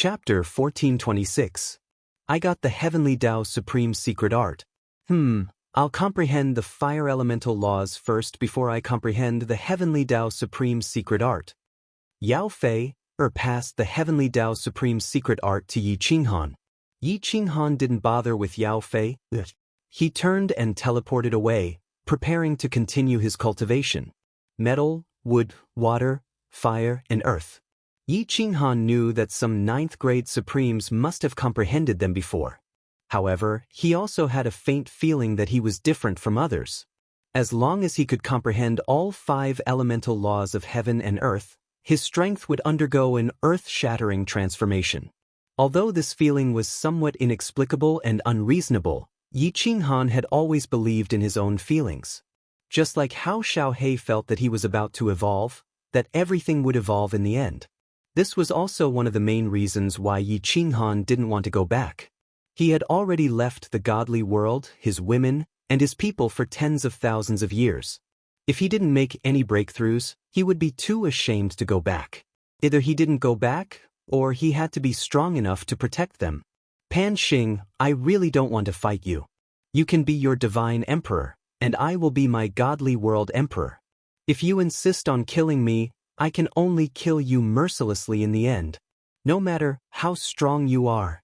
Chapter 1426. I got the Heavenly Tao Supreme Secret Art. I'll comprehend the fire elemental laws first before I comprehend the Heavenly Tao Supreme Secret Art. Yao Fei passed the Heavenly Tao Supreme Secret Art to Yi Qinghan. Yi Qinghan didn't bother with Yao Fei. He turned and teleported away, preparing to continue his cultivation. Metal, wood, water, fire, and earth. Yi Qinghan knew that some 9th grade Supremes must have comprehended them before. However, he also had a faint feeling that he was different from others. As long as he could comprehend all 5 elemental laws of heaven and earth, his strength would undergo an earth-shattering transformation. Although this feeling was somewhat inexplicable and unreasonable, Yi Qinghan had always believed in his own feelings. Just like how Xiaohei felt that he was about to evolve, that everything would evolve in the end. This was also one of the main reasons why Yi Qinghan didn't want to go back. He had already left the godly world, his women, and his people for tens of thousands of years. If he didn't make any breakthroughs, he would be too ashamed to go back. Either he didn't go back, or he had to be strong enough to protect them. Pan Xing, I really don't want to fight you. You can be your divine emperor, and I will be my godly world emperor. If you insist on killing me, I can only kill you mercilessly in the end, no matter how strong you are.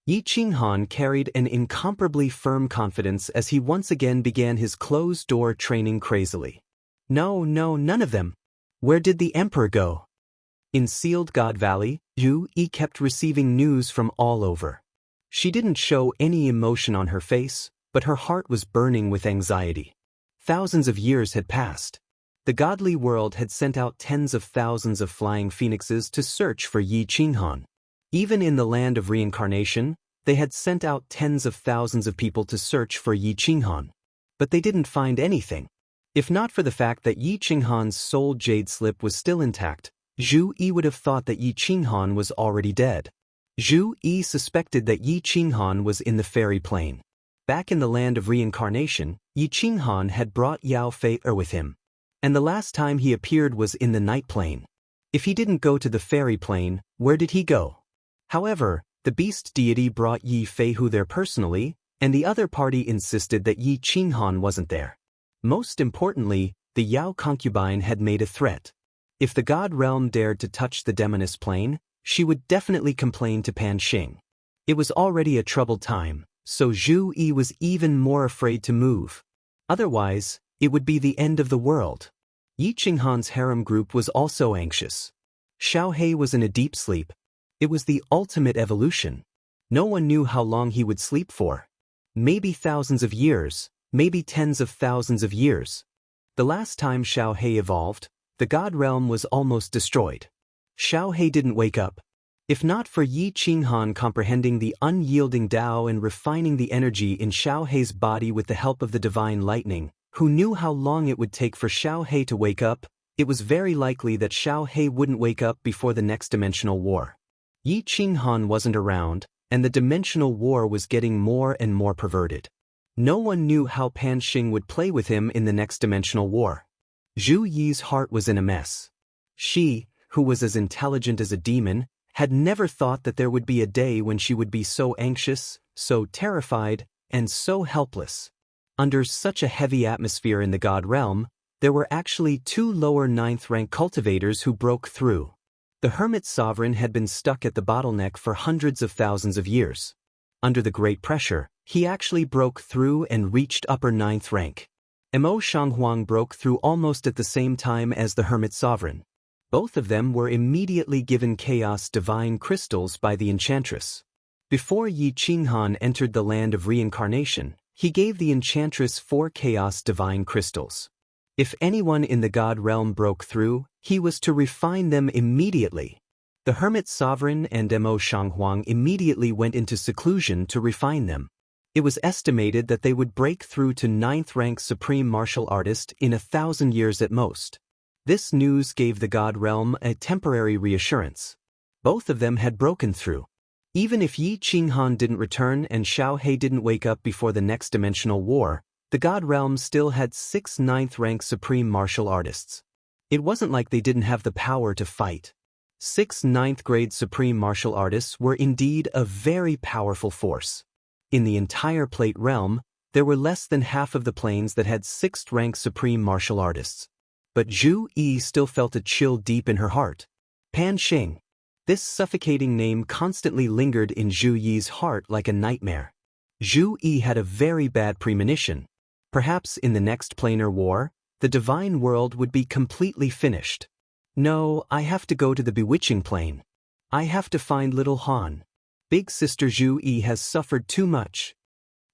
Yi Qinghan carried an incomparably firm confidence as he once again began his closed-door training crazily. No, none of them. Where did the emperor go? In Sealed God Valley, Zhu Yi kept receiving news from all over. She didn't show any emotion on her face, but her heart was burning with anxiety. Thousands of years had passed. The godly world had sent out tens of thousands of flying phoenixes to search for Yi Qinghan. Even in the land of reincarnation, they had sent out tens of thousands of people to search for Yi Qinghan. But they didn't find anything. If not for the fact that Yi Qinghan's soul jade slip was still intact, Zhu Yi would have thought that Yi Qinghan was already dead. Zhu Yi suspected that Yi Qinghan was in the fairy plane. Back in the land of reincarnation, Yi Qinghan had brought Yao Fei with him. And the last time he appeared was in the night plane. If he didn't go to the fairy plane, where did he go? However, the beast deity brought Yi Feihu there personally, and the other party insisted that Yi Qinghan wasn't there. Most importantly, the Yao concubine had made a threat. If the god realm dared to touch the demoness plane, she would definitely complain to Pan Xing. It was already a troubled time, so Zhu Yi was even more afraid to move. Otherwise, it would be the end of the world. Yi Qinghan's harem group was also anxious. Xiaohei was in a deep sleep. It was the ultimate evolution. No one knew how long he would sleep for. Maybe thousands of years, maybe tens of thousands of years. The last time Xiaohei evolved, the god realm was almost destroyed. Xiaohei didn't wake up. If not for Yi Qinghan comprehending the unyielding Tao and refining the energy in Xiaohei's body with the help of the divine lightning, who knew how long it would take for Xiaohei to wake up, it was very likely that Xiaohei wouldn't wake up before the next dimensional war. Yi Qinghan wasn't around, and the dimensional war was getting more and more perverted. No one knew how Pan Xing would play with him in the next dimensional war. Zhu Yi's heart was in a mess. She, who was as intelligent as a demon, had never thought that there would be a day when she would be so anxious, so terrified, and so helpless. Under such a heavy atmosphere in the god realm, there were actually 2 lower 9th rank cultivators who broke through. The hermit sovereign had been stuck at the bottleneck for hundreds of thousands of years. Under the great pressure, he actually broke through and reached upper 9th rank. Mo Shanghuang broke through almost at the same time as the hermit sovereign. Both of them were immediately given chaos divine crystals by the enchantress. Before Yi Qinghan entered the land of reincarnation, he gave the enchantress 4 chaos divine crystals. If anyone in the god realm broke through, he was to refine them immediately. The hermit sovereign and Mo Shanghuang immediately went into seclusion to refine them. It was estimated that they would break through to 9th rank supreme martial artist in 1,000 years at most. This news gave the god realm a temporary reassurance. Both of them had broken through. Even if Yi Qinghan didn't return and Xiaohei didn't wake up before the next dimensional war, the god realm still had 6 9th rank supreme martial artists. It wasn't like they didn't have the power to fight. 6 ninth-grade supreme martial artists were indeed a very powerful force. In the entire plate realm, there were less than half of the planes that had 6th-rank supreme martial artists. But Zhu Yi still felt a chill deep in her heart. Pan Xing. This suffocating name constantly lingered in Zhu Yi's heart like a nightmare. Zhu Yi had a very bad premonition. Perhaps in the next planar war, the divine world would be completely finished. No, I have to go to the bewitching plane. I have to find little Han. Big sister Zhu Yi has suffered too much.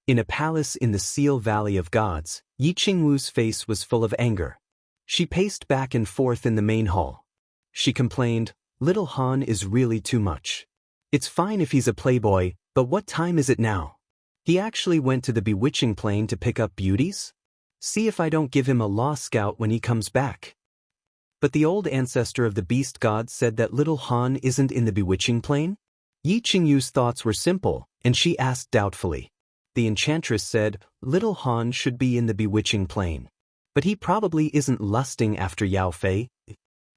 In a palace in the Seal Valley of Gods, Yi Qingwu's face was full of anger. She paced back and forth in the main hall. She complained, "Little Han is really too much. It's fine if he's a playboy, but what time is it now? He actually went to the bewitching plane to pick up beauties? See if I don't give him a law scout when he comes back." But the old ancestor of the beast god said that little Han isn't in the bewitching plane? Yi Qingyu's thoughts were simple, and she asked doubtfully. The enchantress said, "Little Han should be in the bewitching plane. But he probably isn't lusting after Yao Fei.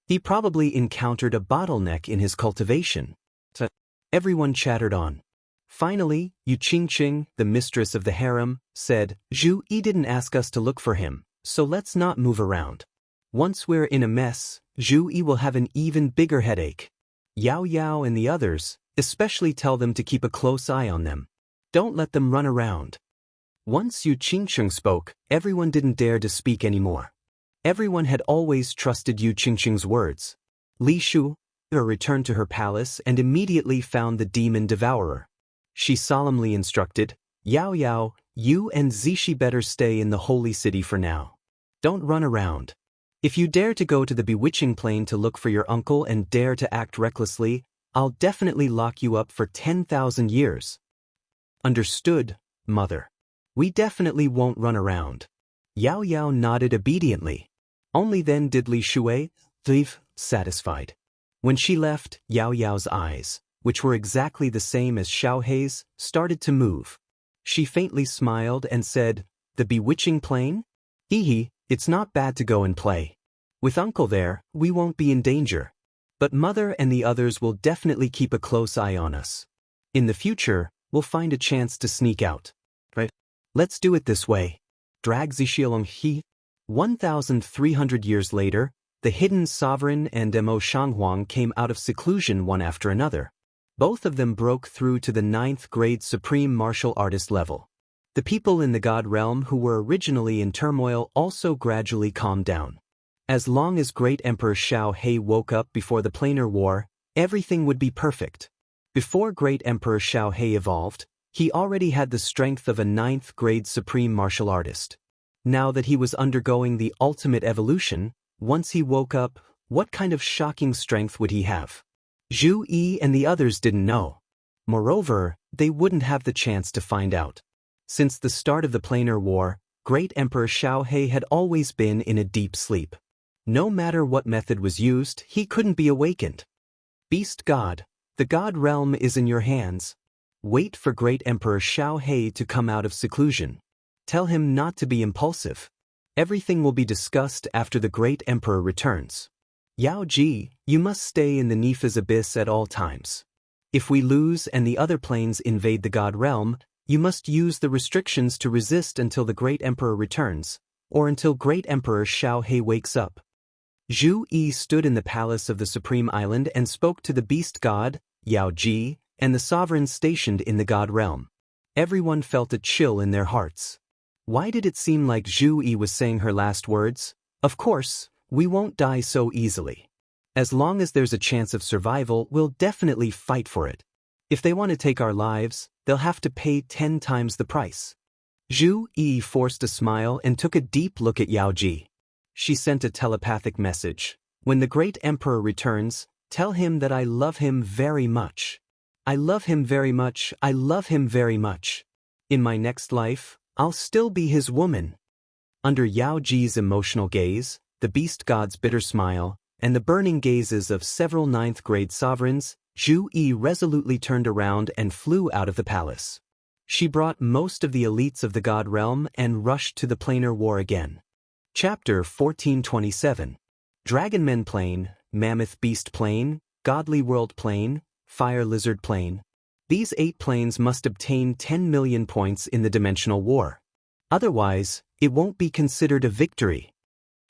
He probably encountered a bottleneck in his cultivation." Everyone chattered on. Finally, Yu Qingqing, the mistress of the harem, said, "Zhu Yi didn't ask us to look for him, so let's not move around. Once we're in a mess, Zhu Yi will have an even bigger headache. Yao Yao and the others, especially tell them to keep a close eye on them. Don't let them run around." Once Yu Qingqing spoke, everyone didn't dare to speak anymore. Everyone had always trusted Yu Qingqing's words. Li Shu returned to her palace and immediately found the demon devourer. She solemnly instructed, "Yao Yao, you and Zishi better stay in the holy city for now. Don't run around. If you dare to go to the bewitching plane to look for your uncle and dare to act recklessly, I'll definitely lock you up for 10,000 years. Understood, mother. We definitely won't run around." Yao Yao nodded obediently. Only then did Li Shui leave, satisfied. When she left, Yao Yao's eyes, which were exactly the same as Xiao Hei's, started to move. She faintly smiled and said, "The bewitching plane? Hee, it's not bad to go and play. With Uncle there, we won't be in danger. But Mother and the others will definitely keep a close eye on us. In the future, we'll find a chance to sneak out. Right? Let's do it this way." Drag Zishielong He. 1,300 years later, the hidden sovereign and Mo Shanghuang came out of seclusion one after another. Both of them broke through to the 9th grade supreme martial artist level. The people in the god realm who were originally in turmoil also gradually calmed down. As long as Great Emperor Xiao Hei woke up before the planar war, everything would be perfect. Before Great Emperor Xiao Hei evolved, he already had the strength of a 9th grade supreme martial artist. Now that he was undergoing the ultimate evolution, once he woke up, what kind of shocking strength would he have? Zhu Yi and the others didn't know. Moreover, they wouldn't have the chance to find out. Since the start of the planar war, Great Emperor Xiao Hei had always been in a deep sleep. No matter what method was used, he couldn't be awakened. Beast God, the god realm is in your hands. Wait for Great Emperor Xiao Hei to come out of seclusion. Tell him not to be impulsive. Everything will be discussed after the Great Emperor returns. Yao Ji, you must stay in the Nifa's abyss at all times. If we lose and the other planes invade the god realm, you must use the restrictions to resist until the Great Emperor returns, or until Great Emperor Xiao Hei wakes up. Zhu Yi stood in the palace of the Supreme Island and spoke to the beast god, Yao Ji, and the sovereigns stationed in the god realm. Everyone felt a chill in their hearts. Why did it seem like Zhu Yi was saying her last words? Of course, we won't die so easily. As long as there's a chance of survival, we'll definitely fight for it. If they want to take our lives, they'll have to pay 10 times the price. Zhu Yi forced a smile and took a deep look at Yao Ji. She sent a telepathic message. When the Great Emperor returns, tell him that I love him very much. I love him very much, I love him very much. In my next life, I'll still be his woman. Under Yao Ji's emotional gaze, the beast god's bitter smile, and the burning gazes of several 9th grade sovereigns, Zhu Yi resolutely turned around and flew out of the palace. She brought most of the elites of the god realm and rushed to the planar war again. Chapter 1427. Dragonmen Plane, Mammoth Beast Plane, Godly World Plane, Fire Lizard Plane. These 8 planes must obtain 10 million points in the dimensional war. Otherwise, it won't be considered a victory.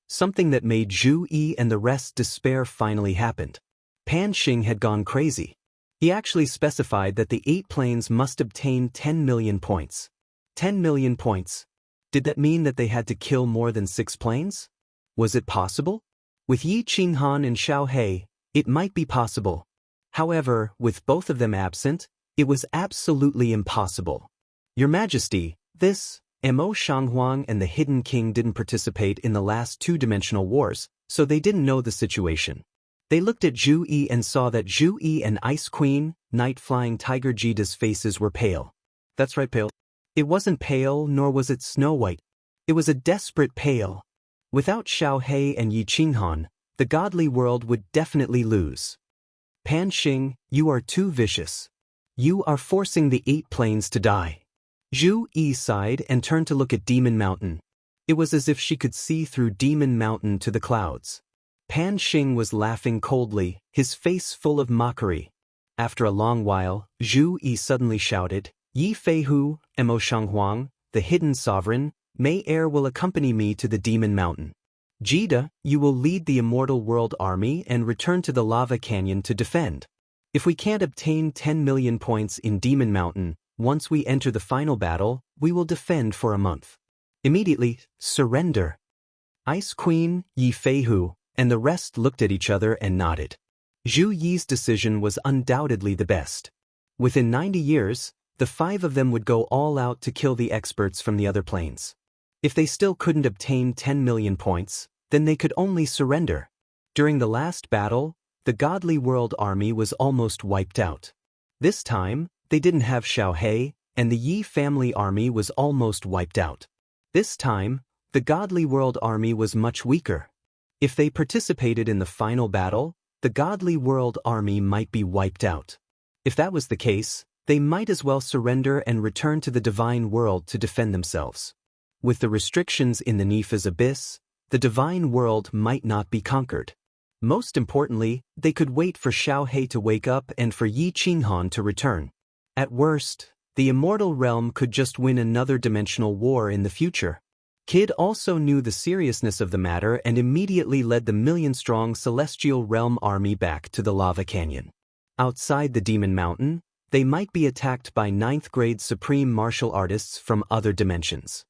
Something that made Zhu Yi and the rest despair finally happened. Pan Xing had gone crazy. He actually specified that the 8 planes must obtain 10 million points. 10 million points. Did that mean that they had to kill more than 6 planes? Was it possible? With Yi Qinghan and Xiao He, it might be possible. However, with both of them absent, it was absolutely impossible. Your Majesty, this, Mo Shanghuang and the Hidden King didn't participate in the last 2-dimensional wars, so they didn't know the situation. They looked at Zhu Yi and saw that Zhu Yi and Ice Queen, Night Flying Tiger Jida's faces were pale. That's right, pale. It wasn't pale, nor was it snow white. It was a desperate pale. Without Xiao He and Yi Qinghan, the godly world would definitely lose. Pan Xing, you are too vicious. You are forcing the 8 planes to die. Zhu Yi sighed and turned to look at Demon Mountain. It was as if she could see through Demon Mountain to the clouds. Pan Xing was laughing coldly, his face full of mockery. After a long while, Zhu Yi suddenly shouted, Yi Feihu, Mo Shanghuang, the hidden sovereign, Mei Er will accompany me to the Demon Mountain. Jida, you will lead the Immortal World Army and return to the Lava Canyon to defend. If we can't obtain 10 million points in Demon Mountain, once we enter the final battle, we will defend for a month. Immediately, surrender. Ice Queen, Yi Feihu, and the rest looked at each other and nodded. Zhu Yi's decision was undoubtedly the best. Within 90 years, the 5 of them would go all out to kill the experts from the other planes. If they still couldn't obtain 10 million points, then they could only surrender. During the last battle, the Godly World Army was almost wiped out. This time, they didn't have Xiao He, and the Yi family army was almost wiped out. This time, the Godly World Army was much weaker. If they participated in the final battle, the Godly World Army might be wiped out. If that was the case, they might as well surrender and return to the Divine World to defend themselves. With the restrictions in the Nifa's abyss, the Divine World might not be conquered. Most importantly, they could wait for Xiao He to wake up and for Yi Qinghan to return. At worst, the Immortal Realm could just win another dimensional war in the future. Kid also knew the seriousness of the matter and immediately led the million-strong Celestial Realm army back to the Lava Canyon. Outside the Demon Mountain, they might be attacked by 9th-grade supreme martial artists from other dimensions.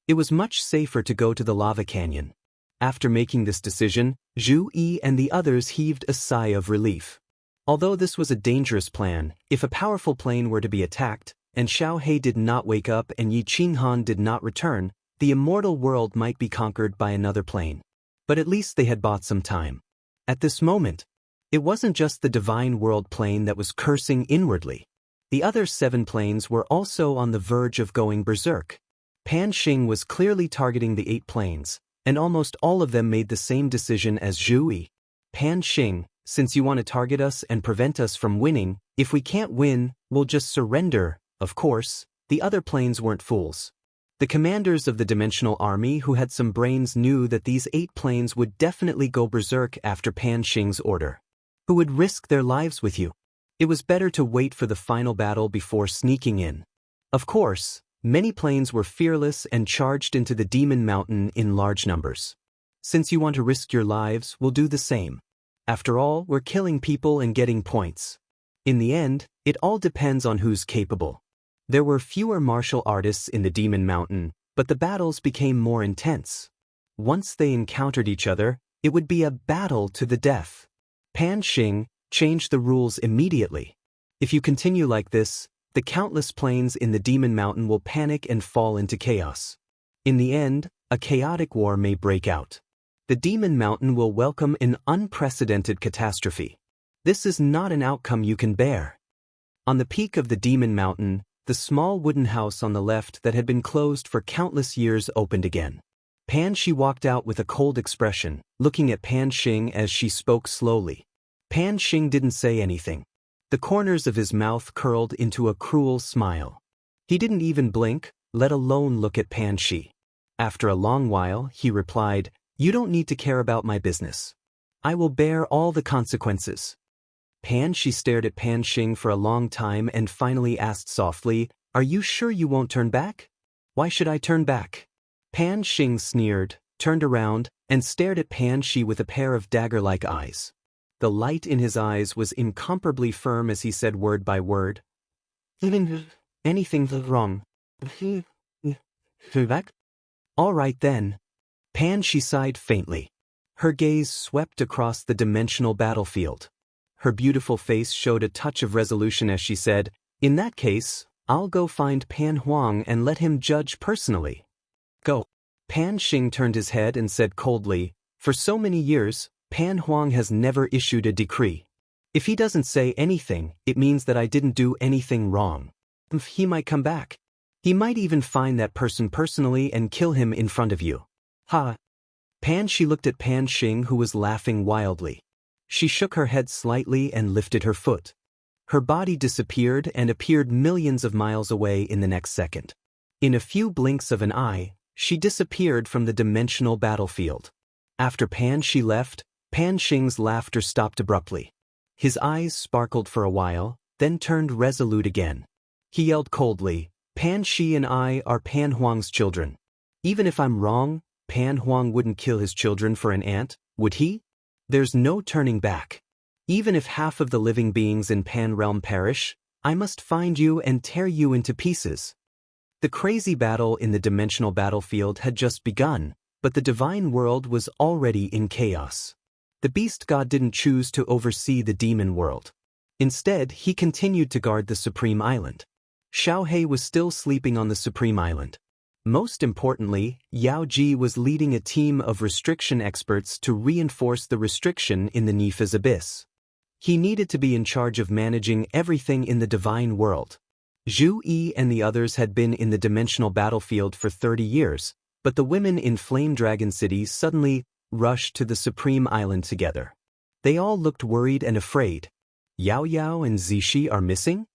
It was much safer to go to the Lava Canyon. After making this decision, Zhu Yi and the others heaved a sigh of relief. Although this was a dangerous plan, if a powerful plane were to be attacked, and Xiao He did not wake up and Yi Qinghan did not return, the immortal world might be conquered by another plane. But at least they had bought some time. At this moment, it wasn't just the Divine World plane that was cursing inwardly. The other 7 planes were also on the verge of going berserk. Pan Xing was clearly targeting the 8 planes, and almost all of them made the same decision as Zhu Yi. Pan Xing, since you want to target us and prevent us from winning, if we can't win, we'll just surrender. Of course, the other planes weren't fools. The commanders of the Dimensional Army who had some brains knew that these 8 planes would definitely go berserk after Pan Xing's order. Who would risk their lives with you? It was better to wait for the final battle before sneaking in. Of course, many planes were fearless and charged into the Demon Mountain in large numbers. Since you want to risk your lives, we'll do the same. After all, we're killing people and getting points. In the end, it all depends on who's capable. There were fewer martial artists in the Demon Mountain, but the battles became more intense. Once they encountered each other, it would be a battle to the death. Pan Xing changed the rules immediately. If you continue like this, the countless planes in the Demon Mountain will panic and fall into chaos. In the end, a chaotic war may break out. The Demon Mountain will welcome an unprecedented catastrophe. This is not an outcome you can bear. On the peak of the Demon Mountain, the small wooden house on the left that had been closed for countless years opened again. Pan Xi walked out with a cold expression, looking at Pan Xing as she spoke slowly. Pan Xing didn't say anything. The corners of his mouth curled into a cruel smile. He didn't even blink, let alone look at Pan Xi. After a long while, he replied, "You don't need to care about my business. I will bear all the consequences." Pan Shi stared at Pan Xing for a long time and finally asked softly, "Are you sure you won't turn back?" "Why should I turn back?" Pan Xing sneered, turned around, and stared at Pan Shi with a pair of dagger-like eyes. The light in his eyes was incomparably firm as he said word by word, "Anything wrong? Back?" "All right then." Pan Shi sighed faintly. Her gaze swept across the dimensional battlefield. Her beautiful face showed a touch of resolution as she said, "In that case, I'll go find Pan Huang and let him judge personally." "Go." Pan Xing turned his head and said coldly, "For so many years, Pan Huang has never issued a decree. If he doesn't say anything, it means that I didn't do anything wrong. He might come back. He might even find that person personally and kill him in front of you." "Ha!" Pan Shi looked at Pan Xing, who was laughing wildly. She shook her head slightly and lifted her foot. Her body disappeared and appeared millions of miles away in the next second. In a few blinks of an eye, she disappeared from the dimensional battlefield. After Pan Shi left, Pan Xing's laughter stopped abruptly. His eyes sparkled for a while, then turned resolute again. He yelled coldly, "Pan Shi and I are Pan Huang's children. Even if I'm wrong, Pan Huang wouldn't kill his children for an ant, would he? There's no turning back. Even if half of the living beings in Pan Realm perish, I must find you and tear you into pieces." The crazy battle in the dimensional battlefield had just begun, but the divine world was already in chaos. The beast god didn't choose to oversee the demon world. Instead, he continued to guard the Supreme Island. Xiao He was still sleeping on the Supreme Island. Most importantly, Yao Ji was leading a team of restriction experts to reinforce the restriction in the Nifa's abyss. He needed to be in charge of managing everything in the divine world. Zhu Yi and the others had been in the dimensional battlefield for 30 years, but the women in Flame Dragon City suddenly rushed to the Supreme Island together. They all looked worried and afraid. Yao Yao and Zishi are missing?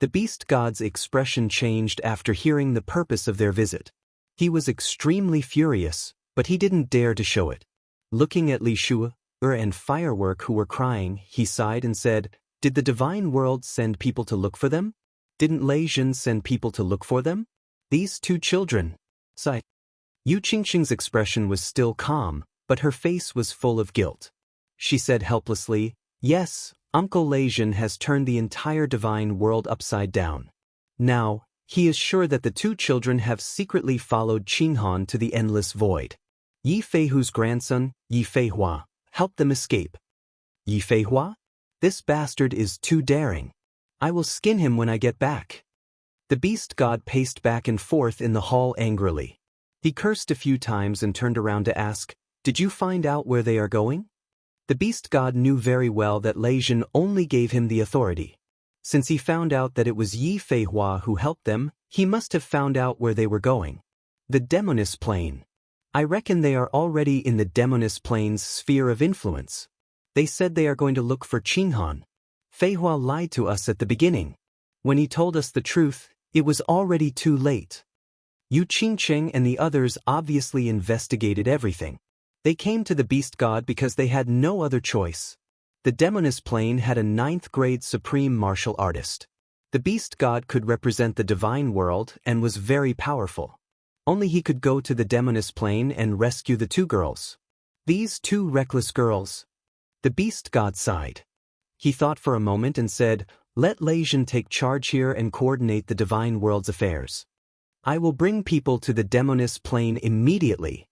The beast god's expression changed after hearing the purpose of their visit. He was extremely furious, but he didn't dare to show it. Looking at Li Shu and Firework who were crying, he sighed and said, "Did the divine world send people to look for them? Didn't Lei Jin send people to look for them? These two children." Sighed. Yu Qingqing's expression was still calm, but her face was full of guilt. She said helplessly, "Yes, Uncle Lei Jin has turned the entire divine world upside down. Now, he is sure that the two children have secretly followed Qinghan to the endless void. Yi Feihu's grandson, Yi Feihua, helped them escape." "Yi Feihua? This bastard is too daring. I will skin him when I get back." The beast god paced back and forth in the hall angrily. He cursed a few times and turned around to ask, "Did you find out where they are going?" The beast god knew very well that Lei Jin only gave him the authority. Since he found out that it was Yi Feihua who helped them, he must have found out where they were going. The Demoness Plane. I reckon they are already in the Demoness Plane's sphere of influence. They said they are going to look for Qinghan. Feihua lied to us at the beginning. When he told us the truth, it was already too late. Yu Qingqing and the others obviously investigated everything. They came to the beast god because they had no other choice. The Demoness Plane had a 9th grade supreme martial artist. The beast god could represent the divine world and was very powerful. Only he could go to the Demoness Plane and rescue the two girls. These two reckless girls. The beast god sighed. He thought for a moment and said, "Let Lei Jin take charge here and coordinate the divine world's affairs. I will bring people to the Demoness Plane immediately."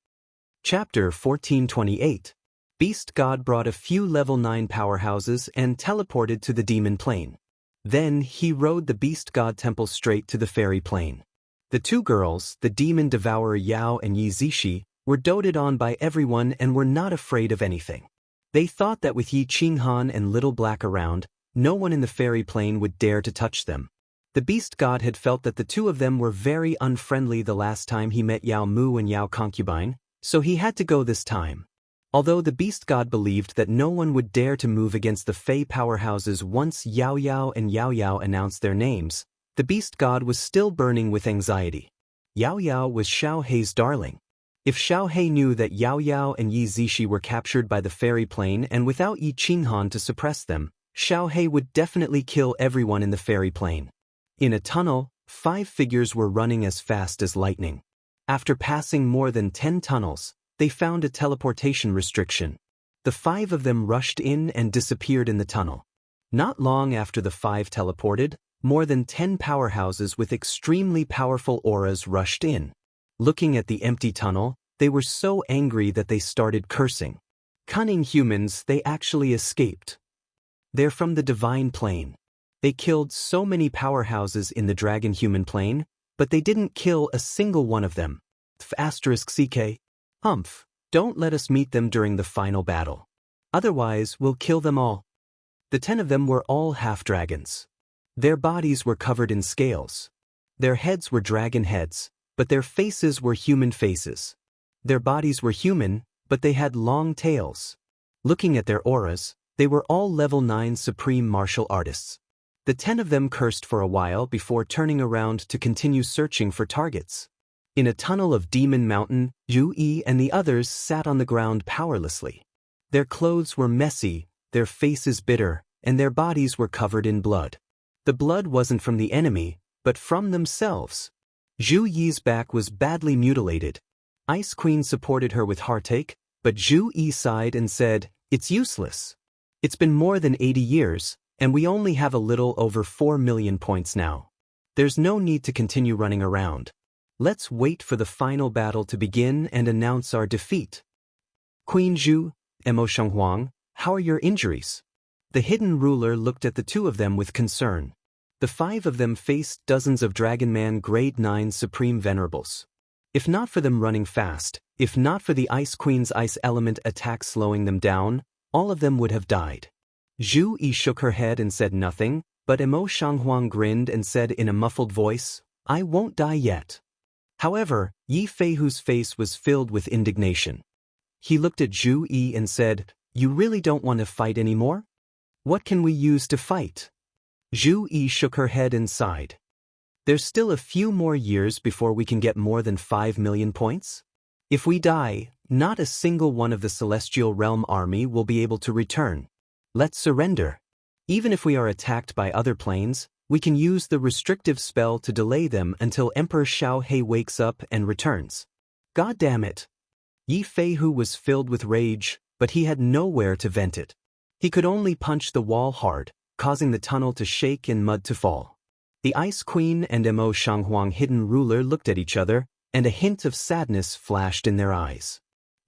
Chapter 1428. Beast God brought a few level 9 powerhouses and teleported to the demon plane. Then he rode the Beast God temple straight to the fairy plane. The two girls, the demon devourer Yao and Yi Zishi, were doted on by everyone and were not afraid of anything. They thought that with Yi Qinghan and Little Black around, no one in the fairy plane would dare to touch them. The beast god had felt that the two of them were very unfriendly the last time he met Yao Mu and Yao Concubine, so he had to go this time. Although the beast god believed that no one would dare to move against the Fey powerhouses once Yao Yao and Yao Yao announced their names, the beast god was still burning with anxiety. Yao Yao was Xiao Hei's darling. If Xiao Hei knew that Yao Yao and Yi Zishi were captured by the fairy plane and without Yi Qinghan to suppress them, Xiaohei would definitely kill everyone in the fairy plane. In a tunnel, 5 figures were running as fast as lightning. After passing more than 10 tunnels, they found a teleportation restriction. The 5 of them rushed in and disappeared in the tunnel. Not long after the 5 teleported, more than 10 powerhouses with extremely powerful auras rushed in. Looking at the empty tunnel, they were so angry that they started cursing. Cunning humans, they actually escaped. They're from the divine plane. They killed so many powerhouses in the dragon-human plane, but they didn't kill a single one of them. *CK. Humph, don't let us meet them during the final battle. Otherwise, we'll kill them all. The 10 of them were all half-dragons. Their bodies were covered in scales. Their heads were dragon heads, but their faces were human faces. Their bodies were human, but they had long tails. Looking at their auras, they were all level 9 supreme martial artists. The 10 of them cursed for a while before turning around to continue searching for targets. In a tunnel of Demon Mountain, Zhu Yi and the others sat on the ground powerlessly. Their clothes were messy, their faces bitter, and their bodies were covered in blood. The blood wasn't from the enemy, but from themselves. Zhu Yi's back was badly mutilated. Ice Queen supported her with heartache, but Zhu Yi sighed and said, "It's useless. It's been more than 80 years, and we only have a little over 4 million points now. There's no need to continue running around. Let's wait for the final battle to begin and announce our defeat." "Queen Zhu, Xianxia, how are your injuries?" The hidden ruler looked at the 2 of them with concern. The 5 of them faced dozens of Dragonman Grade 9 Supreme Venerables. If not for them running fast, if not for the Ice Queen's ice element attack slowing them down, all of them would have died. Zhu Yi shook her head and said nothing, but Xianxia grinned and said in a muffled voice, "I won't die yet." However, Yi Feihu's face was filled with indignation. He looked at Zhu Yi and said, "You really don't want to fight anymore? What can we use to fight?" Zhu Yi shook her head and sighed. "There's still a few more years before we can get more than 5 million points. If we die, not a single one of the Celestial Realm army will be able to return. Let's surrender. Even if we are attacked by other planes, we can use the restrictive spell to delay them until Emperor Xiaohei wakes up and returns." God damn it. Yi Feihu was filled with rage, but he had nowhere to vent it. He could only punch the wall hard, causing the tunnel to shake and mud to fall. The Ice Queen and Xianxia hidden ruler looked at each other, and a hint of sadness flashed in their eyes.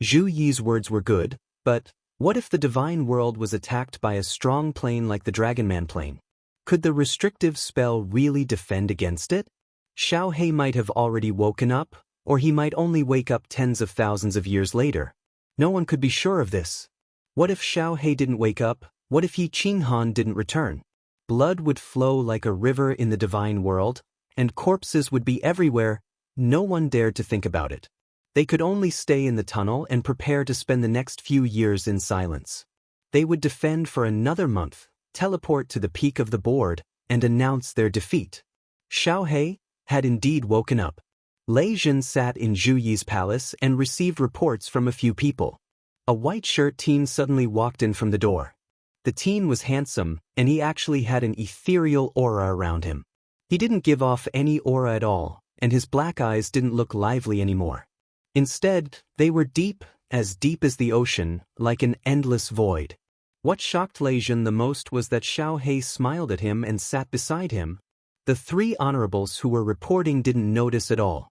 Zhu Yi's words were good, but what if the divine world was attacked by a strong plane like the Dragonman plane? Could the restrictive spell really defend against it? Xiaohei might have already woken up, or he might only wake up tens of thousands of years later. No one could be sure of this. What if Xiaohei didn't wake up? What if Yi Qinghan didn't return? Blood would flow like a river in the divine world, and corpses would be everywhere. No one dared to think about it. They could only stay in the tunnel and prepare to spend the next few years in silence. They would defend for another month, teleport to the peak of the board, and announce their defeat. Xiaohei had indeed woken up. Lei Jin sat in Zhu Yi's palace and received reports from a few people. A white-shirt teen suddenly walked in from the door. The teen was handsome, and he actually had an ethereal aura around him. He didn't give off any aura at all, and his black eyes didn't look lively anymore. Instead, they were deep as the ocean, like an endless void. What shocked Lei Jin the most was that Xiaohei smiled at him and sat beside him. The 3 honorables who were reporting didn't notice at all.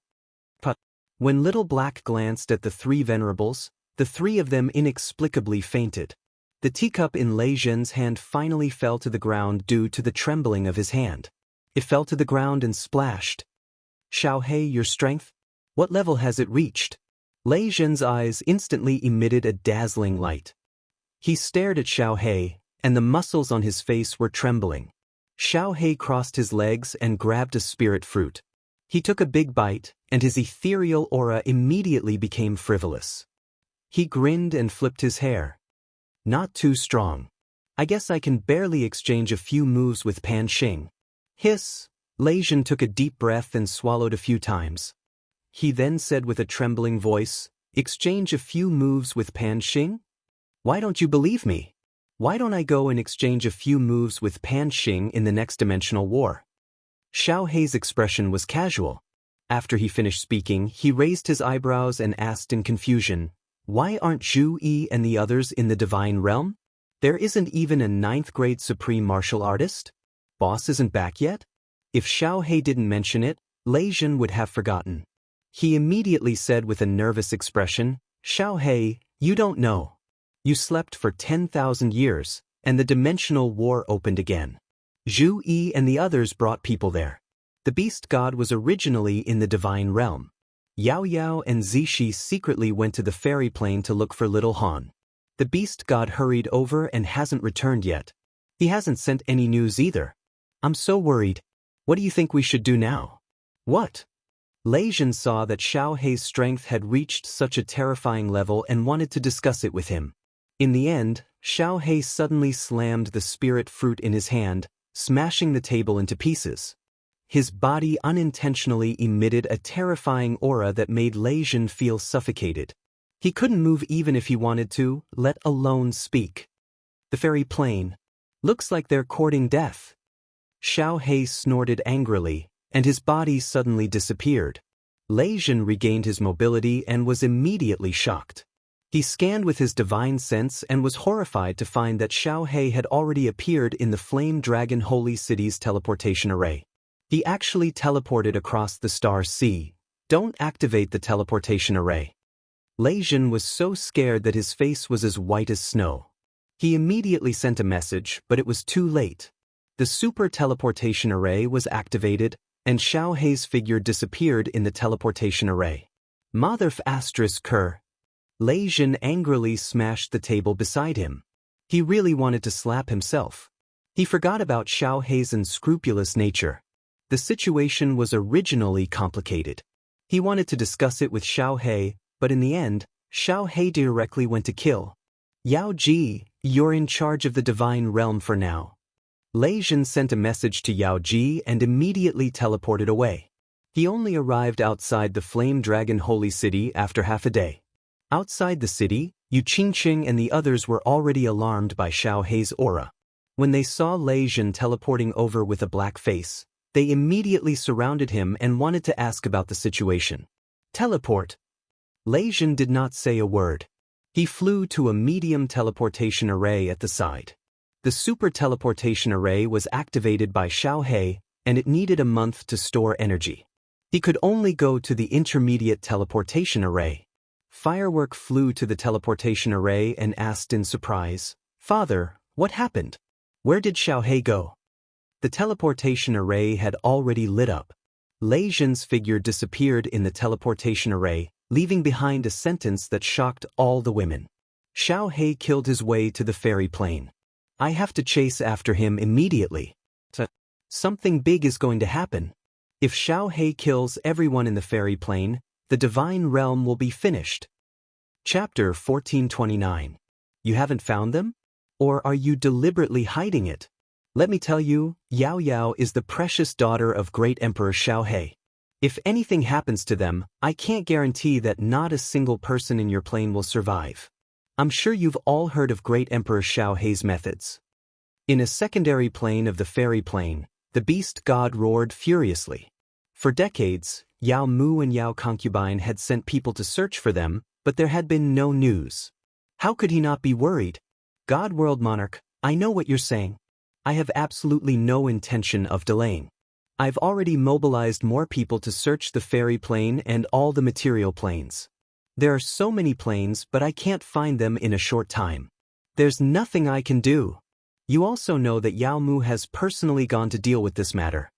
But when Little Black glanced at the 3 venerables, the 3 of them inexplicably fainted. The teacup in Lei Jin's hand finally fell to the ground due to the trembling of his hand. It fell to the ground and splashed. "Xiaohei, your strength? What level has it reached?" Lei Jin's eyes instantly emitted a dazzling light. He stared at Xiaohei, and the muscles on his face were trembling. Xiaohei crossed his legs and grabbed a spirit fruit. He took a big bite, and his ethereal aura immediately became frivolous. He grinned and flipped his hair. "Not too strong. I guess I can barely exchange a few moves with Pan Xing." Hiss! Lei Jin took a deep breath and swallowed a few times. He then said with a trembling voice, "Exchange a few moves with Pan Xing? Why don't you believe me?" Why don't I go and exchange a few moves with Pan Xing in the next dimensional war? Xiao Hei's expression was casual. After he finished speaking, he raised his eyebrows and asked in confusion, "Why aren't Zhu Yi and the others in the divine realm? There isn't even a 9th grade supreme martial artist? Boss isn't back yet?" If Xiao Hei didn't mention it, Lei Jin would have forgotten. He immediately said with a nervous expression, "Xiao Hei, you don't know. You slept for 10,000 years, and the dimensional war opened again. Zhu Yi and the others brought people there. The beast god was originally in the divine realm. Yao Yao and Zishi secretly went to the fairy plane to look for little Han. The beast god hurried over and hasn't returned yet. He hasn't sent any news either. I'm so worried. What do you think we should do now?" "What?" Lei Jin saw that Xiao Hei's strength had reached such a terrifying level and wanted to discuss it with him. In the end, Xiao Hei suddenly slammed the spirit fruit in his hand, smashing the table into pieces. His body unintentionally emitted a terrifying aura that made Lei Jin feel suffocated. He couldn't move even if he wanted to, let alone speak. The fairy plane. Looks like they're courting death. Xiao Hei snorted angrily, and his body suddenly disappeared. Lei Jin regained his mobility and was immediately shocked. He scanned with his divine sense and was horrified to find that Xiao Hei had already appeared in the Flame Dragon Holy City's teleportation array. He actually teleported across the star sea. "Don't activate the teleportation array." Lei Jin was so scared that his face was as white as snow. He immediately sent a message, but it was too late. The super teleportation array was activated, and Xiao Hei's figure disappeared in the teleportation array. "Motherf asterisk cur." Lei Jin angrily smashed the table beside him. He really wanted to slap himself. He forgot about Xiao Hei's unscrupulous nature. The situation was originally complicated. He wanted to discuss it with Xiao Hei, but in the end, Xiao Hei directly went to kill. "Yao Ji, you're in charge of the divine realm for now." Lei Jin sent a message to Yao Ji and immediately teleported away. He only arrived outside the Flame Dragon Holy City after half a day. Outside the city, Yu Qingqing and the others were already alarmed by Xiao Hei's aura. When they saw Lei Jin teleporting over with a black face, they immediately surrounded him and wanted to ask about the situation. "Teleport." Lei Jin did not say a word. He flew to a medium teleportation array at the side. The super teleportation array was activated by Xiao Hei, and it needed a month to store energy. He could only go to the intermediate teleportation array. Firework flew to the teleportation array and asked in surprise, "Father, what happened? Where did Xiao Hei go?" The teleportation array had already lit up. Lei Jin's figure disappeared in the teleportation array, leaving behind a sentence that shocked all the women. "Xiao Hei killed his way to the fairy plane. I have to chase after him immediately. Something big is going to happen. If Xiao Hei kills everyone in the fairy plane, the divine realm will be finished." Chapter 1429. You haven't found them? Or are you deliberately hiding it? Let me tell you, Yao Yao is the precious daughter of great Emperor Xiao Hei. If anything happens to them, I can't guarantee that not a single person in your plane will survive. I'm sure you've all heard of great Emperor Xiao Hei's methods. In a secondary plane of the fairy plane, the beast god roared furiously. For decades, Yao Mu and Yao Concubine had sent people to search for them, but there had been no news. How could he not be worried? "God World Monarch, I know what you're saying. I have absolutely no intention of delaying. I've already mobilized more people to search the fairy plane and all the material planes. There are so many planes, but I can't find them in a short time. There's nothing I can do. You also know that Yao Mu has personally gone to deal with this matter."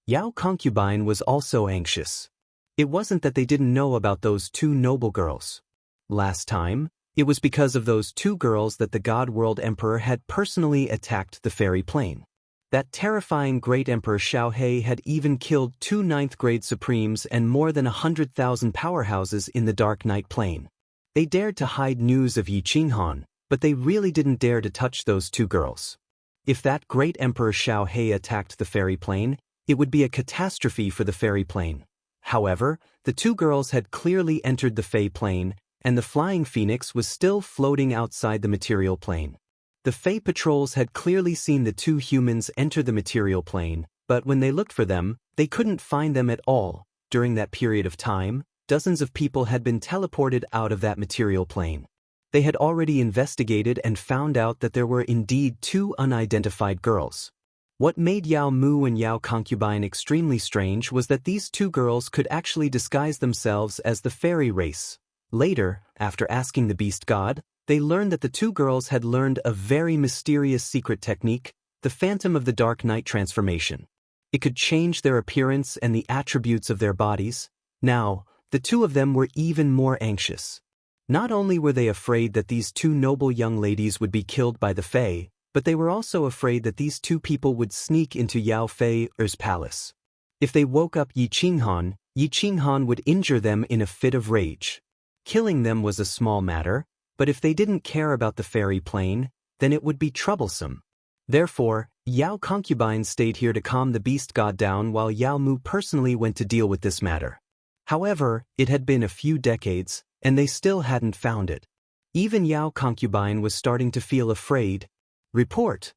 Yao Concubine was also anxious. It wasn't that they didn't know about those two noble girls. Last time, it was because of those two girls that the God World Emperor had personally attacked the fairy plane. That terrifying great Emperor Xiao Hei had even killed 2 9th-grade Supremes and more than 100,000 powerhouses in the Dark Night plane. They dared to hide news of Yi Qinghan, but they really didn't dare to touch those two girls. If that great Emperor Xiao Hei attacked the fairy plane, it would be a catastrophe for the fairy plane. However, the two girls had clearly entered the Fey plane, and the flying phoenix was still floating outside the material plane. The Fae patrols had clearly seen the two humans enter the material plane, but when they looked for them, they couldn't find them at all. During that period of time, dozens of people had been teleported out of that material plane. They had already investigated and found out that there were indeed two unidentified girls. What made Yao Mu and Yao Concubine extremely strange was that these two girls could actually disguise themselves as the fairy race. Later, after asking the beast god, they learned that the two girls had learned a very mysterious secret technique, the Phantom of the Dark Night transformation. It could change their appearance and the attributes of their bodies. Now, the two of them were even more anxious. Not only were they afraid that these two noble young ladies would be killed by the Fae, but they were also afraid that these two people would sneak into Yao Fei's palace. If they woke up Yi Qinghan would injure them in a fit of rage. Killing them was a small matter, but if they didn't care about the fairy plane, then it would be troublesome. Therefore, Yao Concubine stayed here to calm the beast god down while Yao Mu personally went to deal with this matter. However, it had been a few decades, and they still hadn't found it. Even Yao Concubine was starting to feel afraid. Report.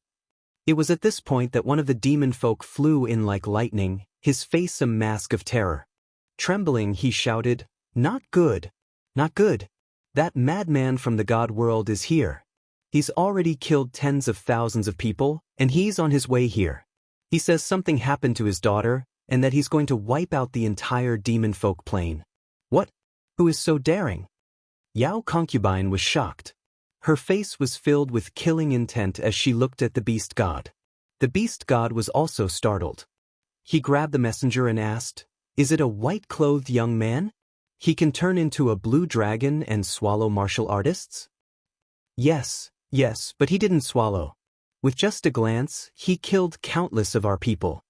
It was at this point that one of the demon folk flew in like lightning, his face a mask of terror. Trembling, he shouted, "Not good! Not good! That madman from the god world is here. He's already killed tens of thousands of people, and he's on his way here. He says something happened to his daughter, and that he's going to wipe out the entire demon folk plane. What? Who is so daring?" Yao Concubine was shocked. Her face was filled with killing intent as she looked at the beast god. The beast god was also startled. He grabbed the messenger and asked, "Is it a white-clothed young man? He can turn into a blue dragon and swallow martial artists?" Yes, but he didn't swallow. With just a glance, he killed countless of our people."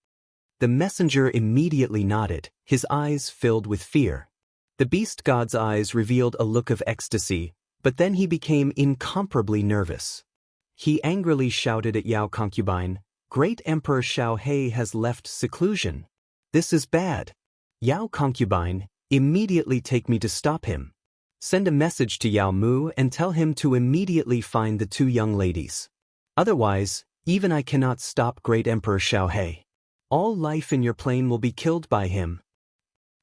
The messenger immediately nodded, his eyes filled with fear. The beast god's eyes revealed a look of ecstasy, but then he became incomparably nervous. He angrily shouted at Yao Concubine, "Great Emperor Xiaohe has left seclusion. This is bad. Yao Concubine, immediately take me to stop him. Send a message to Yao Mu and tell him to immediately find the two young ladies. Otherwise, even I cannot stop Great Emperor Xiaohe. All life in your plane will be killed by him."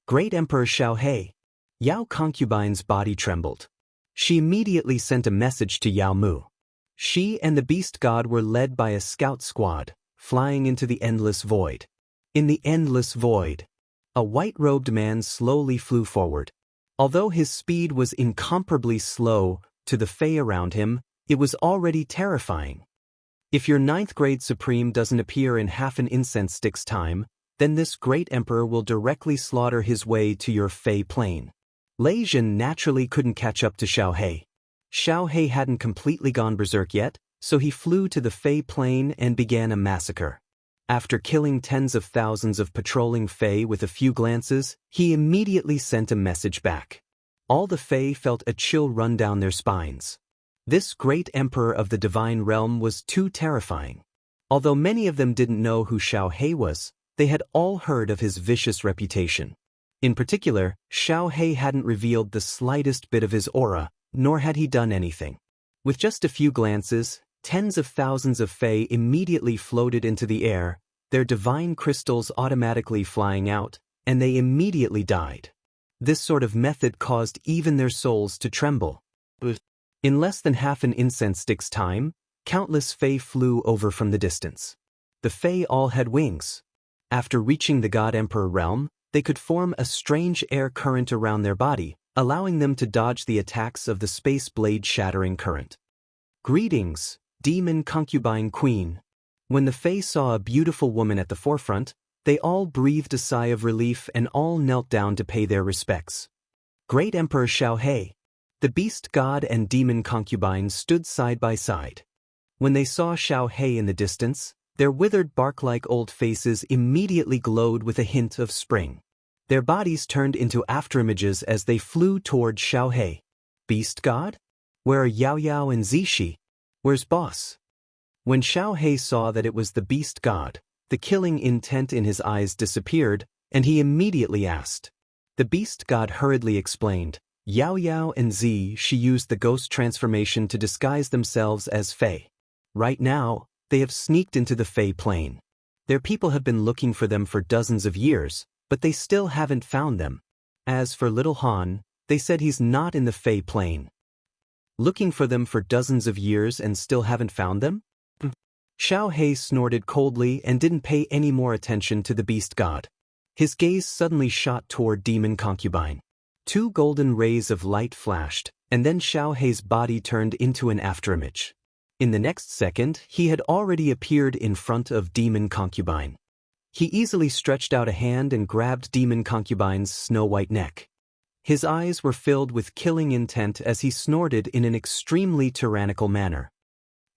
Great Emperor Xiaohe. Yao Concubine's body trembled. She immediately sent a message to Yao Mu. She and the beast god were led by a scout squad, flying into the endless void. In the endless void, a white-robed man slowly flew forward. Although his speed was incomparably slow, to the Fae around him, it was already terrifying. If your 9th grade Supreme doesn't appear in half an incense stick's time, then this great emperor will directly slaughter his way to your Fae plane. Lei Zhen naturally couldn't catch up to Xiaohe. Xiaohe hadn't completely gone berserk yet, so he flew to the Fae plane and began a massacre. After killing tens of thousands of patrolling Fae with a few glances, he immediately sent a message back. All the Fae felt a chill run down their spines. This great emperor of the divine realm was too terrifying. Although many of them didn't know who Xiaohe was, they had all heard of his vicious reputation. In particular, Xiaohe hadn't revealed the slightest bit of his aura, nor had he done anything. With just a few glances, tens of thousands of Fae immediately floated into the air, their divine crystals automatically flying out, and they immediately died. This sort of method caused even their souls to tremble. In less than half an incense stick's time, countless Fae flew over from the distance. The Fae all had wings. After reaching the God Emperor realm, they could form a strange air current around their body, allowing them to dodge the attacks of the space blade-shattering current. Greetings, Demon Concubine Queen. When the Fae saw a beautiful woman at the forefront, they all breathed a sigh of relief and all knelt down to pay their respects. Great Emperor Xiaohe. The beast god and demon concubine stood side by side. When they saw Xiaohe in the distance, their withered bark-like old faces immediately glowed with a hint of spring. Their bodies turned into afterimages as they flew toward Xiaohe. Beast god? Where are Yao Yao and Zishi? Where's boss? When Xiaohe saw that it was the beast god, the killing intent in his eyes disappeared, and he immediately asked. The beast god hurriedly explained, Yao Yao and Zishi used the ghost transformation to disguise themselves as Fae. Right now, they have sneaked into the Fey Plain. Their people have been looking for them for dozens of years, but they still haven't found them. As for little Han, they said he's not in the Fey Plain. Looking for them for dozens of years and still haven't found them? Xiao He snorted coldly and didn't pay any more attention to the beast god. His gaze suddenly shot toward demon concubine. 2 golden rays of light flashed, and then Xiao He's body turned into an afterimage. In the next second, he had already appeared in front of demon concubine. He easily stretched out a hand and grabbed demon concubine's snow-white neck. His eyes were filled with killing intent as he snorted in an extremely tyrannical manner.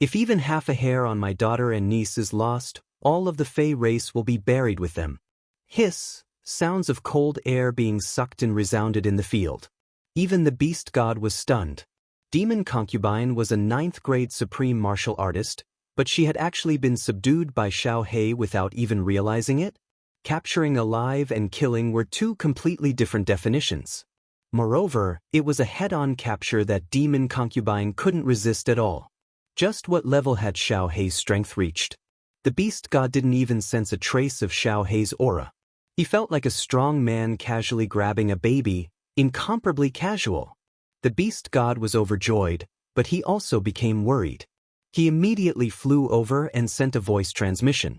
If even half a hair on my daughter and niece is lost, all of the Fey race will be buried with them. Hiss, sounds of cold air being sucked in resounded in the field. Even the beast god was stunned. Demon concubine was a 9th grade supreme martial artist, but she had actually been subdued by Xiao He without even realizing it? Capturing alive and killing were 2 completely different definitions. Moreover, it was a head-on capture that demon concubine couldn't resist at all. Just what level had Xiao He's strength reached? The beast god didn't even sense a trace of Xiao He's aura. He felt like a strong man casually grabbing a baby, incomparably casual. The beast god was overjoyed, but he also became worried. He immediately flew over and sent a voice transmission.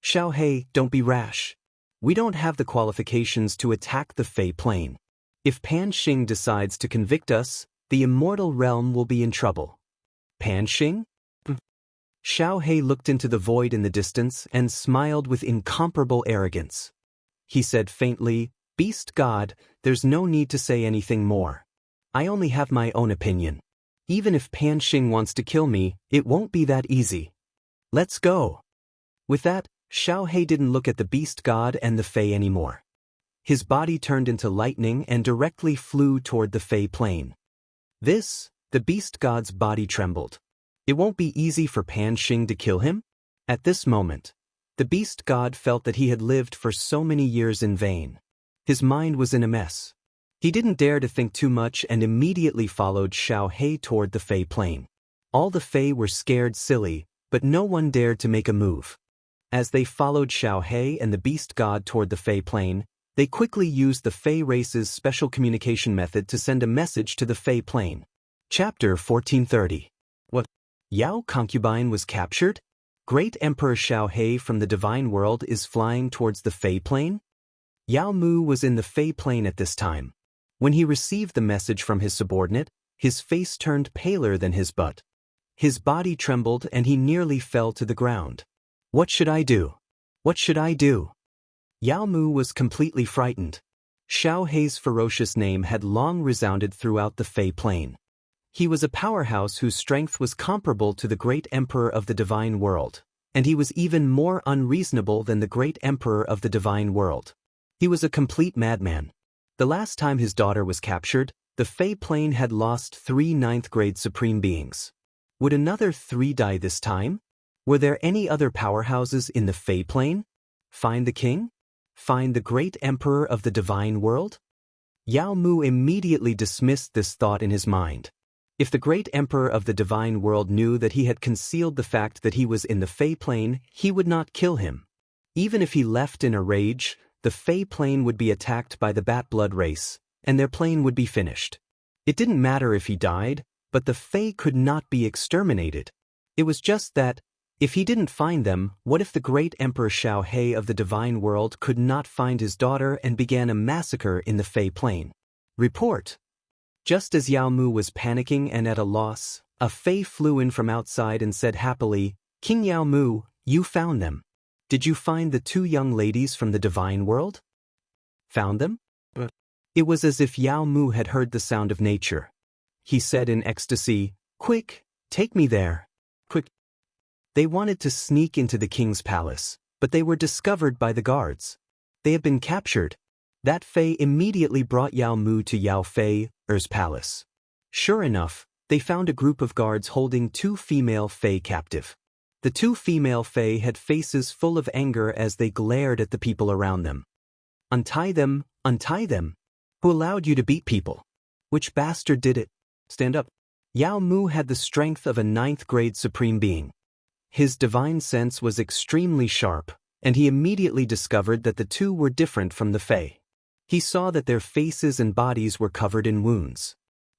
Xiao He, don't be rash. We don't have the qualifications to attack the Fey Plain. If Pan Xing decides to convict us, the immortal realm will be in trouble. Pan Xing? Xiao He looked into the void in the distance and smiled with incomparable arrogance. He said faintly, Beast God, there's no need to say anything more. I only have my own opinion. Even if Pan Xing wants to kill me, it won't be that easy. Let's go. With that, Xiao He didn't look at the beast god and the Fey anymore. His body turned into lightning and directly flew toward the Fey Plain. The beast god's body trembled. It won't be easy for Pan Xing to kill him? At this moment, the beast god felt that he had lived for so many years in vain. His mind was in a mess. He didn't dare to think too much and immediately followed Xiao He toward the Fey Plain. All the Fey were scared silly, but no one dared to make a move. As they followed Xiao He and the beast god toward the Fey Plain, they quickly used the Fey race's special communication method to send a message to the Fey Plain. Chapter 1430. What? Yao concubine was captured? Great Emperor Xiao He from the Divine World is flying towards the Fey Plain? Yao Mu was in the Fey Plain at this time. When he received the message from his subordinate, his face turned paler than his butt. His body trembled and he nearly fell to the ground. What should I do? What should I do? Yao Mu was completely frightened. Xiao He's ferocious name had long resounded throughout the Fey Plain. He was a powerhouse whose strength was comparable to the great emperor of the Divine World, and he was even more unreasonable than the great emperor of the Divine World. He was a complete madman. The last time his daughter was captured, the Fey Plain had lost 3 9th-grade supreme beings. Would another 3 die this time? Were there any other powerhouses in the Fey Plain? Find the king? Find the great emperor of the Divine World? Yao Mu immediately dismissed this thought in his mind. If the great emperor of the Divine World knew that he had concealed the fact that he was in the Fey Plain, he would not kill him. Even if he left in a rage, the Fey Plain would be attacked by the Bat Blood race, and their plane would be finished. It didn't matter if he died, but the Fey could not be exterminated. It was just that, if he didn't find them, what if the great Emperor Xiao He of the Divine World could not find his daughter and began a massacre in the Fey Plain? Report. Just as Yao Mu was panicking and at a loss, a Fey flew in from outside and said happily, King Yao Mu, you found them. Did you find the 2 young ladies from the Divine World? Found them? It was as if Yao Mu had heard the sound of nature. He said in ecstasy, Quick, take me there. Quick. They wanted to sneak into the king's palace, but they were discovered by the guards. They had been captured. That Fey immediately brought Yao Mu to Yao Fei's palace. Sure enough, they found a group of guards holding 2 female Fey captive. The 2 female Fey had faces full of anger as they glared at the people around them. Untie them, untie them. Who allowed you to beat people? Which bastard did it? Stand up. Yao Mu had the strength of a 9th-grade supreme being. His divine sense was extremely sharp, and he immediately discovered that the two were different from the Fae. He saw that their faces and bodies were covered in wounds.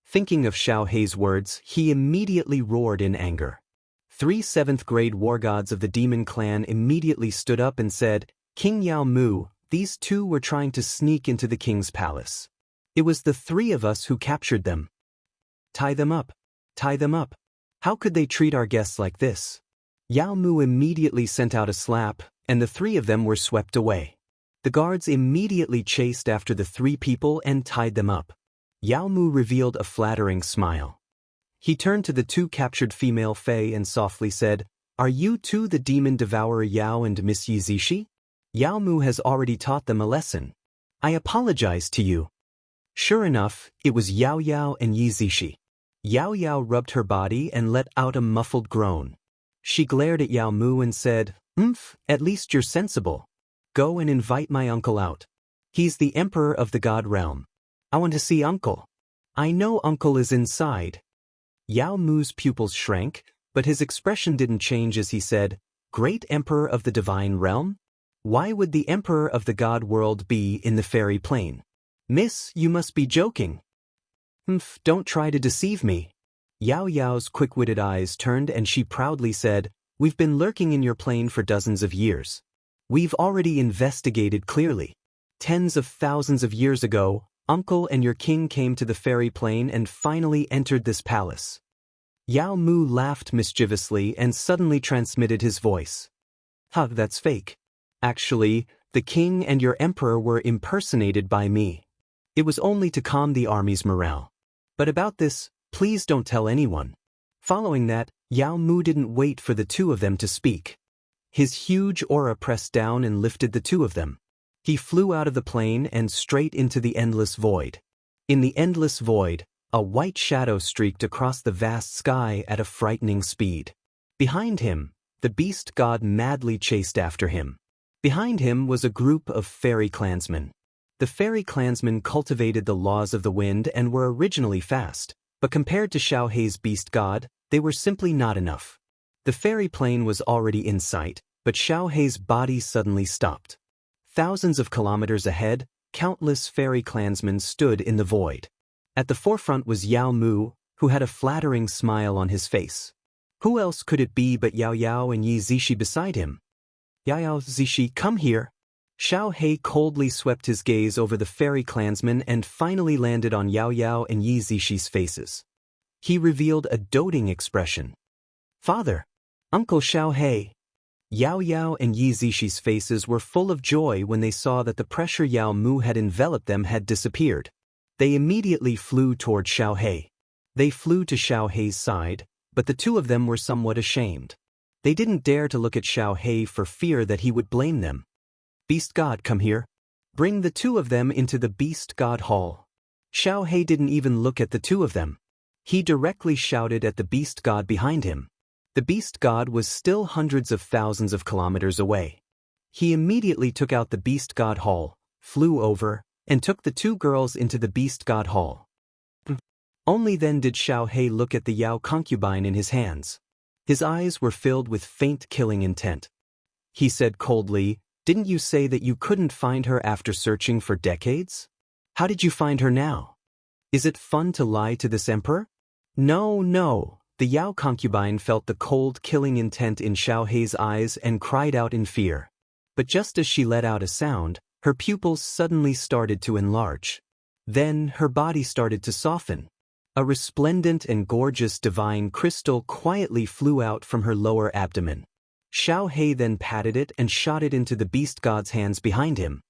Thinking of Xiao Hei's words, he immediately roared in anger. 3 7th-grade war gods of the demon clan immediately stood up and said, "King Yao Mu, these two were trying to sneak into the king's palace. It was the 3 of us who captured them. Tie them up. Tie them up. How could they treat our guests like this?" Yao Mu immediately sent out a slap, and the 3 of them were swept away. The guards immediately chased after the 3 people and tied them up. Yao Mu revealed a flattering smile. He turned to the 2 captured female Fae and softly said, "Are you 2 the demon devourer Yao and Miss Yizishi? Yao Mu has already taught them a lesson. I apologize to you." Sure enough, it was Yao Yao and Yizishi. Yao Yao rubbed her body and let out a muffled groan. She glared at Yao Mu and said, At least you're sensible. Go and invite my uncle out. He's the emperor of the god realm. I want to see uncle. I know uncle is inside." Yao Mu's pupils shrank, but his expression didn't change as he said, "Great emperor of the divine realm? Why would the emperor of the god world be in the fairy plane? Miss, you must be joking." Don't try to deceive me." Yao Yao's quick-witted eyes turned and she proudly said, "We've been lurking in your plane for dozens of years. We've already investigated clearly. Tens of thousands of years ago, uncle and your king came to the fairy plane and finally entered this palace." Yao Mu laughed mischievously and suddenly transmitted his voice. That's fake. Actually, the king and your emperor were impersonated by me. It was only to calm the army's morale. But about this, please don't tell anyone." Following that, Yao Mu didn't wait for the 2 of them to speak. His huge aura pressed down and lifted the 2 of them. He flew out of the plane and straight into the endless void. In the endless void, a white shadow streaked across the vast sky at a frightening speed. Behind him, the beast god madly chased after him. Behind him was a group of fairy clansmen. The fairy clansmen cultivated the laws of the wind and were originally fast, but compared to Xiao Hei's beast god, they were simply not enough. The fairy plane was already in sight, but Xiao Hei's body suddenly stopped. Thousands of kilometers ahead, countless fairy clansmen stood in the void. At the forefront was Yao Mu, who had a flattering smile on his face. Who else could it be but Yao Yao and Yi Zishi beside him? "Yao Yao, Zishi, come here." Xiao Hei coldly swept his gaze over the fairy clansmen and finally landed on Yao Yao and Yi Zishi's faces. He revealed a doting expression. "Father! Uncle Xiao Hei!" Yao Yao and Yi Zishi's faces were full of joy when they saw that the pressure Yao Mu had enveloped them had disappeared. They immediately flew toward Xiao Hei. They flew to Xiao Hei's side, but the 2 of them were somewhat ashamed. They didn't dare to look at Xiao Hei for fear that he would blame them. "Beast God, come here. Bring the 2 of them into the Beast God Hall." Xiao Hei didn't even look at the 2 of them. He directly shouted at the Beast God behind him. The Beast God was still hundreds of thousands of kilometers away. He immediately took out the Beast God Hall, flew over, and took the 2 girls into the Beast God Hall. Only then did Xiao Hei look at the Yao concubine in his hands. His eyes were filled with faint killing intent. He said coldly, "Didn't you say that you couldn't find her after searching for decades? How did you find her now? Is it fun to lie to this emperor?" No. The Yao concubine felt the cold killing intent in Xiao Hei's eyes and cried out in fear. But just as she let out a sound, her pupils suddenly started to enlarge. Then her body started to soften. A resplendent and gorgeous divine crystal quietly flew out from her lower abdomen. Xiao Hei then patted it and shot it into the beast god's hands behind him.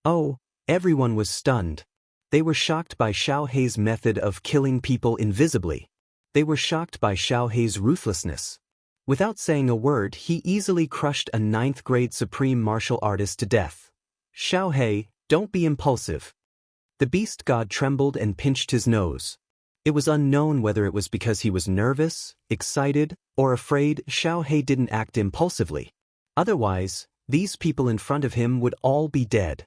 Oh, everyone was stunned. They were shocked by Xiao Hei's method of killing people invisibly. They were shocked by Xiao Hei's ruthlessness. Without saying a word, he easily crushed a 9th-grade supreme martial artist to death. "Xiao Hei, don't be impulsive." The beast god trembled and pinched his nose. It was unknown whether it was because he was nervous, excited, or afraid. Xiao Hei didn't act impulsively. Otherwise, these people in front of him would all be dead.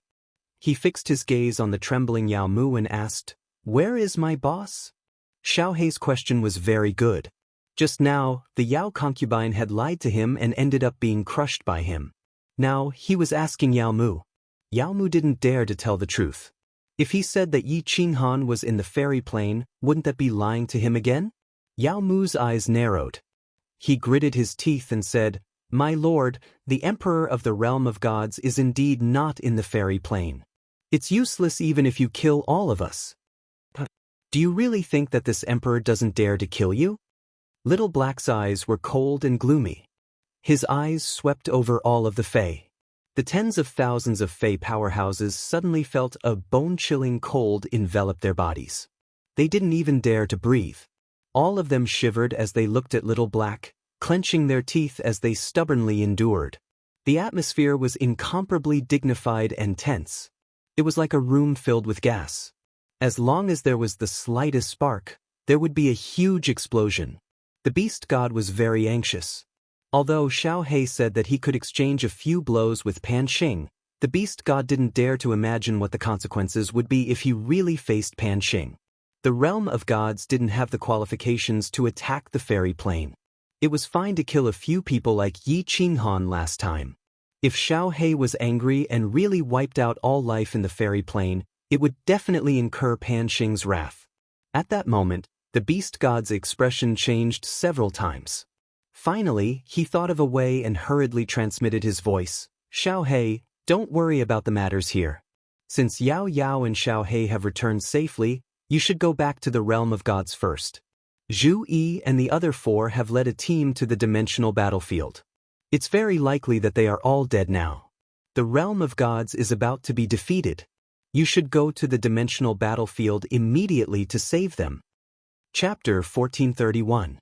He fixed his gaze on the trembling Yao Mu and asked, "Where is my boss?" Xiao Hei's question was very good. Just now, the Yao concubine had lied to him and ended up being crushed by him. Now, he was asking Yao Mu. Yao Mu didn't dare to tell the truth. If he said that Yi Qinghan was in the fairy plane, wouldn't that be lying to him again? Yao Mu's eyes narrowed. He gritted his teeth and said, "My lord, the emperor of the realm of gods is indeed not in the fairy plane. It's useless even if you kill all of us." "Do you really think that this emperor doesn't dare to kill you?" Little Black's eyes were cold and gloomy. His eyes swept over all of the Fae. The tens of thousands of Fae powerhouses suddenly felt a bone-chilling cold envelop their bodies. They didn't even dare to breathe. All of them shivered as they looked at Little Black, clenching their teeth as they stubbornly endured. The atmosphere was incomparably dignified and tense. It was like a room filled with gas. As long as there was the slightest spark, there would be a huge explosion. The beast god was very anxious. Although Xiao He said that he could exchange a few blows with Pan Xing, the beast god didn't dare to imagine what the consequences would be if he really faced Pan Xing. The realm of gods didn't have the qualifications to attack the fairy plane. It was fine to kill a few people like Yi Qinghan last time. If Xiao He was angry and really wiped out all life in the fairy plane, it would definitely incur Pan Xing's wrath. At that moment, the beast god's expression changed several times. Finally, he thought of a way and hurriedly transmitted his voice. "Xiao He, don't worry about the matters here. Since Yao Yao and Xiao He have returned safely, you should go back to the realm of gods first. Zhu Yi and the other 4 have led a team to the dimensional battlefield. It's very likely that they are all dead now. The realm of gods is about to be defeated. You should go to the dimensional battlefield immediately to save them." Chapter 1431.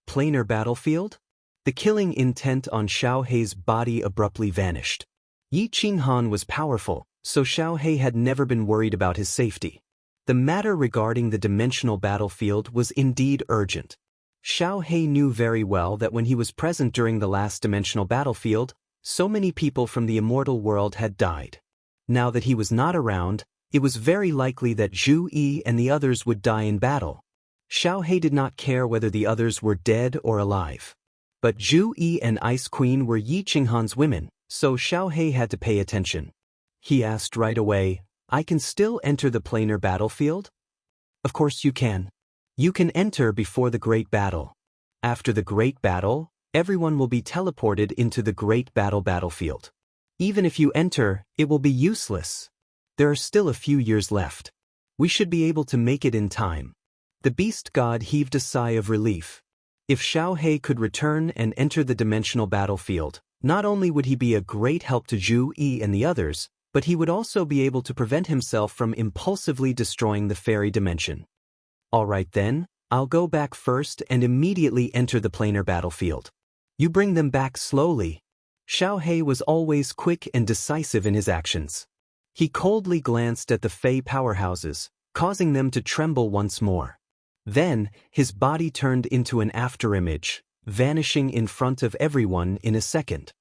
Planar Battlefield? The killing intent on Xiao He's body abruptly vanished. Yi Qinghan was powerful, so Xiao He had never been worried about his safety. The matter regarding the dimensional battlefield was indeed urgent. Xiao He knew very well that when he was present during the last dimensional battlefield, so many people from the immortal world had died. Now that he was not around, it was very likely that Zhu Yi and the others would die in battle. Xiao He did not care whether the others were dead or alive. But Zhu Yi and Ice Queen were Yi Qinghan's women, so Xiao He had to pay attention. He asked right away, "I can still enter the planar battlefield?" "Of course you can. You can enter before the great battle. After the great battle, everyone will be teleported into the great battlefield. Even if you enter, it will be useless. There are still a few years left. We should be able to make it in time." The beast god heaved a sigh of relief. If Xiao He could return and enter the dimensional battlefield, not only would he be a great help to Zhu Yi and the others, but he would also be able to prevent himself from impulsively destroying the fairy dimension. "All right then, I'll go back first and immediately enter the planar battlefield. You bring them back slowly." Xiao He was always quick and decisive in his actions. He coldly glanced at the Fey powerhouses, causing them to tremble once more. Then, his body turned into an afterimage, vanishing in front of everyone in a second.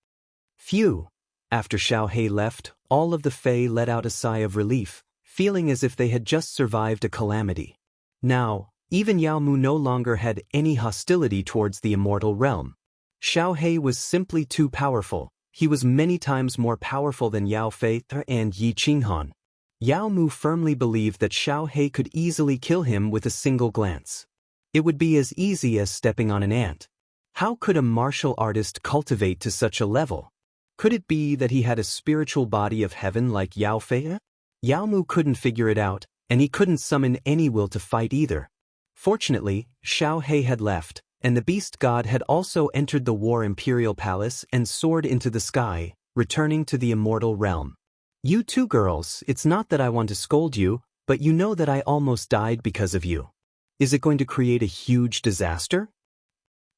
Phew! After Xiao He left, all of the Fey let out a sigh of relief, feeling as if they had just survived a calamity. Now, even Yao Mu no longer had any hostility towards the immortal realm. Xiao He was simply too powerful. He was many times more powerful than Yao Fei and Yi Qinghan. Yao Mu firmly believed that Xiao He could easily kill him with a single glance. It would be as easy as stepping on an ant. How could a martial artist cultivate to such a level? Could it be that he had a spiritual body of heaven like Yao Fei? Yao Mu couldn't figure it out, and he couldn't summon any will to fight either. Fortunately, Xiao He had left, and the beast god had also entered the War Imperial Palace and soared into the sky, returning to the immortal realm. "You two girls, it's not that I want to scold you, but you know that I almost died because of you. Is it going to create a huge disaster?"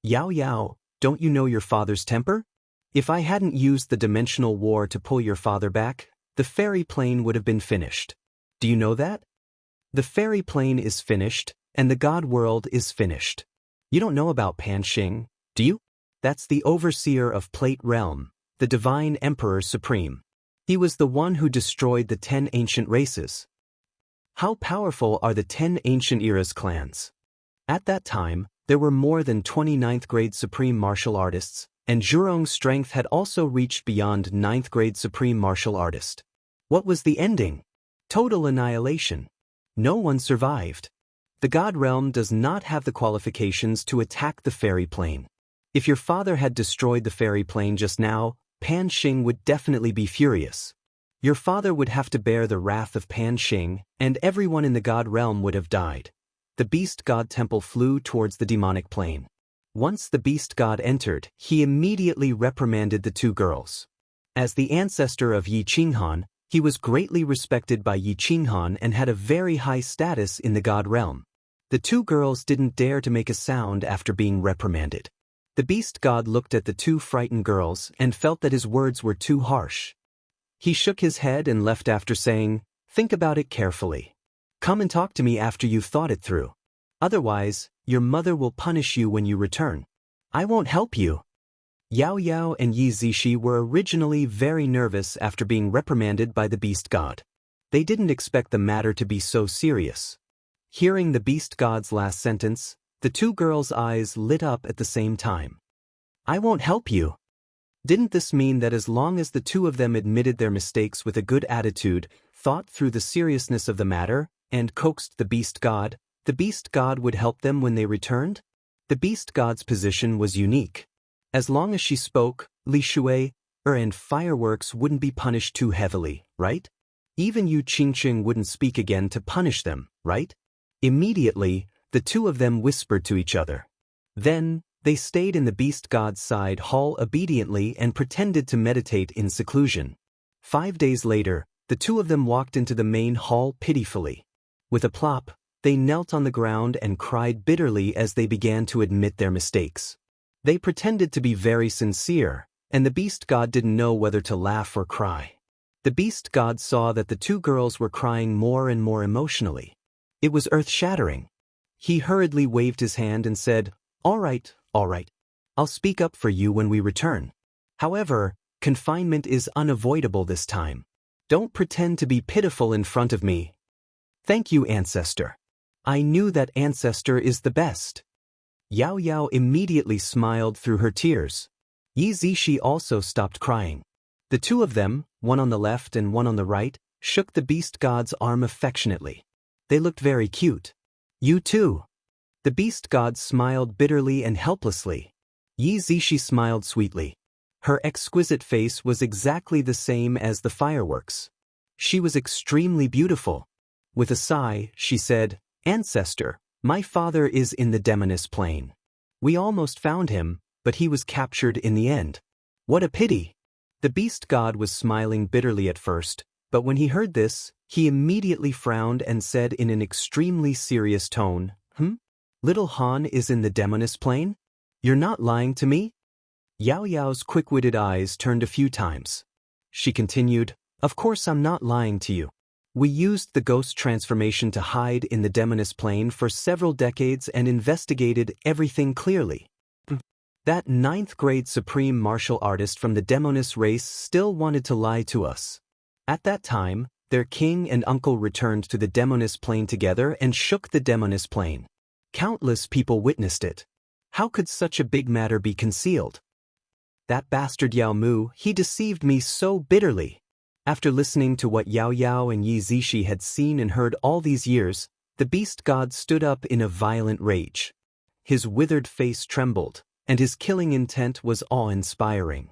"Yao Yao, don't you know your father's temper? If I hadn't used the dimensional war to pull your father back, the fairy plane would have been finished. Do you know that? The fairy plane is finished, and the god world is finished. You don't know about Pan Xing, do you? That's the overseer of Plate Realm, the divine emperor supreme. He was the one who destroyed the 10 ancient races. How powerful are the 10 ancient eras clans? At that time, There were more than 29th grade supreme martial artists, and Zhurong's strength had also reached beyond 9th grade supreme martial artist. What was the ending? Total annihilation. No one survived. The God realm does not have the qualifications to attack the fairy plane. If your father had destroyed the fairy plane just now, Pan Xing would definitely be furious. Your father would have to bear the wrath of Pan Xing, and everyone in the God realm would have died. The beast god temple flew towards the demonic plane. Once the beast god entered, he immediately reprimanded the two girls. As the ancestor of Yi Qinghan, he was greatly respected by Yi Qinghan and had a very high status in the God realm. The two girls didn't dare to make a sound after being reprimanded. The beast god looked at the two frightened girls and felt that his words were too harsh. He shook his head and left after saying, "Think about it carefully. Come and talk to me after you've thought it through. Otherwise, your mother will punish you when you return. I won't help you." Yao Yao and Yi Zishi were originally very nervous after being reprimanded by the beast god. They didn't expect the matter to be so serious. Hearing the beast god's last sentence, the two girls' eyes lit up at the same time. "I won't help you." Didn't this mean that as long as the two of them admitted their mistakes with a good attitude, thought through the seriousness of the matter, and coaxed the beast god would help them when they returned? The beast god's position was unique. As long as she spoke, Li Shui, and fireworks wouldn't be punished too heavily, right? Even Yu Qingqing wouldn't speak again to punish them, right? Immediately, the two of them whispered to each other. Then, they stayed in the beast god's side hall obediently and pretended to meditate in seclusion. 5 days later, the two of them walked into the main hall pitifully. With a plop, they knelt on the ground and cried bitterly as they began to admit their mistakes. They pretended to be very sincere, and the beast god didn't know whether to laugh or cry. The beast god saw that the two girls were crying more and more emotionally. It was earth-shattering. He hurriedly waved his hand and said, all right. I'll speak up for you when we return. However, confinement is unavoidable this time. Don't pretend to be pitiful in front of me." "Thank you, ancestor. I knew that ancestor is the best." Yao Yao immediately smiled through her tears. Yi Zishi also stopped crying. The two of them, one on the left and one on the right, shook the beast god's arm affectionately. They looked very cute. "You too." The beast god smiled bitterly and helplessly. Yi Zishi smiled sweetly. Her exquisite face was exactly the same as the fireworks. She was extremely beautiful. With a sigh, she said, "Ancestor, my father is in the demoness plane. We almost found him, but he was captured in the end. What a pity." The beast god was smiling bitterly at first, but when he heard this, he immediately frowned and said in an extremely serious tone, Little Han is in the demoness plane? You're not lying to me?" Yao Yao's quick-witted eyes turned a few times. She continued, "Of course I'm not lying to you. We used the ghost transformation to hide in the demoness plane for several decades and investigated everything clearly. That 9th grade supreme martial artist from the demoness race still wanted to lie to us. At that time, their king and uncle returned to the demoness plane together and shook the demoness plane. Countless people witnessed it. How could such a big matter be concealed? That bastard Yao Mu, he deceived me so bitterly." After listening to what Yao Yao and Yi Zishi had seen and heard all these years, the beast god stood up in a violent rage. His withered face trembled, and his killing intent was awe-inspiring.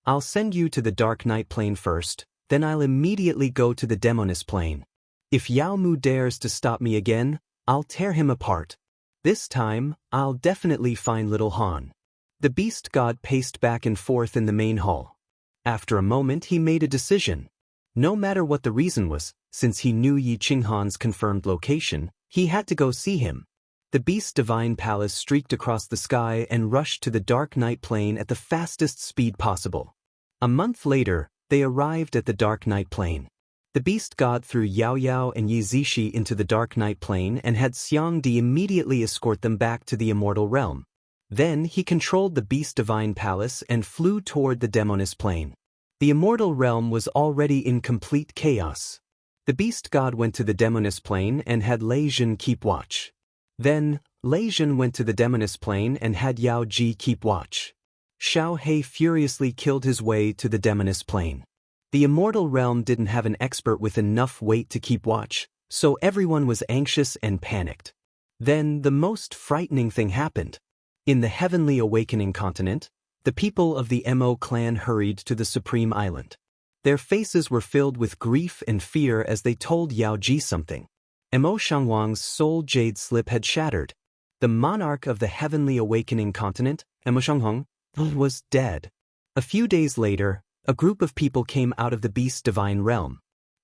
"I'll send you to the Dark Night plane first, then I'll immediately go to the demoness plane. If Yao Mu dares to stop me again, I'll tear him apart. This time, I'll definitely find little Han." The beast god paced back and forth in the main hall. After a moment he made a decision. No matter what the reason was, since he knew Yi Qinghan's confirmed location, he had to go see him. The beast's divine palace streaked across the sky and rushed to the Dark Night plane at the fastest speed possible. A month later, they arrived at the Dark Night plane. The beast god threw Yao Yao and Yi Zishi into the Dark Night plane and had Xiang Di immediately escort them back to the Immortal realm. Then he controlled the beast divine palace and flew toward the demoness plane. The Immortal realm was already in complete chaos. The beast god went to the demoness plane and had Lei Jun keep watch. Then, Lei Zhen went to the Demoness Plain and had Yao Ji keep watch. Xiao He furiously killed his way to the Demoness Plain. The Immortal realm didn't have an expert with enough weight to keep watch, so everyone was anxious and panicked. Then the most frightening thing happened. In the Heavenly Awakening continent, the people of the Mo clan hurried to the Supreme Island. Their faces were filled with grief and fear as they told Yao Ji something. Mo Shangwang's soul jade slip had shattered. The monarch of the Heavenly Awakening continent, Mo Shangwang, was dead. A few days later, a group of people came out of the beast's divine realm.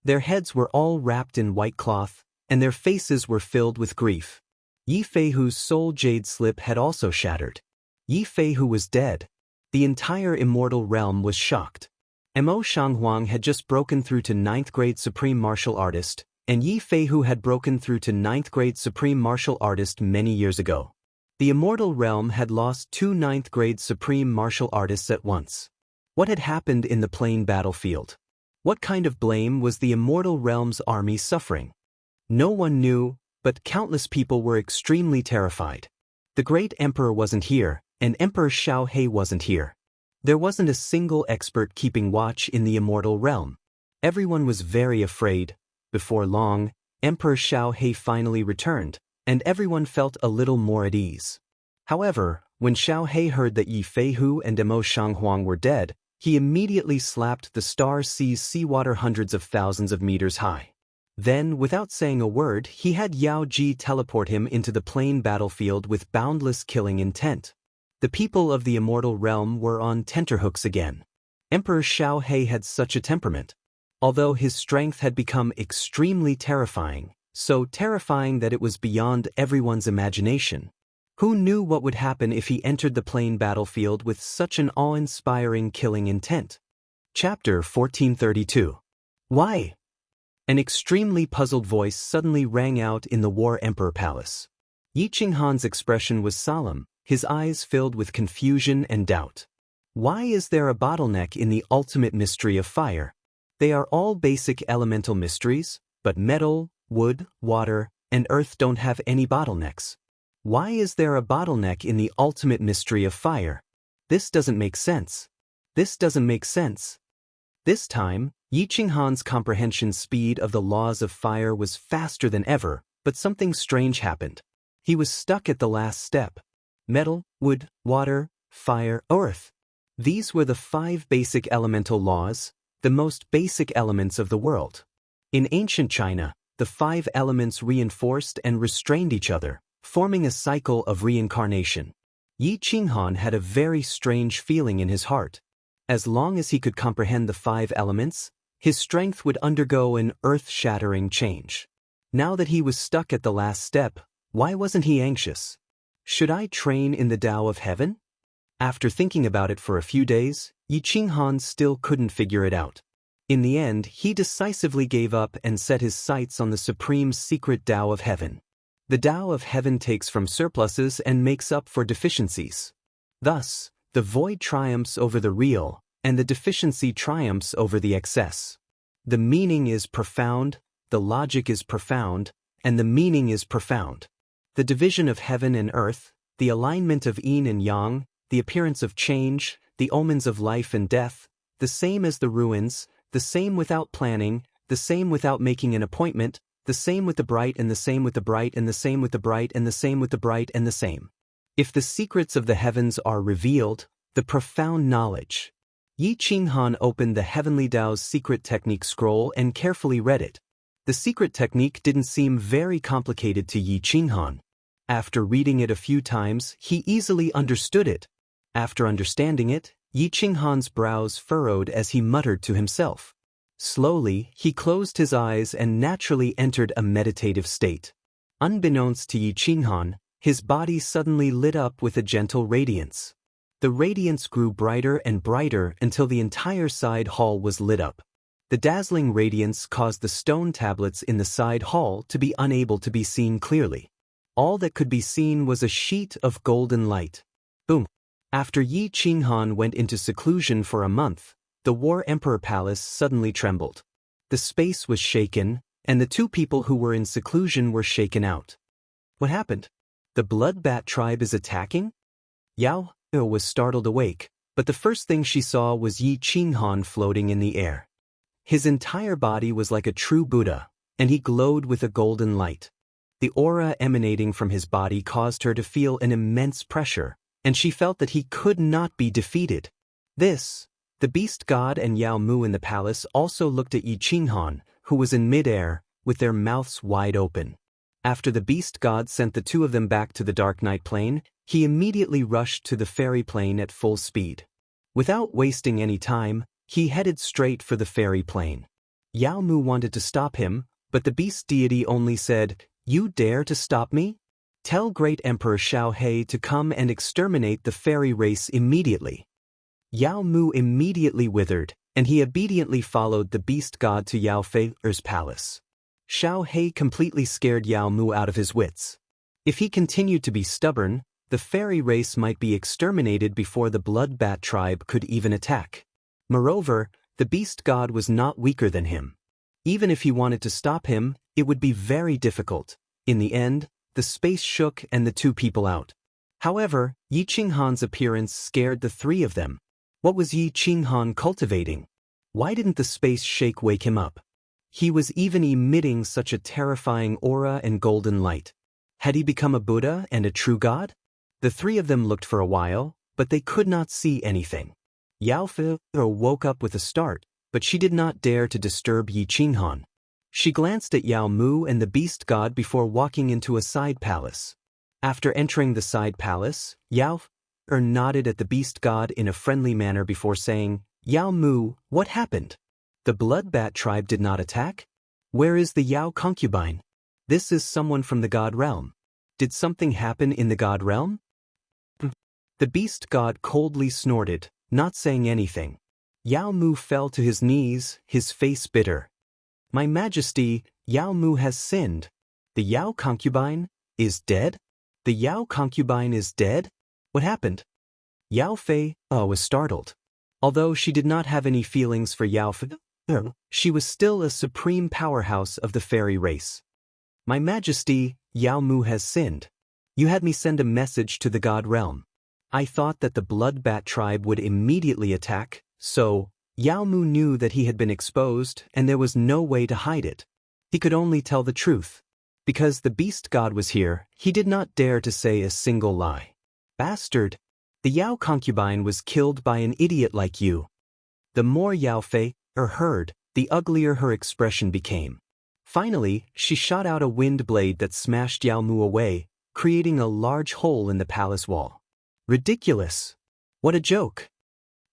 Their heads were all wrapped in white cloth, and their faces were filled with grief. Yi Feihu's soul jade slip had also shattered. Yi Feihu was dead. The entire Immortal realm was shocked. Mo Shanghuang had just broken through to 9th grade Supreme Martial Artist, and Yi Feihu had broken through to 9th grade Supreme Martial Artist many years ago. The Immortal realm had lost 2 9th grade Supreme Martial Artists at once. What had happened in the plain battlefield? What kind of blame was the Immortal realm's army suffering? No one knew, but countless people were extremely terrified. The great emperor wasn't here, and Emperor Xiao He wasn't here. There wasn't a single expert keeping watch in the Immortal realm. Everyone was very afraid. Before long, Emperor Xiao He finally returned, and everyone felt a little more at ease. However, when Xiao He heard that Yi Feihu and Mo Shanghuang were dead, he immediately slapped the Star Sea's seawater hundreds of thousands of meters high. Then, without saying a word, he had Yao Ji teleport him into the plain battlefield with boundless killing intent. The people of the Immortal realm were on tenterhooks again. Emperor Xiao He had such a temperament. Although his strength had become extremely terrifying, so terrifying that it was beyond everyone's imagination. Who knew what would happen if he entered the plain battlefield with such an awe-inspiring killing intent? Chapter 1432. Why? An extremely puzzled voice suddenly rang out in the War Emperor Palace. Yi Qinghan's expression was solemn, his eyes filled with confusion and doubt. Why is there a bottleneck in the ultimate mystery of fire? They are all basic elemental mysteries, but metal, wood, water, and earth don't have any bottlenecks. Why is there a bottleneck in the ultimate mystery of fire? This doesn't make sense. This doesn't make sense. This time, Yi Qinghan's comprehension speed of the laws of fire was faster than ever, but something strange happened. He was stuck at the last step. Metal, wood, water, fire, earth. These were the 5 basic elemental laws, the most basic elements of the world. In ancient China, the 5 elements reinforced and restrained each other, forming a cycle of reincarnation. Yi Qinghan had a very strange feeling in his heart. As long as he could comprehend the 5 elements, his strength would undergo an earth-shattering change. Now that he was stuck at the last step, why wasn't he anxious? Should I train in the Tao of Heaven? After thinking about it for a few days, Yi Qinghan still couldn't figure it out. In the end, he decisively gave up and set his sights on the supreme secret Tao of Heaven. The Tao of Heaven takes from surpluses and makes up for deficiencies. Thus, the void triumphs over the real, and the deficiency triumphs over the excess. The meaning is profound, the logic is profound, and the meaning is profound. The division of heaven and earth, the alignment of yin and yang, the appearance of change, the omens of life and death, the same as the ruins, the same without planning, the same without making an appointment, the same with the bright and the same with the bright and the same with the bright and the same with the bright and the same. If the secrets of the heavens are revealed, the profound knowledge. Yi Qinghan opened the Heavenly Tao's secret technique scroll and carefully read it. The secret technique didn't seem very complicated to Yi Qinghan. After reading it a few times, he easily understood it. After understanding it, Yi Qinghan's brows furrowed as he muttered to himself. Slowly, he closed his eyes and naturally entered a meditative state. Unbeknownst to Yi Qinghan, his body suddenly lit up with a gentle radiance. The radiance grew brighter and brighter until the entire side hall was lit up. The dazzling radiance caused the stone tablets in the side hall to be unable to be seen clearly. All that could be seen was a sheet of golden light. Boom! After Yi Qinghan went into seclusion for a month, the War Emperor Palace suddenly trembled. The space was shaken, and the 2 people who were in seclusion were shaken out. What happened? The blood bat tribe is attacking? Yao was startled awake, but the first thing she saw was Yi Qinghan floating in the air. His entire body was like a true Buddha, and he glowed with a golden light. The aura emanating from his body caused her to feel an immense pressure, and she felt that he could not be defeated. The beast god and Yao Mu in the palace also looked at Yi Qinghan, who was in mid-air, with their mouths wide open. After the beast god sent the two of them back to the Dark Night Plane, he immediately rushed to the fairy plane at full speed. Without wasting any time, he headed straight for the fairy plane. Yao Mu wanted to stop him, but the beast deity only said, "You dare to stop me? Tell Great Emperor Xiaohe to come and exterminate the fairy race immediately." Yao Mu immediately withered, and he obediently followed the beast god to Yao Fei's palace. Xiaohe completely scared Yao Mu out of his wits. If he continued to be stubborn, the fairy race might be exterminated before the blood bat tribe could even attack. Moreover, the beast god was not weaker than him. Even if he wanted to stop him, it would be very difficult. In the end, the space shook and the two people out. However, Yi Qinghan's appearance scared the three of them. What was Yi Qinghan cultivating? Why didn't the space shake wake him up? He was even emitting such a terrifying aura and golden light. Had he become a Buddha and a true god? The three of them looked for a while, but they could not see anything. Yao Fei woke up with a start, but she did not dare to disturb Yi Qinghan. She glanced at Yao Mu and the beast god before walking into a side palace. After entering the side palace, Yao Fei nodded at the beast god in a friendly manner before saying, "Yao Mu, what happened? The blood bat tribe did not attack? Where is the Yao concubine? This is someone from the god realm. Did something happen in the god realm?" The beast god coldly snorted, not saying anything. Yao Mu fell to his knees, his face bitter. "My Majesty, Yao Mu has sinned. The Yao concubine is dead? The Yao concubine is dead? What happened?" Yao Fei was startled. Although she did not have any feelings for Yao Fei, she was still a supreme powerhouse of the fairy race. "My Majesty, Yao Mu has sinned. You had me send a message to the god realm. I thought that the blood bat tribe would immediately attack, so Yao Mu knew that he had been exposed and there was no way to hide it. He could only tell the truth. Because the beast god was here, he did not dare to say a single lie. Bastard! The Yao concubine was killed by an idiot like you." The more Yao Fei heard, the uglier her expression became. Finally, she shot out a wind blade that smashed Yao Mu away, creating a large hole in the palace wall. Ridiculous! What a joke!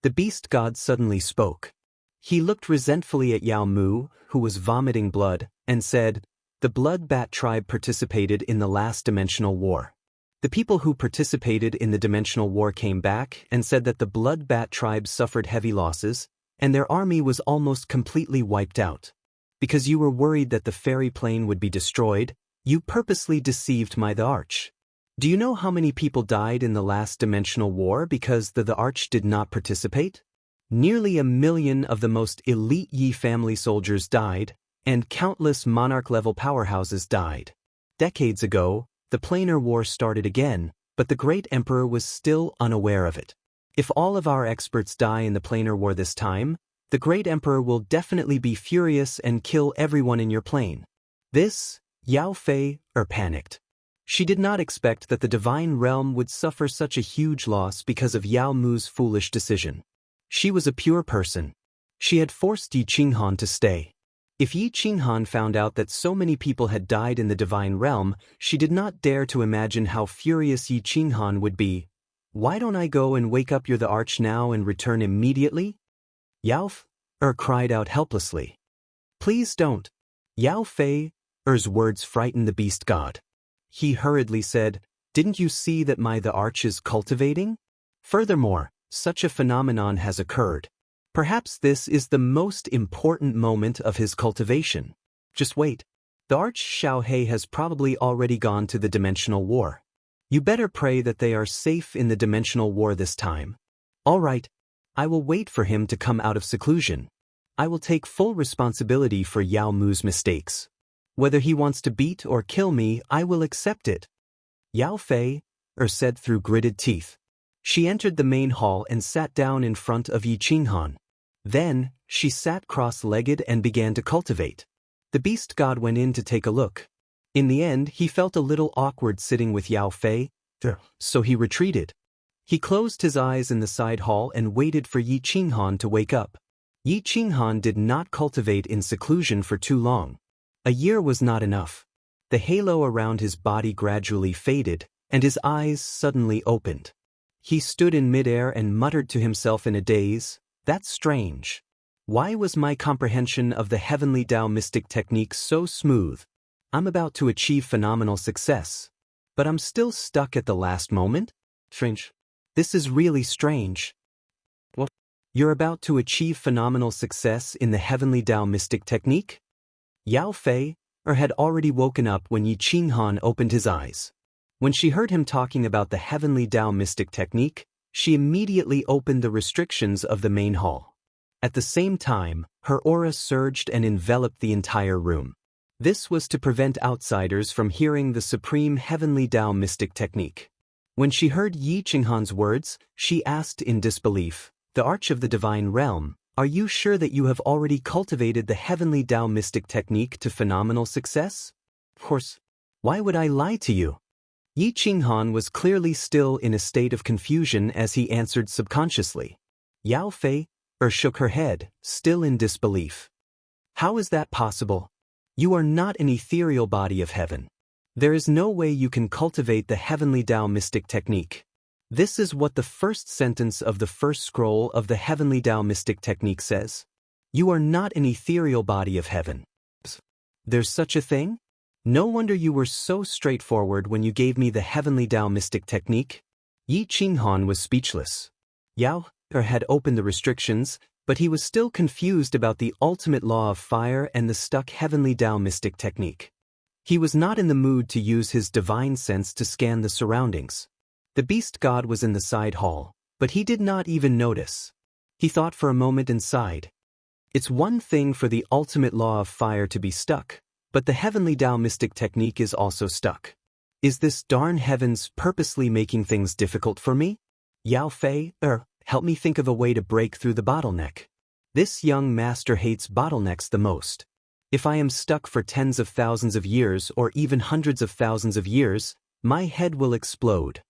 The beast god suddenly spoke. He looked resentfully at Yao Mu, who was vomiting blood, and said, "The blood bat tribe participated in the last dimensional war. The people who participated in the dimensional war came back and said that the blood bat tribe suffered heavy losses, and their army was almost completely wiped out. Because you were worried that the fairy plane would be destroyed, you purposely deceived the Arch. Do you know how many people died in the last dimensional war because the Arch did not participate? Nearly 1 million of the most elite Yi family soldiers died, and countless monarch-level powerhouses died. Decades ago, the planar war started again, but the Great Emperor was still unaware of it. If all of our experts die in the planar war this time, the Great Emperor will definitely be furious and kill everyone in your plane." Yao Fei panicked. She did not expect that the divine realm would suffer such a huge loss because of Yao Mu's foolish decision. She was a pure person. She had forced Yi Qinghan to stay. If Yi Qinghan found out that so many people had died in the divine realm, she did not dare to imagine how furious Yi Qinghan would be. "Why don't I go and wake up the Arch now and return immediately?" Yao Fei cried out helplessly. "Please don't." Yao Fei's words frightened the beast god. He hurriedly said, "Didn't you see that the Arch is cultivating? Furthermore, such a phenomenon has occurred. Perhaps this is the most important moment of his cultivation. Just wait. The Arch Xiaohe has probably already gone to the dimensional war. You better pray that they are safe in the dimensional war this time. All right. I will wait for him to come out of seclusion. I will take full responsibility for Yao Mu's mistakes. Whether he wants to beat or kill me, I will accept it." Yao Fei said through gritted teeth. She entered the main hall and sat down in front of Yi Qinghan. Then, she sat cross-legged and began to cultivate. The beast god went in to take a look. In the end, he felt a little awkward sitting with Yao Fei, so he retreated. He closed his eyes in the side hall and waited for Yi Qinghan to wake up. Yi Qinghan did not cultivate in seclusion for too long. A year was not enough. The halo around his body gradually faded, and his eyes suddenly opened. He stood in midair and muttered to himself in a daze, "That's strange. Why was my comprehension of the heavenly Tao mystic technique so smooth? I'm about to achieve phenomenal success. But I'm still stuck at the last moment? Strange. This is really strange." What? You're about to achieve phenomenal success in the heavenly Tao mystic technique? Yao Fei had already woken up when Yi Qinghan opened his eyes. When she heard him talking about the heavenly Tao mystic technique, she immediately opened the restrictions of the main hall. At the same time, her aura surged and enveloped the entire room. This was to prevent outsiders from hearing the supreme heavenly Tao mystic technique. When she heard Yi Qinghan's words, she asked in disbelief, "The Arch of the Divine Realm, are you sure that you have already cultivated the heavenly Tao mystic technique to phenomenal success?" "Of course. Why would I lie to you?" Yi Qinghan was clearly still in a state of confusion as he answered subconsciously. Yao Fei shook her head, still in disbelief. "How is that possible? You are not an ethereal body of heaven. There is no way you can cultivate the heavenly Tao mystic technique. This is what the first sentence of the first scroll of the heavenly Tao mystic technique says. You are not an ethereal body of heaven. There's such a thing? No wonder you were so straightforward when you gave me the heavenly Tao mystic technique." Yi Qinghan was speechless. Yao had opened the restrictions, but he was still confused about the ultimate law of fire and the stuck heavenly Tao mystic technique. He was not in the mood to use his divine sense to scan the surroundings. The beast god was in the side hall, but he did not even notice. He thought for a moment and sighed. It's one thing for the ultimate law of fire to be stuck, but the heavenly Tao mystic technique is also stuck. Is this darn heavens purposely making things difficult for me? Yao Fei, help me think of a way to break through the bottleneck. This young master hates bottlenecks the most. If I am stuck for tens of thousands of years or even hundreds of thousands of years, my head will explode.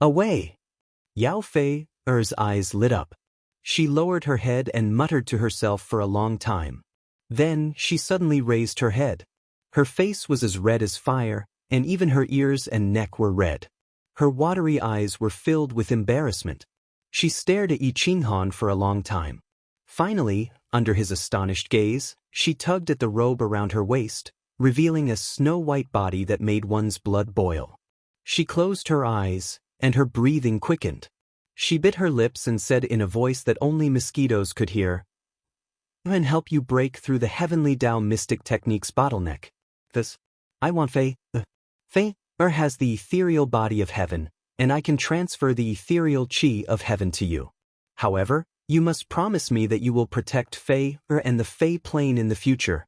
Away! Yao Fei's eyes lit up. She lowered her head and muttered to herself for a long time. Then she suddenly raised her head. Her face was as red as fire, and even her ears and neck were red. Her watery eyes were filled with embarrassment. She stared at Yi Qinghan for a long time. Finally, under his astonished gaze, she tugged at the robe around her waist, revealing a snow-white body that made one's blood boil. She closed her eyes, and her breathing quickened. She bit her lips and said in a voice that only mosquitoes could hear, "And help you break through the heavenly Tao mystic technique's bottleneck. I want Fei. Fei has the ethereal body of heaven, and I can transfer the ethereal chi of heaven to you. However, you must promise me that you will protect Fei and the Fei plane in the future."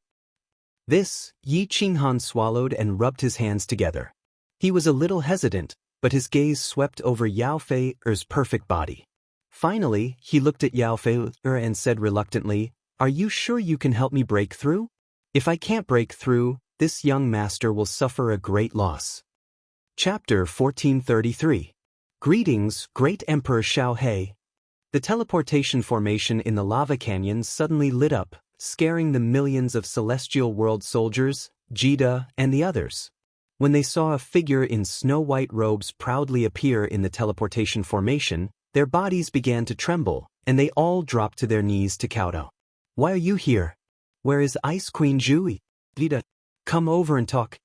This, Yi Qinghan swallowed and rubbed his hands together. He was a little hesitant, but his gaze swept over Yao Fei's perfect body. Finally, he looked at Yao Fei and said reluctantly, "Are you sure you can help me break through? If I can't break through, this young master will suffer a great loss." Chapter 1433. Greetings, Great Emperor Xiaohe. The teleportation formation in the lava canyon suddenly lit up, scaring the millions of Celestial World soldiers, Jida, and the others. When they saw a figure in snow-white robes proudly appear in the teleportation formation, their bodies began to tremble, and they all dropped to their knees to kowtow. "Why are you here? Where is Ice Queen Jui? Jida, come over and talk."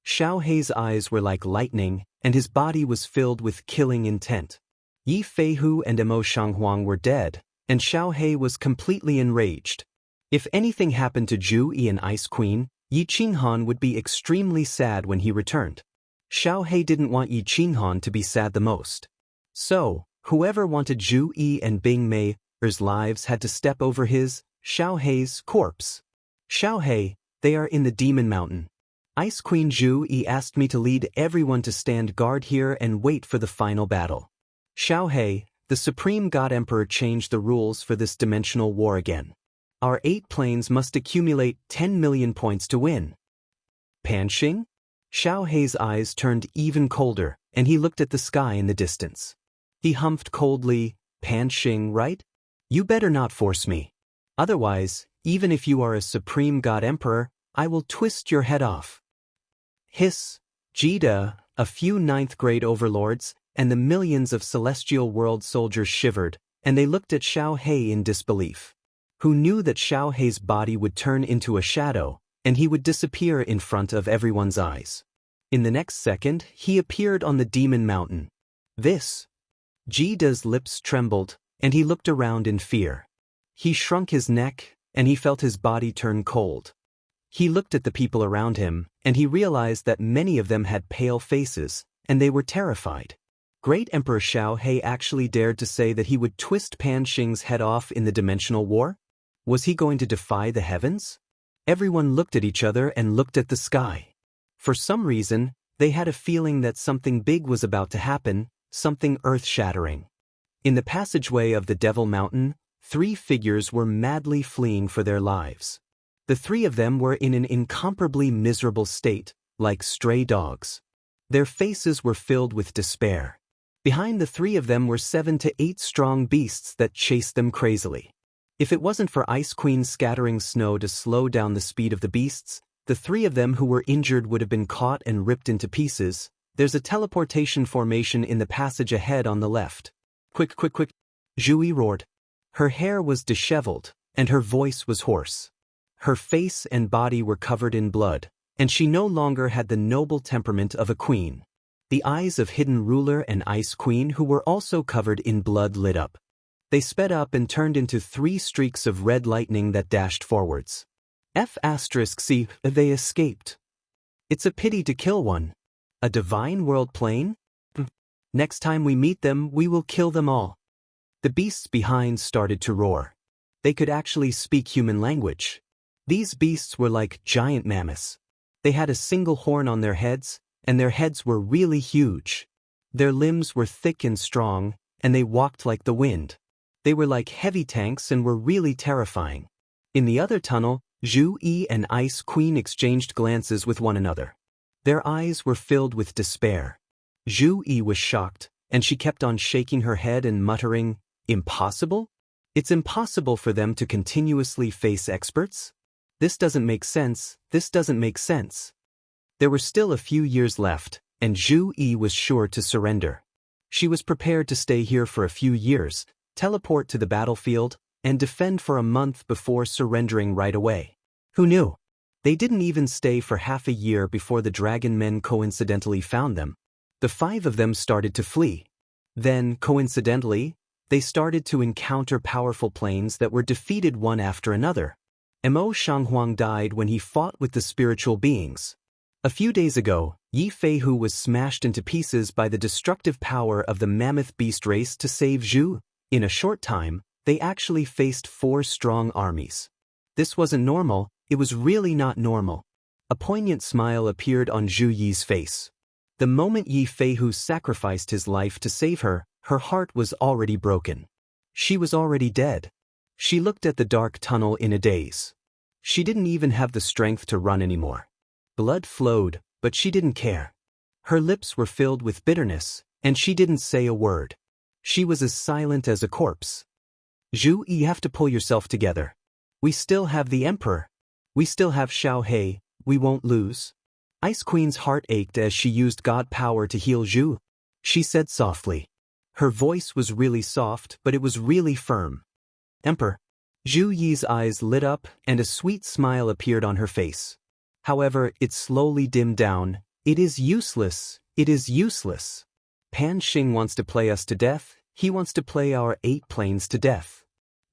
Xiaohe's eyes were like lightning, and his body was filled with killing intent. Yi Feihu and Mo Shanghuang were dead, and Xiaohe was completely enraged. If anything happened to Jui and Ice Queen, Yi Qinghan would be extremely sad when he returned. Xiaohe didn't want Yi Qinghan to be sad the most. So, whoever wanted Jui and Bing Mei's lives had to step over his, Xiaohe's, corpse. "Xiaohe, they are in the Demon Mountain. Ice Queen Zhu Yi asked me to lead everyone to stand guard here and wait for the final battle. Xiaohei, the Supreme God Emperor, changed the rules for this dimensional war again. Our 8 planes must accumulate 10 million points to win. Panxing? Xiaohei's eyes turned even colder, and he looked at the sky in the distance. He humphed coldly, Panxing, right? You better not force me. Otherwise, even if you are a Supreme God Emperor, I will twist your head off. Hiss, Jida, a few 9th grade overlords, and the millions of celestial world soldiers shivered, and they looked at Xiaohei in disbelief. Who knew that Xiaohei's body would turn into a shadow, and he would disappear in front of everyone's eyes. In the next second, he appeared on the Demon Mountain. This. Jida's lips trembled, and he looked around in fear. He shrunk his neck, and he felt his body turn cold. He looked at the people around him, and he realized that many of them had pale faces, and they were terrified. Great Emperor Xiaohei actually dared to say that he would twist Panxing's head off in the dimensional war? Was he going to defy the heavens? Everyone looked at each other and looked at the sky. For some reason, they had a feeling that something big was about to happen, something earth-shattering. In the passageway of the Devil Mountain, 3 figures were madly fleeing for their lives. The 3 of them were in an incomparably miserable state, like stray dogs. Their faces were filled with despair. Behind the 3 of them were 7 to 8 strong beasts that chased them crazily. If it wasn't for Ice Queen scattering snow to slow down the speed of the beasts, the 3 of them who were injured would have been caught and ripped into pieces. There's a teleportation formation in the passage ahead on the left. Quick, quick, quick, Zhu Yi roared. Her hair was disheveled, and her voice was hoarse. Her face and body were covered in blood, and she no longer had the noble temperament of a queen. The eyes of Hidden Ruler and Ice Queen, who were also covered in blood, lit up. They sped up and turned into 3 streaks of red lightning that dashed forwards. F*C, they escaped. It's a pity to kill one. A divine world plane? Next time we meet them, we will kill them all. The beasts behind started to roar. They could actually speak human language. These beasts were like giant mammoths. They had a single horn on their heads, and their heads were really huge. Their limbs were thick and strong, and they walked like the wind. They were like heavy tanks and were really terrifying. In the other tunnel, Zhu Yi and Ice Queen exchanged glances with one another. Their eyes were filled with despair. Zhu Yi was shocked, and she kept on shaking her head and muttering, "Impossible? It's impossible for them to continuously face experts? This doesn't make sense, this doesn't make sense." There were still a few years left, and Zhu Yi was sure to surrender. She was prepared to stay here for a few years, teleport to the battlefield, and defend for a month before surrendering right away. Who knew? They didn't even stay for half a year before the dragon men coincidentally found them. The 5 of them started to flee. Then, coincidentally, they started to encounter powerful planes that were defeated one after another. Mo Shanghuang died when he fought with the spiritual beings. A few days ago, Yi Feihu was smashed into pieces by the destructive power of the mammoth beast race to save Zhu. In a short time, they actually faced 4 strong armies. This wasn't normal, it was really not normal. A poignant smile appeared on Zhu Yi's face. The moment Yi Feihu sacrificed his life to save her, her heart was already broken. She was already dead. She looked at the dark tunnel in a daze. She didn't even have the strength to run anymore. Blood flowed, but she didn't care. Her lips were filled with bitterness, and she didn't say a word. She was as silent as a corpse. Zhu, you have to pull yourself together. We still have the Emperor. We still have Xiaohei, we won't lose. Ice Queen's heart ached as she used God power to heal Zhu. She said softly. Her voice was really soft, but it was really firm. Emperor. Zhu Yi's eyes lit up, and a sweet smile appeared on her face. However, it slowly dimmed down. It is useless. It is useless. Panxing wants to play us to death. He wants to play our 8 planes to death.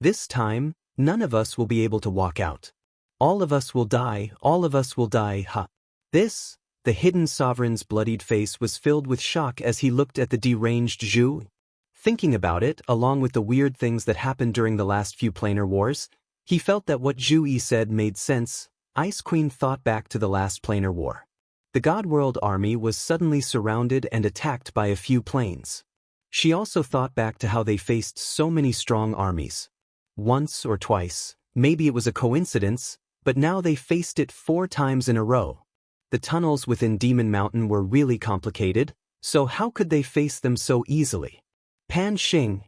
This time, none of us will be able to walk out. All of us will die. All of us will die. Ha. This, the hidden sovereign's bloodied face was filled with shock as he looked at the deranged Zhu. Thinking about it, along with the weird things that happened during the last few planar wars, he felt that what Zhu Yi said made sense. Ice Queen thought back to the last planar war. The God-world army was suddenly surrounded and attacked by a few planes. She also thought back to how they faced so many strong armies. Once or twice, maybe it was a coincidence, but now they faced it 4 times in a row. The tunnels within Demon Mountain were really complicated, so how could they face them so easily? Pan Xing.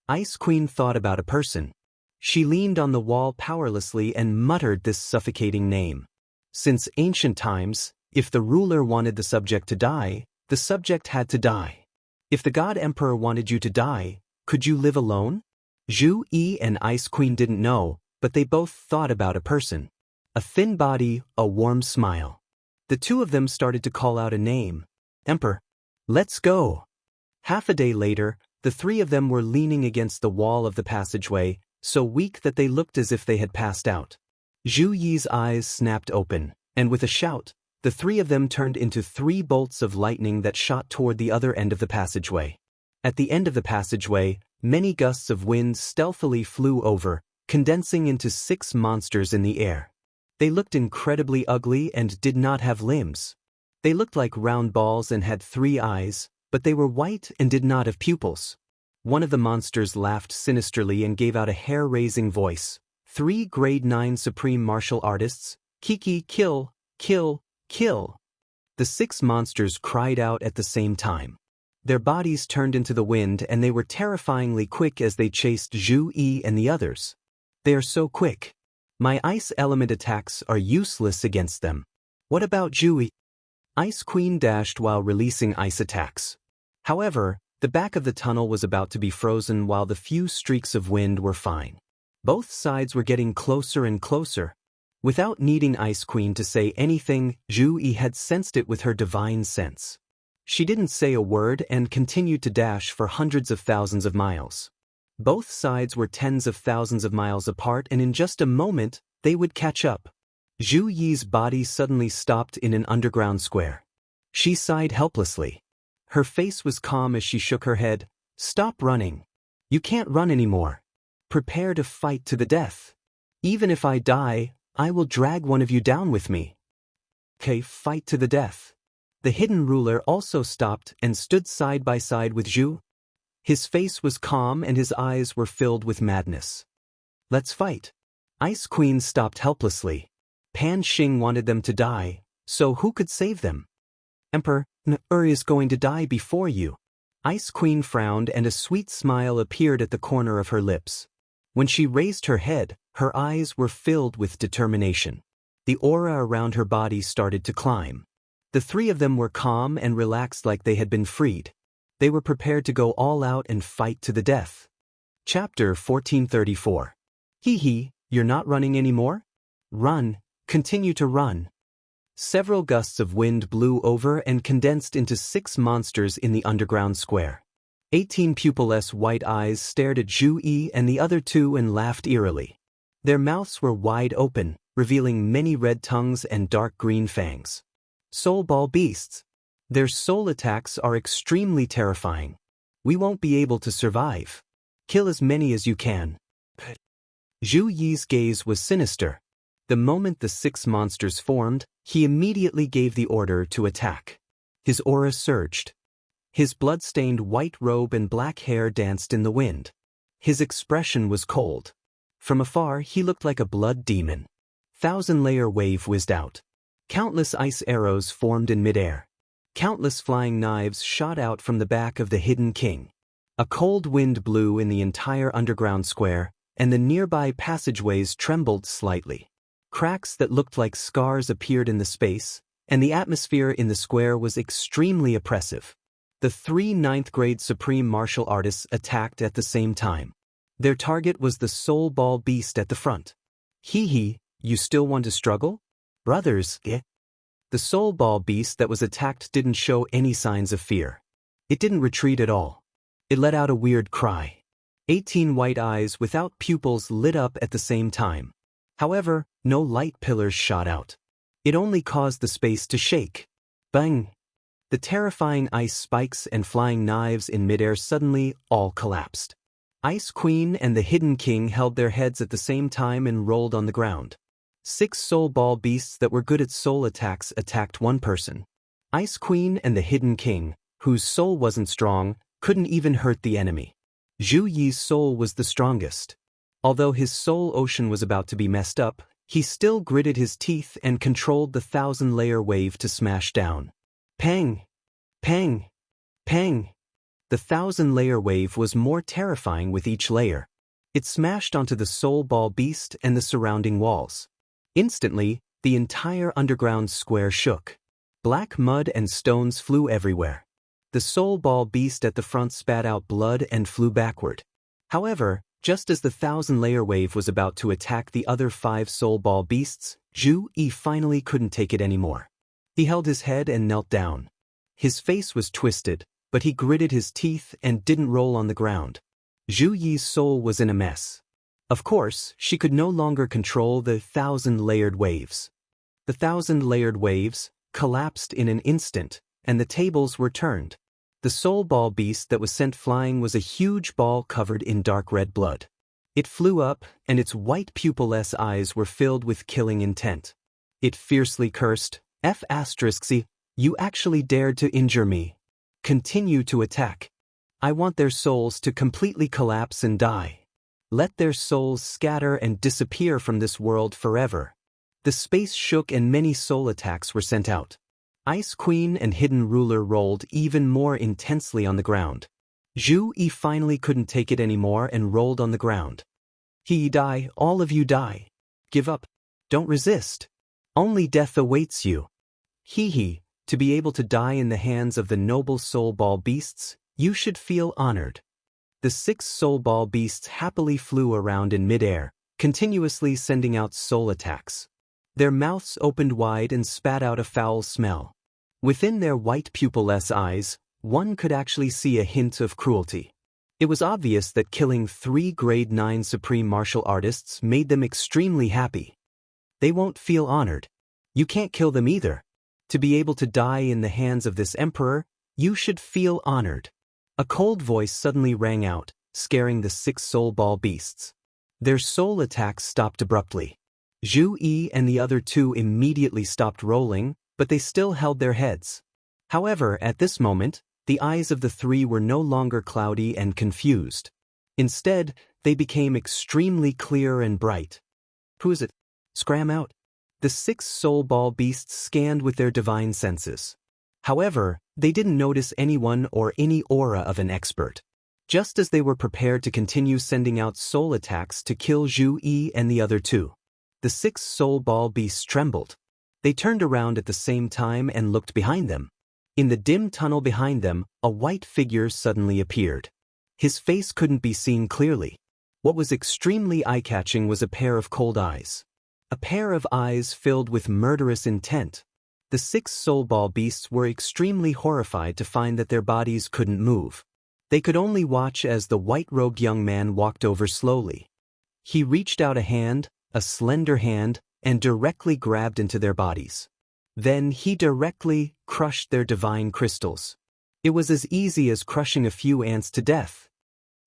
Ice Queen thought about a person. She leaned on the wall powerlessly and muttered this suffocating name. Since ancient times, if the ruler wanted the subject to die, the subject had to die. If the God Emperor wanted you to die, could you live alone? Zhu Yi and Ice Queen didn't know, but they both thought about a person. A thin body, a warm smile. The two of them started to call out a name. Emperor. Let's go. Half a day later, the 3 of them were leaning against the wall of the passageway, so weak that they looked as if they had passed out. Zhu Yi's eyes snapped open, and with a shout, the 3 of them turned into 3 bolts of lightning that shot toward the other end of the passageway. At the end of the passageway, many gusts of wind stealthily flew over, condensing into 6 monsters in the air. They looked incredibly ugly and did not have limbs. They looked like round balls and had 3 eyes, but they were white and did not have pupils. One of the monsters laughed sinisterly and gave out a hair-raising voice. 3 grade 9 supreme martial artists, Kiki, kill, kill, kill. The 6 monsters cried out at the same time. Their bodies turned into the wind and they were terrifyingly quick as they chased Zhu Yi and the others. They are so quick. My ice element attacks are useless against them. What about Zhu Yi? Ice Queen dashed while releasing ice attacks. However, the back of the tunnel was about to be frozen while the few streaks of wind were fine. Both sides were getting closer and closer. Without needing Ice Queen to say anything, Zhu Yi had sensed it with her divine sense. She didn't say a word and continued to dash for hundreds of thousands of miles. Both sides were tens of thousands of miles apart and in just a moment, they would catch up. Zhu Yi's body suddenly stopped in an underground square. She sighed helplessly. Her face was calm as she shook her head. Stop running. You can't run anymore. Prepare to fight to the death. Even if I die, I will drag one of you down with me. Okay, fight to the death. The hidden ruler also stopped and stood side by side with Zhu. His face was calm and his eyes were filled with madness. Let's fight. Ice Queen stopped helplessly. Pan Xing wanted them to die, so who could save them? Emperor, N-Er is going to die before you. Ice Queen frowned and a sweet smile appeared at the corner of her lips. When she raised her head, her eyes were filled with determination. The aura around her body started to climb. The 3 of them were calm and relaxed like they had been freed. They were prepared to go all out and fight to the death. Chapter 1434. Hee, you're not running anymore? Run, continue to run. Several gusts of wind blew over and condensed into 6 monsters in the underground square. 18 pupilless white eyes stared at Zhu Yi and the other 2 and laughed eerily. Their mouths were wide open, revealing many red tongues and dark green fangs. Soul ball beasts. Their soul attacks are extremely terrifying. We won't be able to survive. Kill as many as you can. Zhu Yi's gaze was sinister. The moment the 6 monsters formed, he immediately gave the order to attack. His aura surged. His blood-stained white robe and black hair danced in the wind. His expression was cold. From afar, he looked like a blood demon. 1,000-layer wave whizzed out. Countless ice arrows formed in midair. Countless flying knives shot out from the back of the hidden king. A cold wind blew in the entire underground square, and the nearby passageways trembled slightly. Cracks that looked like scars appeared in the space, and the atmosphere in the square was extremely oppressive. The 3 9th-grade supreme martial artists attacked at the same time. Their target was the soul ball beast at the front. Hee, you still want to struggle? Brothers, eh? The soul ball beast that was attacked didn't show any signs of fear. It didn't retreat at all. It let out a weird cry. 18 white eyes without pupils lit up at the same time. However, no light pillars shot out. It only caused the space to shake. Bang! The terrifying ice spikes and flying knives in midair suddenly all collapsed. Ice Queen and the Hidden King held their heads at the same time and rolled on the ground. 6 soul ball beasts that were good at soul attacks attacked one person. Ice Queen and the Hidden King, whose soul wasn't strong, couldn't even hurt the enemy. Zhu Yi's soul was the strongest. Although his soul ocean was about to be messed up, he still gritted his teeth and controlled the 1,000-layer wave to smash down. Pang! Pang! Pang! The 1,000-layer wave was more terrifying with each layer. It smashed onto the soul ball beast and the surrounding walls. Instantly, the entire underground square shook. Black mud and stones flew everywhere. The soul ball beast at the front spat out blood and flew backward. However, just as the 1,000-layer wave was about to attack the other 5 soul ball beasts, Zhu Yi finally couldn't take it anymore. He held his head and knelt down. His face was twisted, but he gritted his teeth and didn't roll on the ground. Zhu Yi's soul was in a mess. Of course, she could no longer control the 1,000-layered waves. The 1,000-layered waves collapsed in an instant, and the tables were turned. The soul ball beast that was sent flying was a huge ball covered in dark red blood. It flew up, and its white pupilless eyes were filled with killing intent. It fiercely cursed, "F***y, you actually dared to injure me. Continue to attack. I want their souls to completely collapse and die. Let their souls scatter and disappear from this world forever." The space shook and many soul attacks were sent out. Ice Queen and Hidden Ruler rolled even more intensely on the ground. Zhu Yi finally couldn't take it anymore and rolled on the ground. "He die, all of you die. Give up. Don't resist. Only death awaits you. Hee. To be able to die in the hands of the noble soul ball beasts, you should feel honored." The 6 soul ball beasts happily flew around in midair, continuously sending out soul attacks. Their mouths opened wide and spat out a foul smell. Within their white pupilless eyes, one could actually see a hint of cruelty. It was obvious that killing 3 grade 9 supreme martial artists made them extremely happy. They won't feel honored. You can't kill them either. To be able to die in the hands of this emperor, you should feel honored. A cold voice suddenly rang out, scaring the 6 soul ball beasts. Their soul attacks stopped abruptly. Zhu Yi and the other 2 immediately stopped rolling, but they still held their heads. However, at this moment, the eyes of the 3 were no longer cloudy and confused. Instead, they became extremely clear and bright. "Who is it? Scram out." The 6 soul ball beasts scanned with their divine senses. However, they didn't notice anyone or any aura of an expert. Just as they were prepared to continue sending out soul attacks to kill Zhu Yi and the other 2, the 6 soul ball beasts trembled. They turned around at the same time and looked behind them. In the dim tunnel behind them, a white figure suddenly appeared. His face couldn't be seen clearly. What was extremely eye-catching was a pair of cold eyes. A pair of eyes filled with murderous intent. The 6 soul ball beasts were extremely horrified to find that their bodies couldn't move. They could only watch as the white-robed young man walked over slowly. He reached out a hand, a slender hand, and directly grabbed into their bodies. Then he directly crushed their divine crystals. It was as easy as crushing a few ants to death.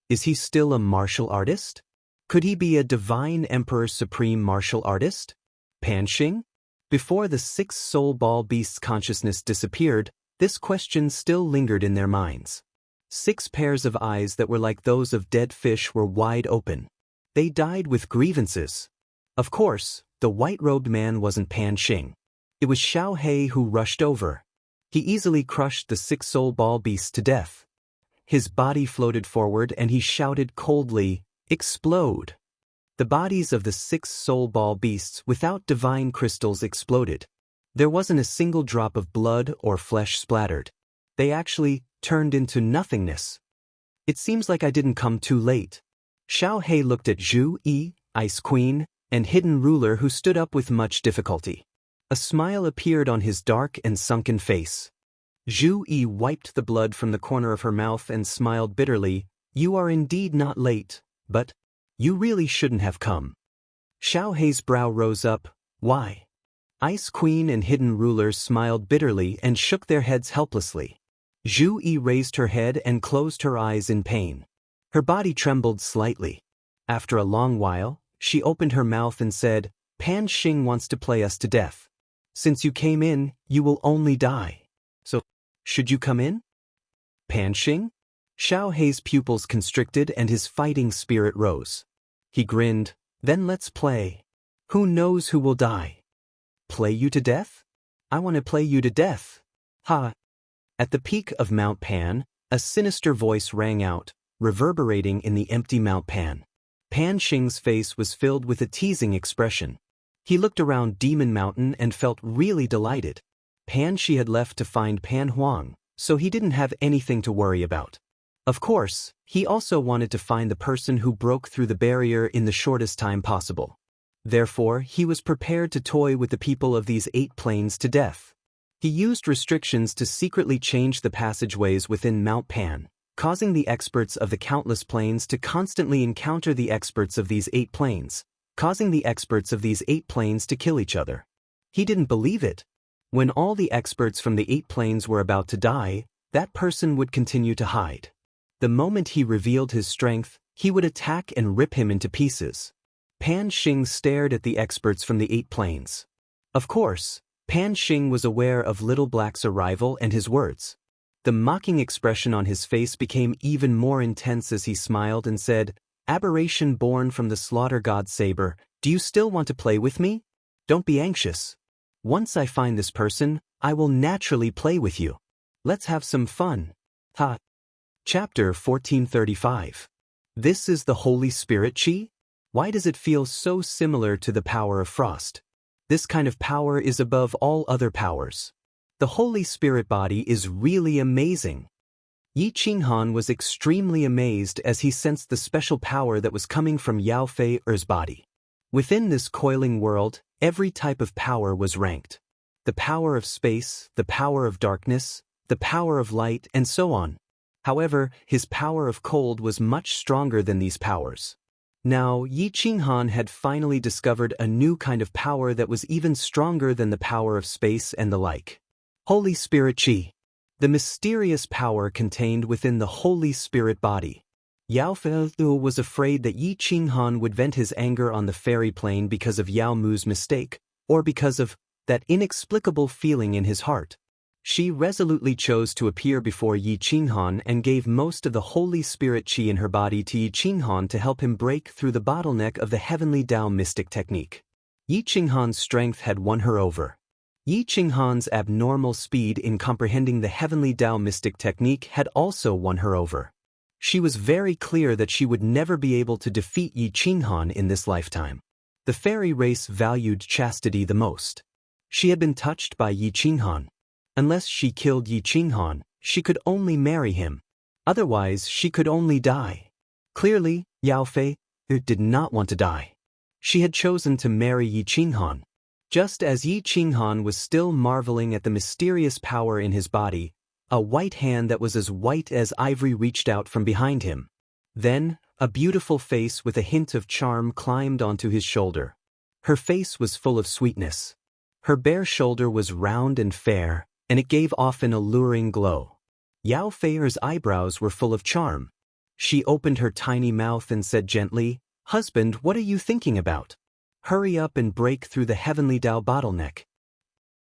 Is he still a martial artist? Could he be a divine emperor supreme martial artist? Pan Xing? Before the 6 soul ball beasts' consciousness disappeared, this question still lingered in their minds. 6 pairs of eyes that were like those of dead fish were wide open. They died with grievances. Of course, the white-robed man wasn't Pan Xing. It was Xiao He who rushed over. He easily crushed the 6 soul ball beasts to death. His body floated forward and he shouted coldly, "Explode!" The bodies of the 6 soul ball beasts without divine crystals exploded. There wasn't a single drop of blood or flesh splattered. They actually turned into nothingness. "It seems like I didn't come too late." Xiao He looked at Zhu Yi, Ice Queen, and Hidden Ruler who stood up with much difficulty. A smile appeared on his dark and sunken face. Zhu Yi wiped the blood from the corner of her mouth and smiled bitterly. "You are indeed not late, but you really shouldn't have come." Xiao He's brow rose up. "Why?" Ice Queen and Hidden Ruler smiled bitterly and shook their heads helplessly. Zhu Yi raised her head and closed her eyes in pain. Her body trembled slightly. After a long while, she opened her mouth and said, Pan Xing wants to play us to death. Since you came in, you will only die. So, should you come in? Pan Xing? Xiao Hei's pupils constricted and his fighting spirit rose. He grinned, then let's play. Who knows who will die? Play you to death? I want to play you to death. Ha! At the peak of Mount Pan, a sinister voice rang out, reverberating in the empty Mount Pan. Pan Xing's face was filled with a teasing expression. He looked around Demon Mountain and felt really delighted. Pan Shi had left to find Pan Huang, so he didn't have anything to worry about. Of course, he also wanted to find the person who broke through the barrier in the shortest time possible. Therefore, he was prepared to toy with the people of these 8 planes to death. He used restrictions to secretly change the passageways within Mount Pan, causing the experts of the countless planes to constantly encounter the experts of these 8 planes, causing the experts of these 8 planes to kill each other. He didn't believe it. When all the experts from the 8 planes were about to die, that person would continue to hide. The moment he revealed his strength, he would attack and rip him into pieces. Pan Xing stared at the experts from the 8 planes. Of course, Pan Xing was aware of Little Black's arrival and his words. The mocking expression on his face became even more intense as he smiled and said, "Aberration born from the slaughter god saber, do you still want to play with me? Don't be anxious. Once I find this person, I will naturally play with you. Let's have some fun." Ha! Chapter 1435. This is the Holy Spirit Chi? Why does it feel so similar to the power of frost? This kind of power is above all other powers. The Holy Spirit body is really amazing. Yi Qinghan was extremely amazed as he sensed the special power that was coming from Yao Fei Er's body. Within this coiling world, every type of power was ranked. The power of space, the power of darkness, the power of light, and so on. However, his power of cold was much stronger than these powers. Now, Yi Qinghan had finally discovered a new kind of power that was even stronger than the power of space and the like. Holy Spirit Chi. The mysterious power contained within the Holy Spirit body. Yao Fei was afraid that Yi Qinghan would vent his anger on the fairy plane because of Yao Mu's mistake, or because of that inexplicable feeling in his heart. She resolutely chose to appear before Yi Qinghan and gave most of the Holy Spirit Chi in her body to Yi Qinghan to help him break through the bottleneck of the Heavenly Tao mystic technique. Yi Qinghan's strength had won her over. Yi Qinghan's abnormal speed in comprehending the Heavenly Tao mystic technique had also won her over. She was very clear that she would never be able to defeat Yi Qinghan in this lifetime. The fairy race valued chastity the most. She had been touched by Yi Qinghan. Unless she killed Yi Qinghan, she could only marry him. Otherwise, she could only die. Clearly, Yao Fei did not want to die. She had chosen to marry Yi Qinghan. Just as Yi Qinghan was still marveling at the mysterious power in his body, a white hand that was as white as ivory reached out from behind him. Then, a beautiful face with a hint of charm climbed onto his shoulder. Her face was full of sweetness. Her bare shoulder was round and fair, and it gave off an alluring glow. Yao Fei's eyebrows were full of charm. She opened her tiny mouth and said gently, "Husband, what are you thinking about? Hurry up and break through the Heavenly Tao bottleneck."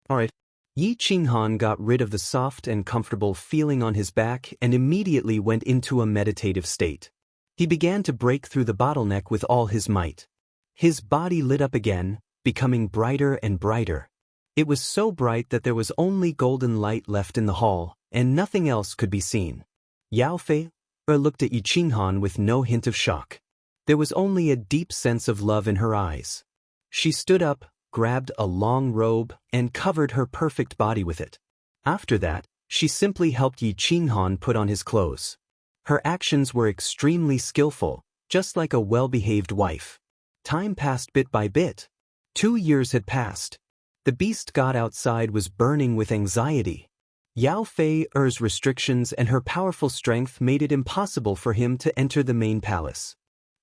Alright. Yi Qinghan got rid of the soft and comfortable feeling on his back and immediately went into a meditative state. He began to break through the bottleneck with all his might. His body lit up again, becoming brighter and brighter. It was so bright that there was only golden light left in the hall, and nothing else could be seen. Yao Fei looked at Yi Qinghan with no hint of shock. There was only a deep sense of love in her eyes. She stood up, grabbed a long robe, and covered her perfect body with it. After that, she simply helped Yi Qinghan put on his clothes. Her actions were extremely skillful, just like a well-behaved wife. Time passed bit by bit. 2 years had passed. The beast god outside was burning with anxiety. Yao Fei's restrictions and her powerful strength made it impossible for him to enter the main palace.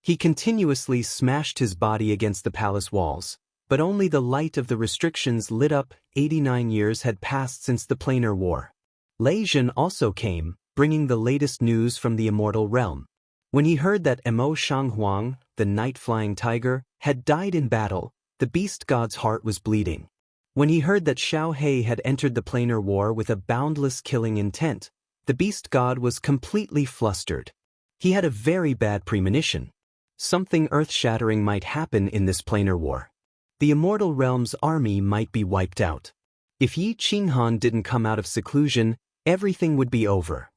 He continuously smashed his body against the palace walls, but only the light of the restrictions lit up. 89 years had passed since the planar war. Lei Zhen also came, bringing the latest news from the immortal realm. When he heard that Mo Shanghuang, the night-flying tiger, had died in battle, the beast god's heart was bleeding. When he heard that Xiao He had entered the planar war with a boundless killing intent, the beast god was completely flustered. He had a very bad premonition. Something earth-shattering might happen in this planar war. The Immortal Realm's army might be wiped out. If Yi Qinghan didn't come out of seclusion, everything would be over.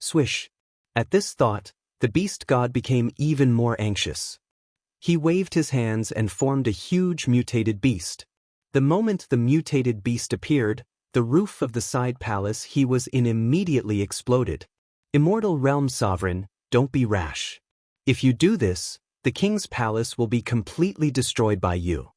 Swish. At this thought, the beast god became even more anxious. He waved his hands and formed a huge mutated beast. The moment the mutated beast appeared, the roof of the side palace he was in immediately exploded. Immortal Realm Sovereign, don't be rash. If you do this, the king's palace will be completely destroyed by you.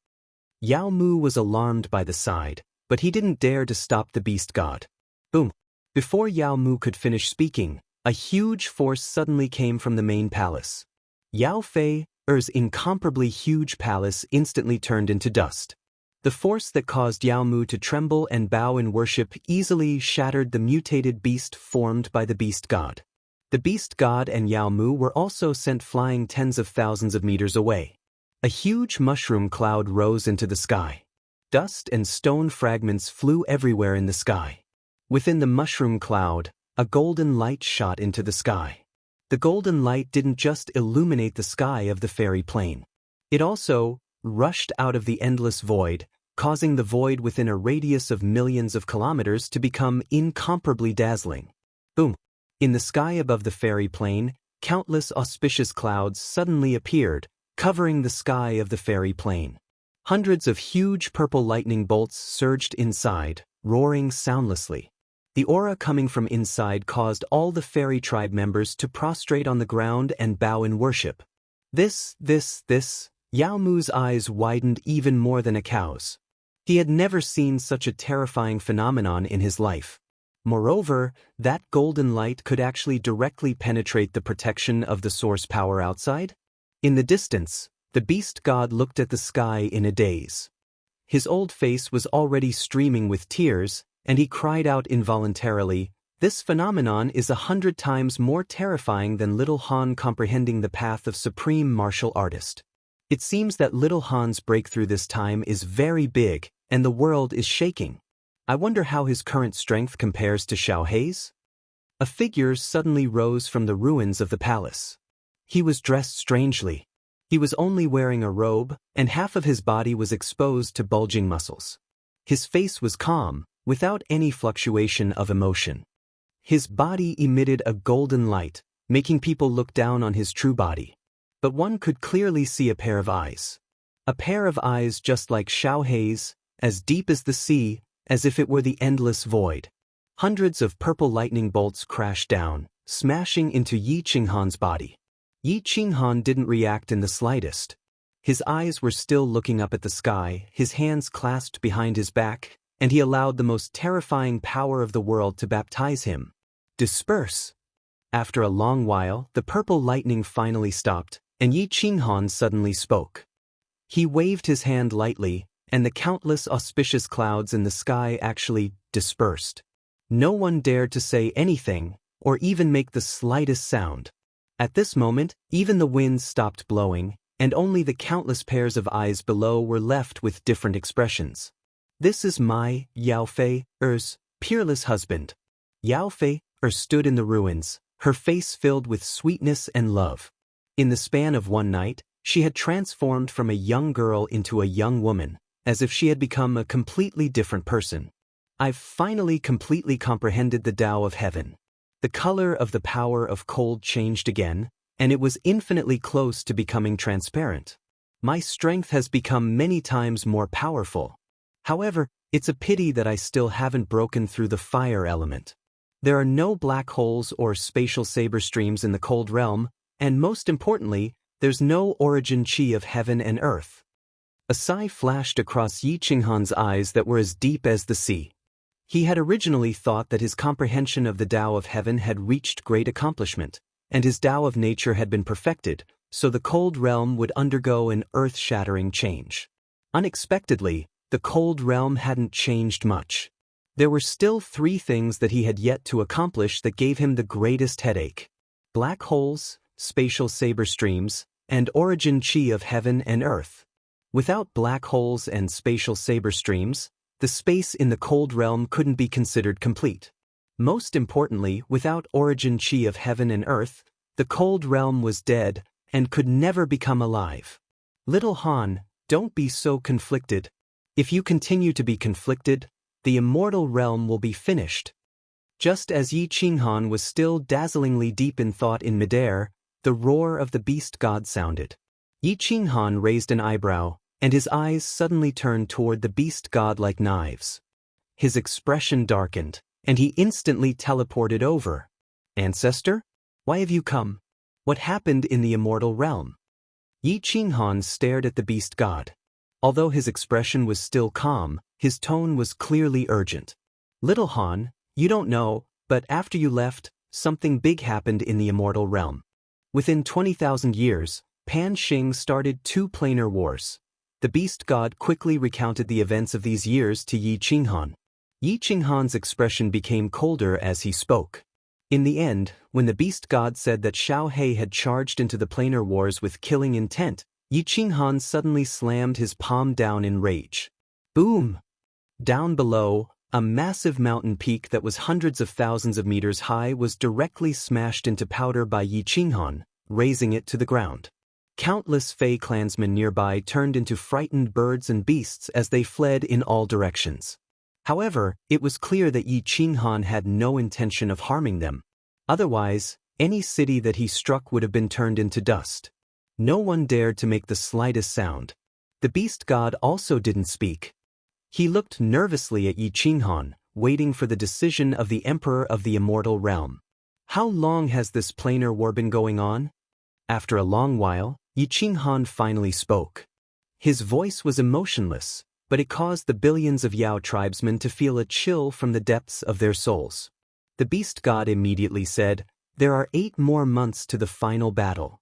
Yao Mu was alarmed by the side, but he didn't dare to stop the beast god. Boom! Before Yao Mu could finish speaking, a huge force suddenly came from the main palace. Yao Fei's incomparably huge palace instantly turned into dust. The force that caused Yao Mu to tremble and bow in worship easily shattered the mutated beast formed by the beast god. The beast god and Yao Mu were also sent flying tens of thousands of meters away. A huge mushroom cloud rose into the sky. Dust and stone fragments flew everywhere in the sky. Within the mushroom cloud, a golden light shot into the sky. The golden light didn't just illuminate the sky of the fairy plain. It also rushed out of the endless void, causing the void within a radius of millions of kilometers to become incomparably dazzling. Boom! In the sky above the fairy plain, countless auspicious clouds suddenly appeared, covering the sky of the fairy plain. Hundreds of huge purple lightning bolts surged inside, roaring soundlessly. The aura coming from inside caused all the fairy tribe members to prostrate on the ground and bow in worship. This, Yao Mu's eyes widened even more than a cow's. He had never seen such a terrifying phenomenon in his life. Moreover, that golden light could actually directly penetrate the protection of the source power outside. In the distance, the beast god looked at the sky in a daze. His old face was already streaming with tears, and he cried out involuntarily, "This phenomenon is 100 times more terrifying than Little Han comprehending the path of supreme martial artist. It seems that Little Han's breakthrough this time is very big, and the world is shaking. I wonder how his current strength compares to Xiao Hei's?" A figure suddenly rose from the ruins of the palace. He was dressed strangely. He was only wearing a robe, and half of his body was exposed to bulging muscles. His face was calm, without any fluctuation of emotion. His body emitted a golden light, making people look down on his true body. But one could clearly see a pair of eyes. A pair of eyes just like Xiao Hei's, as deep as the sea, as if it were the endless void. Hundreds of purple lightning bolts crashed down, smashing into Yi Qinghan's body. Yi Qinghan didn't react in the slightest. His eyes were still looking up at the sky, his hands clasped behind his back, and he allowed the most terrifying power of the world to baptize him. Disperse! After a long while, the purple lightning finally stopped, and Yi Qinghan suddenly spoke. He waved his hand lightly, and the countless auspicious clouds in the sky actually dispersed. No one dared to say anything, or even make the slightest sound. At this moment, even the winds stopped blowing, and only the countless pairs of eyes below were left with different expressions. "This is my, Yao Fei's, peerless husband." Yao Fei stood in the ruins, her face filled with sweetness and love. In the span of one night, she had transformed from a young girl into a young woman, as if she had become a completely different person. "I've finally completely comprehended the Tao of heaven." The color of the power of cold changed again, and it was infinitely close to becoming transparent. "My strength has become many times more powerful. However, it's a pity that I still haven't broken through the fire element. There are no black holes or spatial saber streams in the cold realm, and most importantly, there's no origin chi of heaven and earth." A sigh flashed across Yi Qinghan's eyes that were as deep as the sea. He had originally thought that his comprehension of the Tao of heaven had reached great accomplishment, and his Tao of nature had been perfected, so the cold realm would undergo an earth-shattering change. Unexpectedly, the cold realm hadn't changed much. There were still 3 things that he had yet to accomplish that gave him the greatest headache: black holes, spatial saber streams, and origin chi of heaven and earth. Without black holes and spatial saber streams, the space in the cold realm couldn't be considered complete. Most importantly, without origin chi of heaven and earth, the cold realm was dead and could never become alive. Little Han, don't be so conflicted. If you continue to be conflicted, the immortal realm will be finished. Just as Yi Qinghan was still dazzlingly deep in thought in midair, the roar of the beast god sounded. Yi Qinghan raised an eyebrow, and his eyes suddenly turned toward the beast god like knives. His expression darkened, and he instantly teleported over. Ancestor? Why have you come? What happened in the immortal realm? Yi Qinghan stared at the beast god. Although his expression was still calm, his tone was clearly urgent. Little Han, you don't know, but after you left, something big happened in the immortal realm. Within 20,000 years, Pan Xing started 2 planar wars. The beast god quickly recounted the events of these years to Yi Qinghan. Yi Qinghan's expression became colder as he spoke. In the end, when the beast god said that Xiao He had charged into the planar wars with killing intent, Yi Qinghan suddenly slammed his palm down in rage. Boom! Down below, a massive mountain peak that was hundreds of thousands of meters high was directly smashed into powder by Yi Qinghan, razing it to the ground. Countless Fey clansmen nearby turned into frightened birds and beasts as they fled in all directions. However, it was clear that Yi Qinghan had no intention of harming them. Otherwise, any city that he struck would have been turned into dust. No one dared to make the slightest sound. The beast god also didn't speak. He looked nervously at Yi Qinghan, waiting for the decision of the Emperor of the Immortal Realm. How long has this planar war been going on? After a long while, Yi Qinghan finally spoke. His voice was emotionless, but it caused the billions of Yao tribesmen to feel a chill from the depths of their souls. The beast god immediately said, "There are 8 more months to the final battle."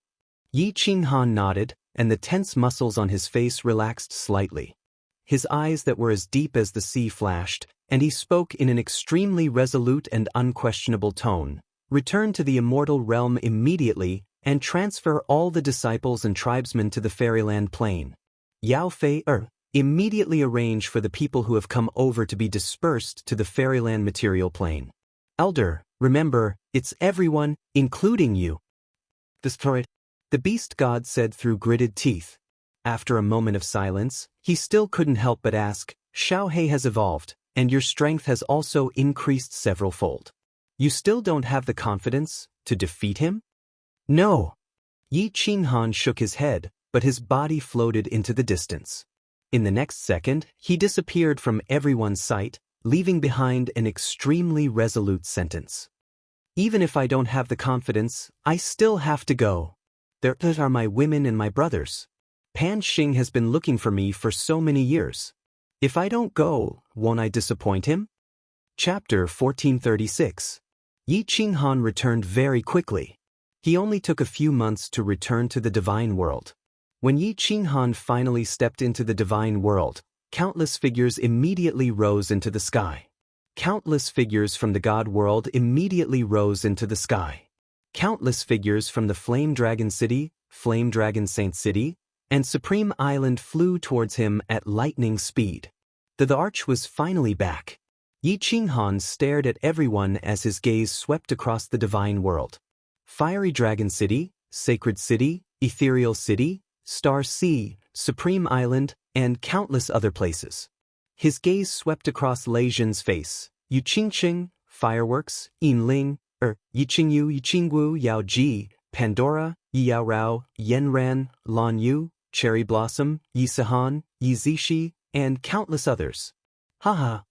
Yi Qinghan nodded, and the tense muscles on his face relaxed slightly. His eyes that were as deep as the sea flashed, and he spoke in an extremely resolute and unquestionable tone. "Return to the immortal realm immediately, and transfer all the disciples and tribesmen to the fairyland plain. Yao Fei immediately arrange for the people who have come over to be dispersed to the fairyland material plane. Elder, remember, it's everyone, including you." The beast god said through gritted teeth. After a moment of silence, he still couldn't help but ask, "Xiao He has evolved, and your strength has also increased several-fold. You still don't have the confidence to defeat him?" "No." Yi Qinghan shook his head, but his body floated into the distance. In the next second, he disappeared from everyone's sight, leaving behind an extremely resolute sentence. "Even if I don't have the confidence, I still have to go. There are my women and my brothers. Pan Xing has been looking for me for so many years. If I don't go, won't I disappoint him?" Chapter 1436. Yi Qinghan returned very quickly. He only took a few months to return to the divine world. When Yi Qinghan finally stepped into the divine world, countless figures immediately rose into the sky. Countless figures from the god world immediately rose into the sky. Countless figures from the Flame Dragon City, Flame Dragon Saint City, and Supreme Island flew towards him at lightning speed. The arch was finally back. Yi Qinghan stared at everyone as his gaze swept across the divine world. Fiery Dragon City, Sacred City, Ethereal City, Star Sea, Supreme Island, and countless other places. His gaze swept across Lei Zhen's face. Yu Qingqing, Fireworks, Yinling, Yiqingyu, Yiqingwu, Yao Ji, Pandora, Yao Rao, Yenran, Lan Yu, Cherry Blossom, Yi Sihan, Yi Zishi, and countless others. Haha.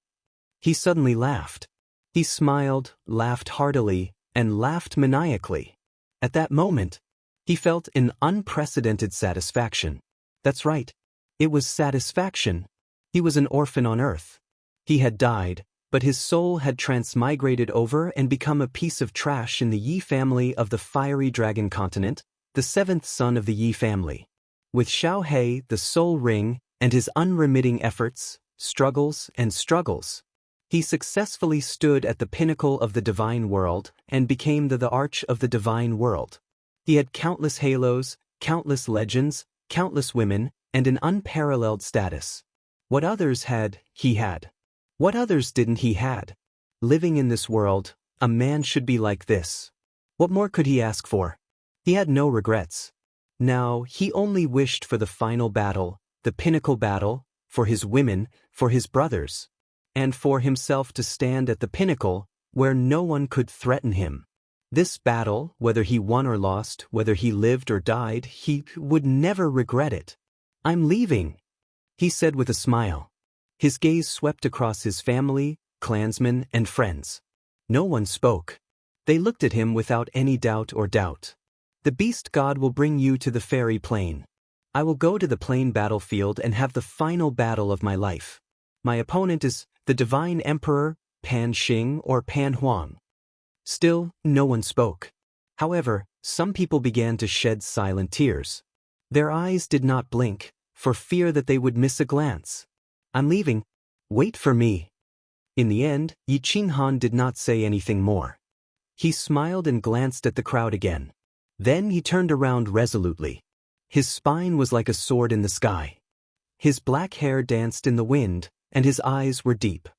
He suddenly laughed. He smiled, laughed heartily, and laughed maniacally. At that moment, he felt an unprecedented satisfaction. That's right. It was satisfaction. He was an orphan on Earth. He had died, but his soul had transmigrated over and become a piece of trash in the Yi family of the Fiery Dragon Continent, the 7th son of the Yi family. With Xiao He, the Soul Ring, and his unremitting efforts, struggles, he successfully stood at the pinnacle of the divine world and became the arch of the divine world. He had countless halos, countless legends, countless women, and an unparalleled status. What others had, he had. What others didn't, he had. Living in this world, a man should be like this. What more could he ask for? He had no regrets. Now, he only wished for the final battle, the pinnacle battle, for his women, for his brothers, and for himself to stand at the pinnacle, where no one could threaten him. This battle, whether he won or lost, whether he lived or died, he would never regret it. "I'm leaving," he said with a smile. His gaze swept across his family, clansmen, and friends. No one spoke. They looked at him without any doubt or doubt. "The beast god will bring you to the fairy plain. I will go to the plain battlefield and have the final battle of my life. My opponent is the divine emperor, Pan Xing or Pan Huang." Still, no one spoke. However, some people began to shed silent tears. Their eyes did not blink, for fear that they would miss a glance. "I'm leaving. Wait for me." In the end, Yi Qinghan did not say anything more. He smiled and glanced at the crowd again. Then he turned around resolutely. His spine was like a sword in the sky. His black hair danced in the wind, and his eyes were deep.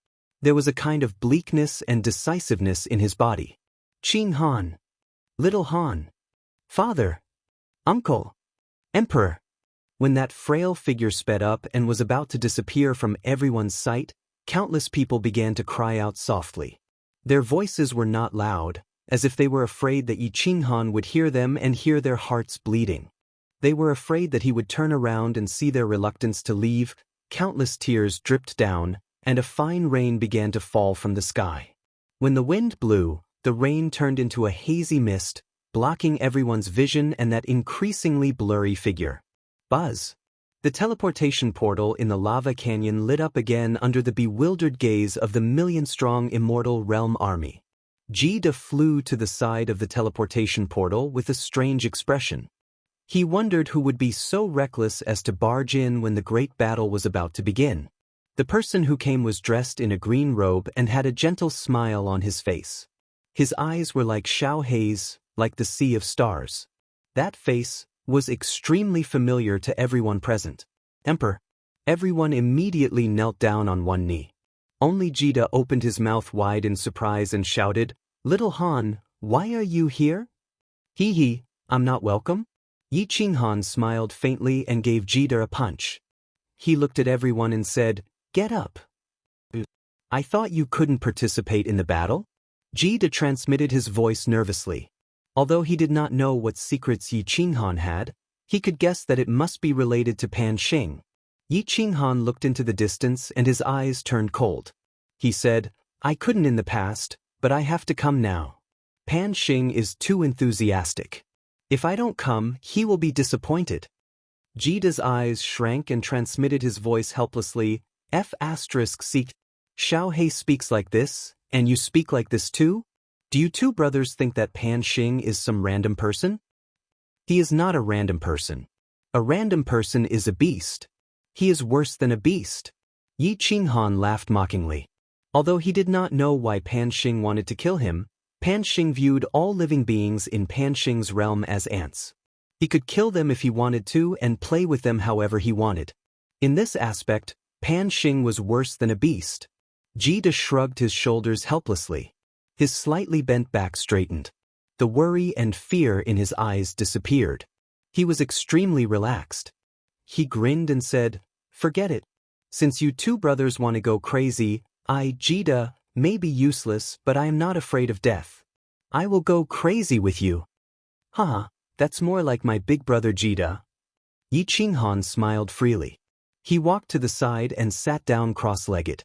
There was a kind of bleakness and decisiveness in his body. "Qinghan. Little Han. Father. Uncle. Emperor." When that frail figure sped up and was about to disappear from everyone's sight, countless people began to cry out softly. Their voices were not loud, as if they were afraid that Yi Qinghan would hear them and hear their hearts bleeding. They were afraid that he would turn around and see their reluctance to leave. Countless tears dripped down, and a fine rain began to fall from the sky. When the wind blew, the rain turned into a hazy mist, blocking everyone's vision and that increasingly blurry figure. Buzz. The teleportation portal in the lava canyon lit up again under the bewildered gaze of the million-strong Immortal Realm army. Jida flew to the side of the teleportation portal with a strange expression. He wondered who would be so reckless as to barge in when the great battle was about to begin. The person who came was dressed in a green robe and had a gentle smile on his face. His eyes were like Xiao Hei's, like the sea of stars. That face was extremely familiar to everyone present. "Emperor." Everyone immediately knelt down on one knee. Only Jida opened his mouth wide in surprise and shouted, "Little Han, why are you here?" "Hee, I'm not welcome?" Yi Qinghan smiled faintly and gave Jida a punch. He looked at everyone and said, "Get up." "I thought you couldn't participate in the battle?" Jida transmitted his voice nervously. Although he did not know what secrets Yi Qinghan had, he could guess that it must be related to Pan Xing. Yi Qinghan looked into the distance and his eyes turned cold. He said, "I couldn't in the past, but I have to come now. Pan Xing is too enthusiastic. If I don't come, he will be disappointed." Jida's eyes shrank and transmitted his voice helplessly, F***. "Xiao Hei speaks like this, and you speak like this too? Do you two brothers think that Pan Xing is some random person?" "He is not a random person. A random person is a beast. He is worse than a beast." Yi Qinghan laughed mockingly. Although he did not know why Pan Xing wanted to kill him, Pan Xing viewed all living beings in Pan Xing's realm as ants. He could kill them if he wanted to and play with them however he wanted. In this aspect, Pan Xing was worse than a beast. Jida shrugged his shoulders helplessly. His slightly bent back straightened. The worry and fear in his eyes disappeared. He was extremely relaxed. He grinned and said, "Forget it. Since you two brothers want to go crazy, Jida, may be useless, but I am not afraid of death. I will go crazy with you." "Haha, that's more like my big brother Jida." Yi Qinghan smiled freely. He walked to the side and sat down cross-legged.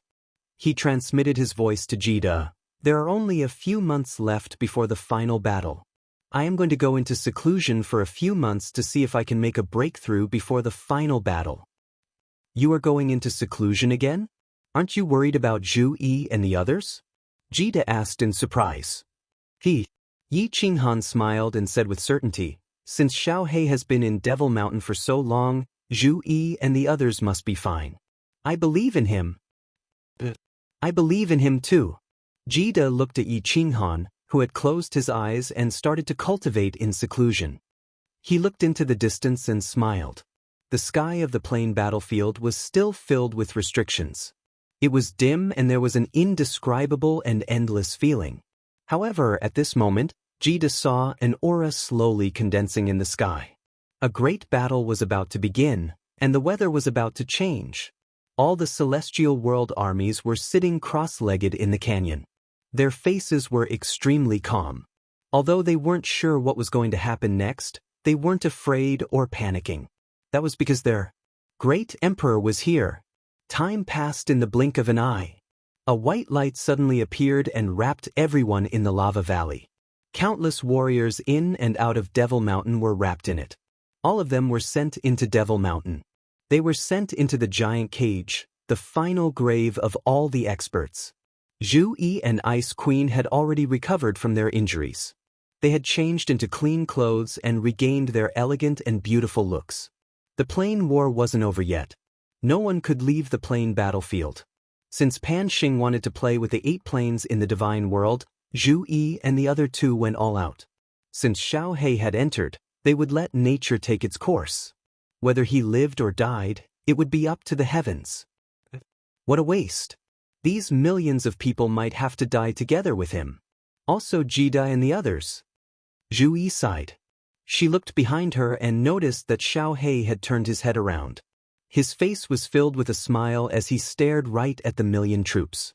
He transmitted his voice to Jida. "There are only a few months left before the final battle. I am going to go into seclusion for a few months to see if I can make a breakthrough before the final battle." "You are going into seclusion again? Aren't you worried about Zhu Yi and the others?" Jida asked in surprise. Yi Qinghan smiled and said with certainty, "Since Xiao Hei has been in Devil Mountain for so long, Zhu Yi and the others must be fine. I believe in him." "I believe in him too." Jida looked at Yi Qinghan, who had closed his eyes and started to cultivate in seclusion. He looked into the distance and smiled. the sky of the plain battlefield was still filled with restrictions. It was dim and there was an indescribable and endless feeling. However, at this moment, Jida saw an aura slowly condensing in the sky. A great battle was about to begin, and the weather was about to change. All the celestial world armies were sitting cross-legged in the canyon. Their faces were extremely calm. Although they weren't sure what was going to happen next, they weren't afraid or panicking. That was because their great emperor was here. Time passed in the blink of an eye. A white light suddenly appeared and wrapped everyone in the lava valley. Countless warriors in and out of Devil Mountain were wrapped in it. All of them were sent into Devil Mountain. They were sent into the giant cage, the final grave of all the experts. Zhu Yi and Ice Queen had already recovered from their injuries. They had changed into clean clothes and regained their elegant and beautiful looks. The plain war wasn't over yet. No one could leave the plain battlefield. Since Pan Xing wanted to play with the 8 planes in the divine world, Zhu Yi and the other 2 went all out. Since Xiao He had entered, they would let nature take its course. Whether he lived or died, it would be up to the heavens. What a waste. These millions of people might have to die together with him. Also Jida and the others. Zhu Yi sighed. She looked behind her and noticed that Xiao He had turned his head around. His face was filled with a smile as he stared right at the million troops.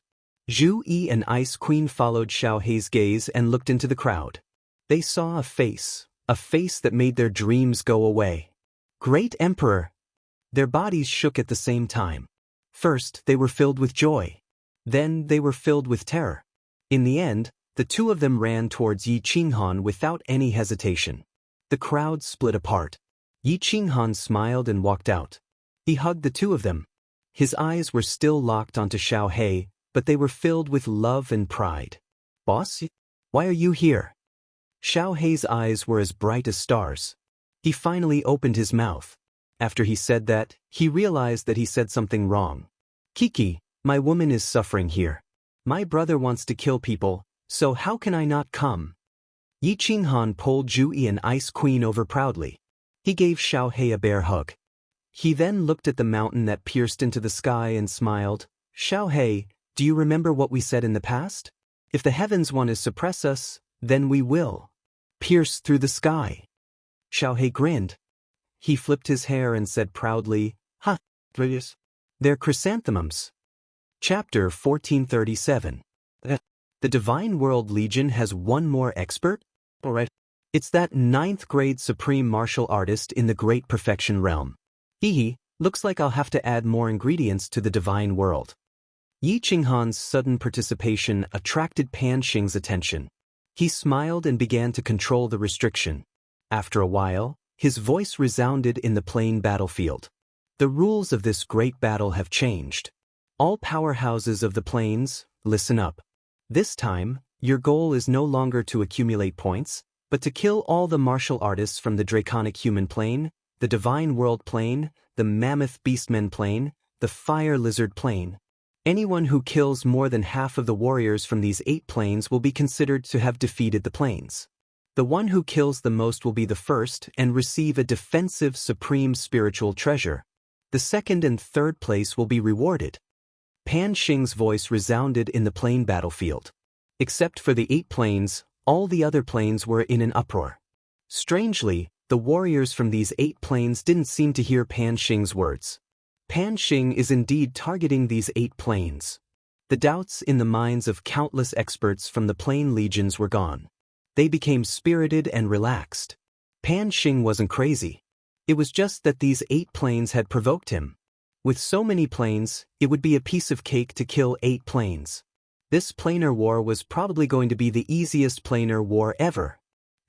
Zhu Yi and Ice Queen followed Xiao He's gaze and looked into the crowd. They saw a face that made their dreams go away. Great Emperor! Their bodies shook at the same time. First, they were filled with joy. Then, they were filled with terror. In the end, the 2 of them ran towards Yi Qinghan without any hesitation. The crowd split apart. Yi Qinghan smiled and walked out. He hugged the 2 of them. His eyes were still locked onto Xiao He, but they were filled with love and pride. Boss? Why are you here? Xiao He's eyes were as bright as stars. He finally opened his mouth. After he said that, he realized that he said something wrong. Kiki, my woman is suffering here. My brother wants to kill people, so how can I not come? Yi Qinghan pulled Zhu Yi and Ice Queen over proudly. He gave Xiao He a bear hug. He then looked at the mountain that pierced into the sky and smiled. Xiao He, do you remember what we said in the past? If the heavens want to suppress us, then we will pierce through the sky. Xiao He grinned. He flipped his hair and said proudly, "Ha, they're chrysanthemums." Chapter 1437. The Divine World Legion has one more expert? Alright. It's that 9th grade supreme martial artist in the Great Perfection realm. Looks like I'll have to add more ingredients to the Divine World. Yi Qinghan's sudden participation attracted Pan Xing's attention. He smiled and began to control the restriction. After a while, his voice resounded in the plain battlefield. The rules of this great battle have changed. All powerhouses of the plains, listen up. This time, your goal is no longer to accumulate points, but to kill all the martial artists from the Draconic Human Plane, the Divine World Plane, the Mammoth Beastmen Plane, the Fire Lizard Plane. Anyone who kills more than half of the warriors from these 8 planes will be considered to have defeated the planes. The one who kills the most will be the first and receive a defensive supreme spiritual treasure. The second and third place will be rewarded. Pan Xing's voice resounded in the plain battlefield. Except for the 8 planes, all the other planes were in an uproar. Strangely, the warriors from these 8 planes didn't seem to hear Pan Xing's words. Pan Xing is indeed targeting these 8 planes. The doubts in the minds of countless experts from the plane legions were gone. They became spirited and relaxed. Pan Xing wasn't crazy. It was just that these 8 planes had provoked him. With so many planes, it would be a piece of cake to kill 8 planes. This planar war was probably going to be the easiest planar war ever.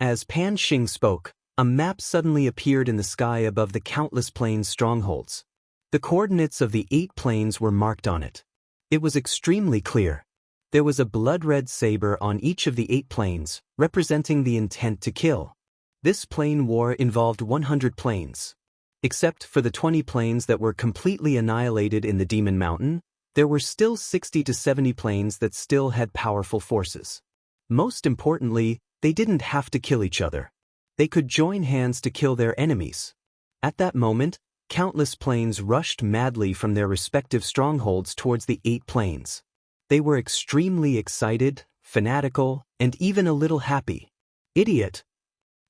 As Pan Xing spoke, a map suddenly appeared in the sky above the countless planes' strongholds. The coordinates of the 8 planes were marked on it. It was extremely clear. There was a blood-red saber on each of the 8 planes, representing the intent to kill. This plane war involved 100 planes. Except for the 20 planes that were completely annihilated in the Demon Mountain, there were still 60 to 70 planes that still had powerful forces. Most importantly, they didn't have to kill each other. They could join hands to kill their enemies. At that moment, Countless planes rushed madly from their respective strongholds towards the 8 planes. They were extremely excited, fanatical, and even a little happy. Idiot!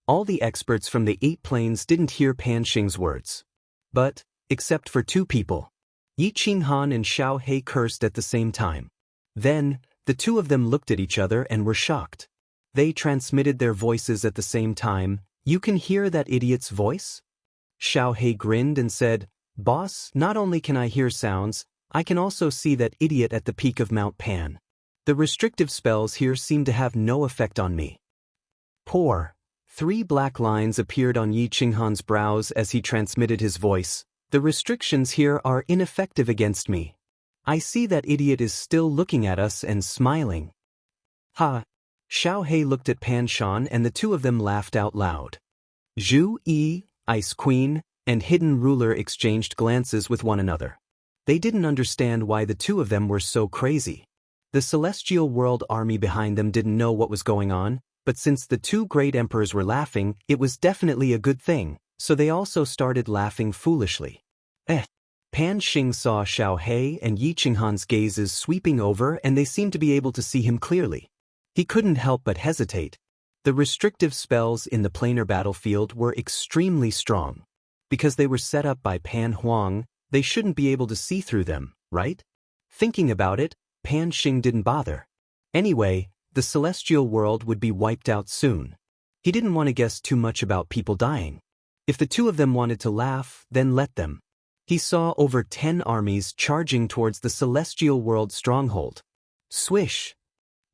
All the experts from the 8 planes didn't hear Pan Xing's words. But, except for 2 people. Yi Qinghan and Xiao He cursed at the same time. Then, the 2 of them looked at each other and were shocked. They transmitted their voices at the same time. You can hear that idiot's voice? Xiao He grinned and said, Boss, not only can I hear sounds, I can also see that idiot at the peak of Mount Pan. The restrictive spells here seem to have no effect on me. Poor. 3 black lines appeared on Yi Qinghan's brows as he transmitted his voice. The restrictions here are ineffective against me. I see that idiot is still looking at us and smiling. Ha! Xiao He looked at Pan Shan and the 2 of them laughed out loud. Zhu Yi, Ice Queen, and Hidden Ruler exchanged glances with one another. They didn't understand why the 2 of them were so crazy. The Celestial World Army behind them didn't know what was going on, but since the 2 great emperors were laughing, it was definitely a good thing, so they also started laughing foolishly. Pan Xing saw Xiao He and Yi Qinghan's gazes sweeping over and they seemed to be able to see him clearly. He couldn't help but hesitate. The restrictive spells in the planar battlefield were extremely strong. Because they were set up by Pan Huang, they shouldn't be able to see through them, right? Thinking about it, Pan Xing didn't bother. Anyway, the celestial world would be wiped out soon. He didn't want to guess too much about people dying. If the 2 of them wanted to laugh, then let them. He saw over 10 armies charging towards the celestial world stronghold. Swish!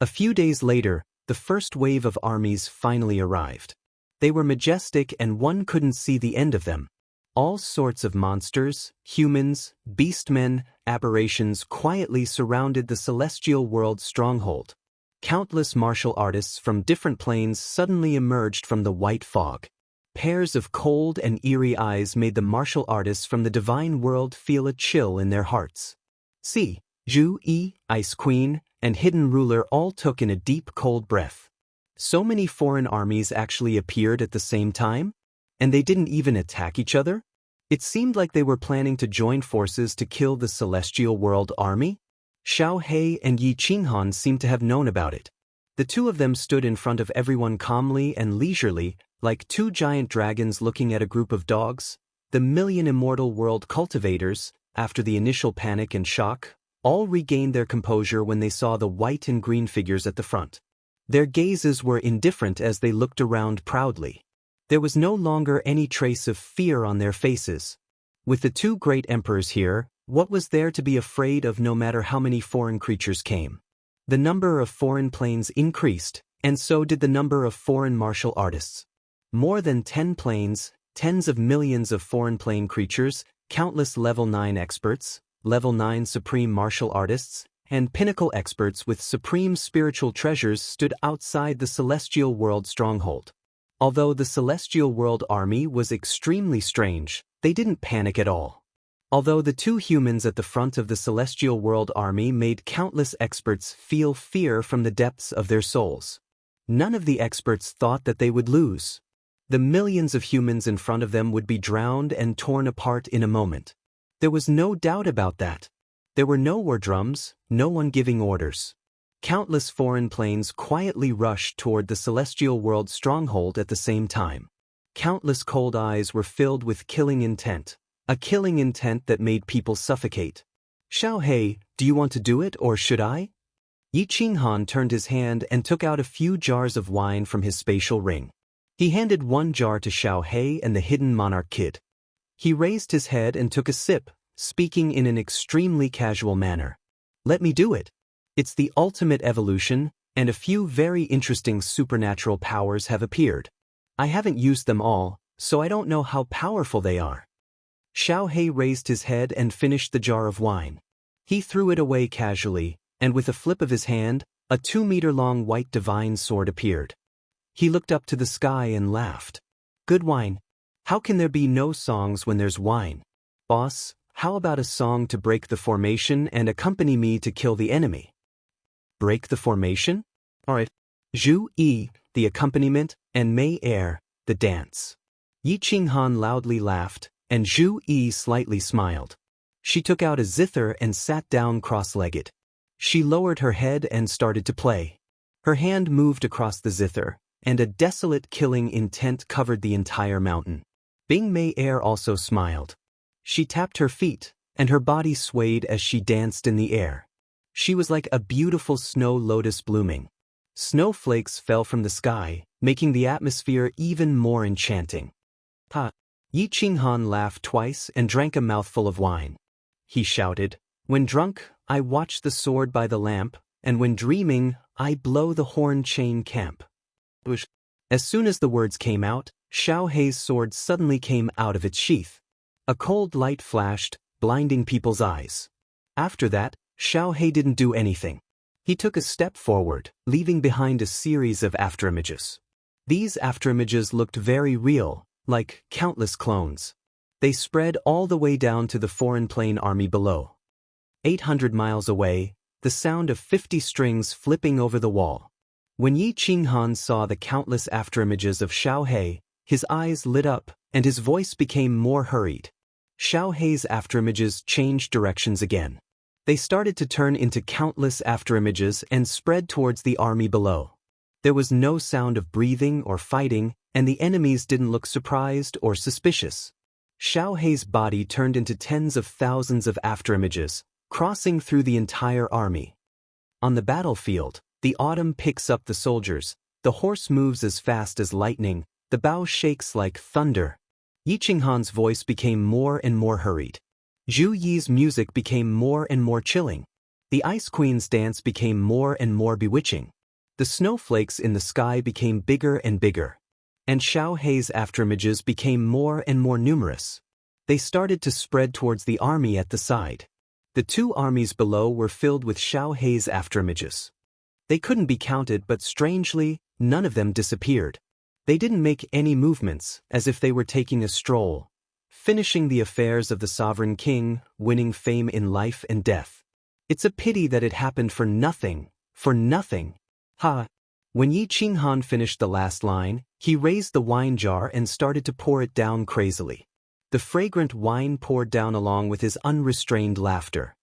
A few days later, the first wave of armies finally arrived. They were majestic and one couldn't see the end of them. All sorts of monsters, humans, beastmen, aberrations quietly surrounded the celestial world stronghold. Countless martial artists from different planes suddenly emerged from the white fog. Pairs of cold and eerie eyes made the martial artists from the divine world feel a chill in their hearts. See, Zhu Yi, Ice Queen, and Hidden Ruler all took in a deep cold breath. So many foreign armies actually appeared at the same time? And they didn't even attack each other? It seemed like they were planning to join forces to kill the Celestial World Army? Xiao He and Yi Qinghan seemed to have known about it. The 2 of them stood in front of everyone calmly and leisurely, like 2 giant dragons looking at a group of dogs. The million immortal world cultivators, after the initial panic and shock, all regained their composure when they saw the white and green figures at the front. Their gazes were indifferent as they looked around proudly. There was no longer any trace of fear on their faces. With the 2 great emperors here, what was there to be afraid of no matter how many foreign creatures came? The number of foreign planes increased, and so did the number of foreign martial artists. More than 10 planes, tens of millions of foreign plane creatures, countless level 9 experts, level 9 supreme martial artists, and pinnacle experts with supreme spiritual treasures stood outside the celestial world stronghold. Although the celestial world army was extremely strange, they didn't panic at all. Although the 2 humans at the front of the celestial world army made countless experts feel fear from the depths of their souls. None of the experts thought that they would lose. The millions of humans in front of them would be drowned and torn apart in a moment. There was no doubt about that. There were no war drums, no one giving orders. Countless foreign planes quietly rushed toward the celestial world stronghold at the same time. Countless cold eyes were filled with killing intent. A killing intent that made people suffocate. Xiao He, do you want to do it or should I? Yi Qinghan turned his hand and took out a few jars of wine from his spatial ring. He handed 1 jar to Xiao He and the Hidden Monarch Kid. He raised his head and took a sip, speaking in an extremely casual manner. Let me do it. It's the ultimate evolution, and a few very interesting supernatural powers have appeared. I haven't used them all, so I don't know how powerful they are. Xiao He raised his head and finished the jar of wine. He threw it away casually, and with a flip of his hand, a 2-meter-long white divine sword appeared. He looked up to the sky and laughed. Good wine. How can there be no songs when there's wine? Boss, how about a song to break the formation and accompany me to kill the enemy? Break the formation? Alright. Zhu Yi, the accompaniment, and Mei Er, the dance. Yi Qinghan loudly laughed, and Zhu Yi slightly smiled. She took out a zither and sat down cross-legged. She lowered her head and started to play. Her hand moved across the zither, and a desolate killing intent covered the entire mountain. Bing Mei Er also smiled. She tapped her feet, and her body swayed as she danced in the air. She was like a beautiful snow lotus blooming. Snowflakes fell from the sky, making the atmosphere even more enchanting. Ha! Yi Qinghan laughed twice and drank a mouthful of wine. He shouted, "When drunk, I watch the sword by the lamp, and when dreaming, I blow the horn chain camp." As soon as the words came out, Xiao Hei's sword suddenly came out of its sheath. A cold light flashed, blinding people's eyes. After that, Xiao Hei didn't do anything. He took a step forward, leaving behind a series of afterimages. These afterimages looked very real, like countless clones. They spread all the way down to the foreign plane army below. 800 miles away, the sound of 50 strings flipping over the wall. When Yi Qinghan saw the countless afterimages of Xiao Hei, his eyes lit up, and his voice became more hurried. Xiao Hei's afterimages changed directions again. They started to turn into countless afterimages and spread towards the army below. There was no sound of breathing or fighting, and the enemies didn't look surprised or suspicious. Xiao Hei's body turned into tens of thousands of afterimages, crossing through the entire army. On the battlefield, the autumn picks up the soldiers, the horse moves as fast as lightning, the bow shakes like thunder. Yi Qinghan's voice became more and more hurried. Zhu Yi's music became more and more chilling. The Ice Queen's dance became more and more bewitching. The snowflakes in the sky became bigger and bigger. And Xiao Hei's afterimages became more and more numerous. They started to spread towards the army at the side. The two armies below were filled with Xiao Hei's afterimages. They couldn't be counted, but strangely, none of them disappeared. They didn't make any movements, as if they were taking a stroll, finishing the affairs of the sovereign king, winning fame in life and death. It's a pity that it happened for nothing, for nothing. Ha! When Yi Qinghan finished the last line, he raised the wine jar and started to pour it down crazily. The fragrant wine poured down along with his unrestrained laughter.